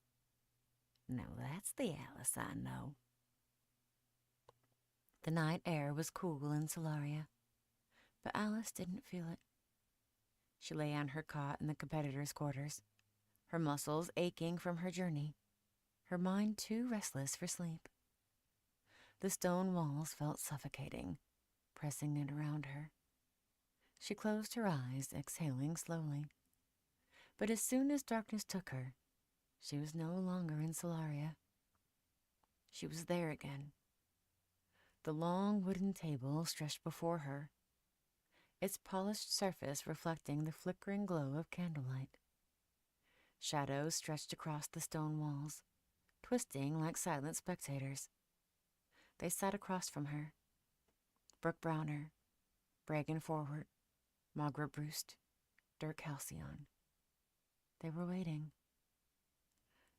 Now that's the Alice I know. The night air was cool in Solaria, but Alice didn't feel it. She lay on her cot in the competitors' quarters, her muscles aching from her journey, her mind too restless for sleep. The stone walls felt suffocating, pressing in around her. She closed her eyes, exhaling slowly. But as soon as darkness took her, she was no longer in Solaria. She was there again. The long wooden table stretched before her, its polished surface reflecting the flickering glow of candlelight. Shadows stretched across the stone walls, twisting like silent spectators. They sat across from her. Brooke Browner, Bragan Forward, Margaret Brust, Dirk Halcyon. They were waiting.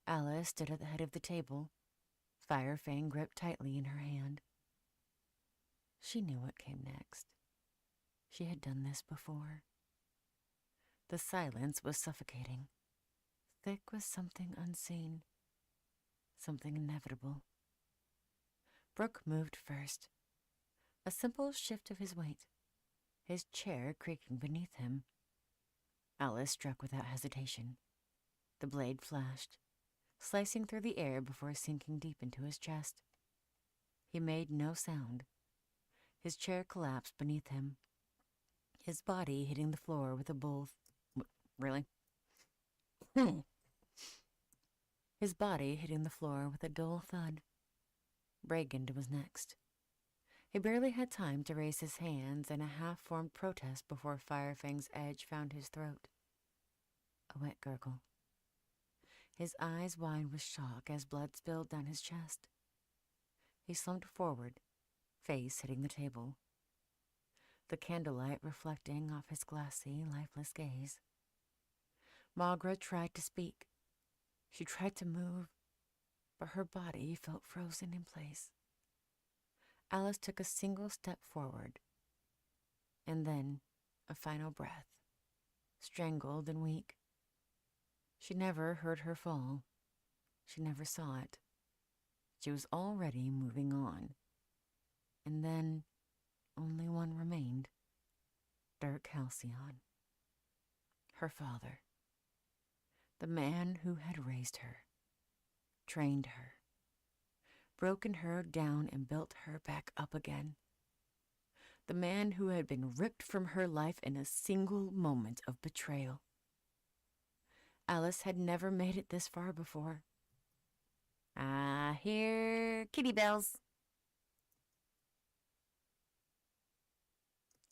Alice stood at the head of the table, Firefang gripped tightly in her hand. She knew what came next. She had done this before. The silence was suffocating, thick with something unseen, something inevitable. Brooke moved first. A simple shift of his weight, his chair creaking beneath him. Alice struck without hesitation. The blade flashed, slicing through the air before sinking deep into his chest. He made no sound. His chair collapsed beneath him, his body hitting the floor with a really? His body hitting the floor with a dull thud. Brigand was next. He barely had time to raise his hands in a half-formed protest before Firefang's edge found his throat. A wet gurgle. His eyes wide with shock as blood spilled down his chest. He slumped forward, face hitting the table, the candlelight reflecting off his glassy, lifeless gaze. Magra tried to speak. She tried to move, but her body felt frozen in place. Alice took a single step forward, and then a final breath, strangled and weak. She never heard her fall. She never saw it. She was already moving on. And then only one remained. Dirk Halcyon. Her father. The man who had raised her, trained her, broken her down and built her back up again. The man who had been ripped from her life in a single moment of betrayal. Alice had never made it this far before. I hear kitty bells.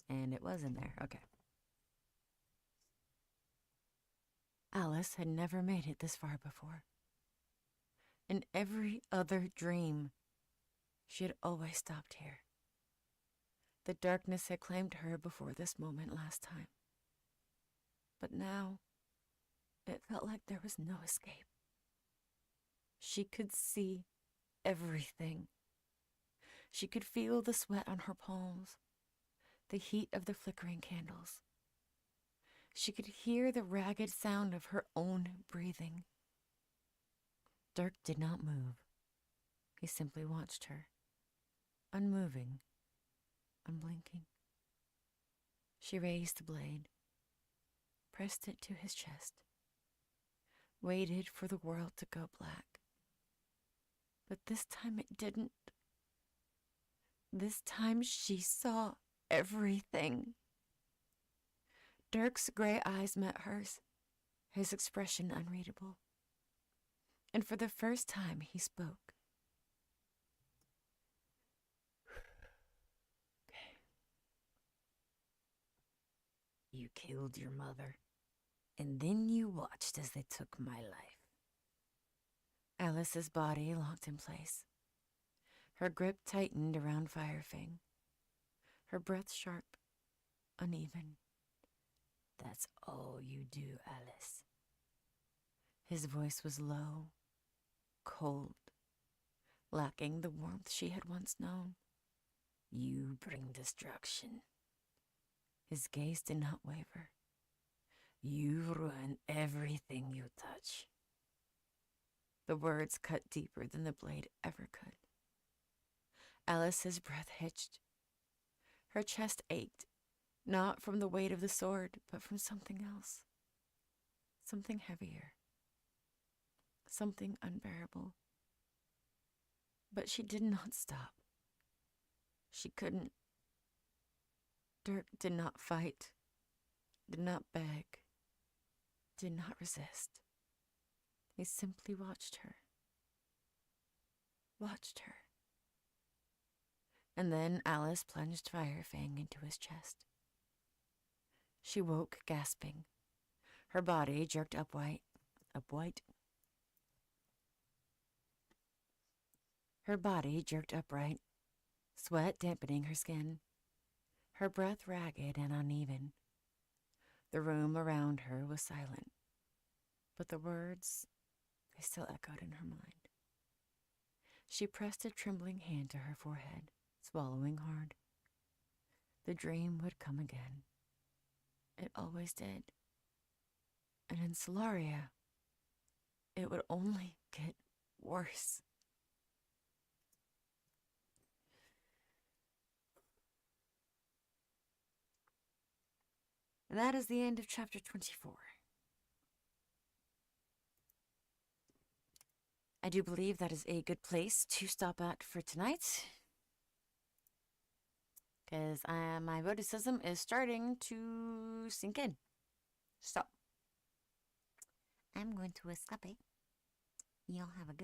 And it was in there, okay. Alice had never made it this far before. In every other dream, she had always stopped here. The darkness had claimed her before this moment last time. But now, it felt like there was no escape. She could see everything. She could feel the sweat on her palms, the heat of the flickering candles. She could hear the ragged sound of her own breathing. Dirk did not move. He simply watched her, unmoving, unblinking. She raised the blade, pressed it to his chest, waited for the world to go black. But this time it didn't. This time she saw everything. Dirk's gray eyes met hers, his expression unreadable. And for the first time he spoke. Okay. You killed your mother, and then you watched as they took my life. Alice's body locked in place. Her grip tightened around Firefang. Her breath sharp, uneven. That's all you do, Alice. His voice was low, cold, lacking the warmth she had once known. You bring destruction. His gaze did not waver. You ruin everything you touch. The words cut deeper than the blade ever could. Alice's breath hitched. Her chest ached, not from the weight of the sword, but from something else. Something heavier. Something unbearable. But she did not stop. She couldn't. Dirk did not fight, did not beg, did not resist. He simply watched her. Watched her. And then Alice plunged Firefang into his chest. She woke, gasping. Her body jerked upright. Her body jerked upright, sweat dampening her skin. Her breath ragged and uneven. The room around her was silent, but the words, they still echoed in her mind. She pressed a trembling hand to her forehead, swallowing hard. The dream would come again. It always did. And in Solaria, it would only get worse. And that is the end of chapter 24. I do believe that is a good place to stop at for tonight. Because my voticism is starting to sink in. So, I'm going to escape. Y'all have a good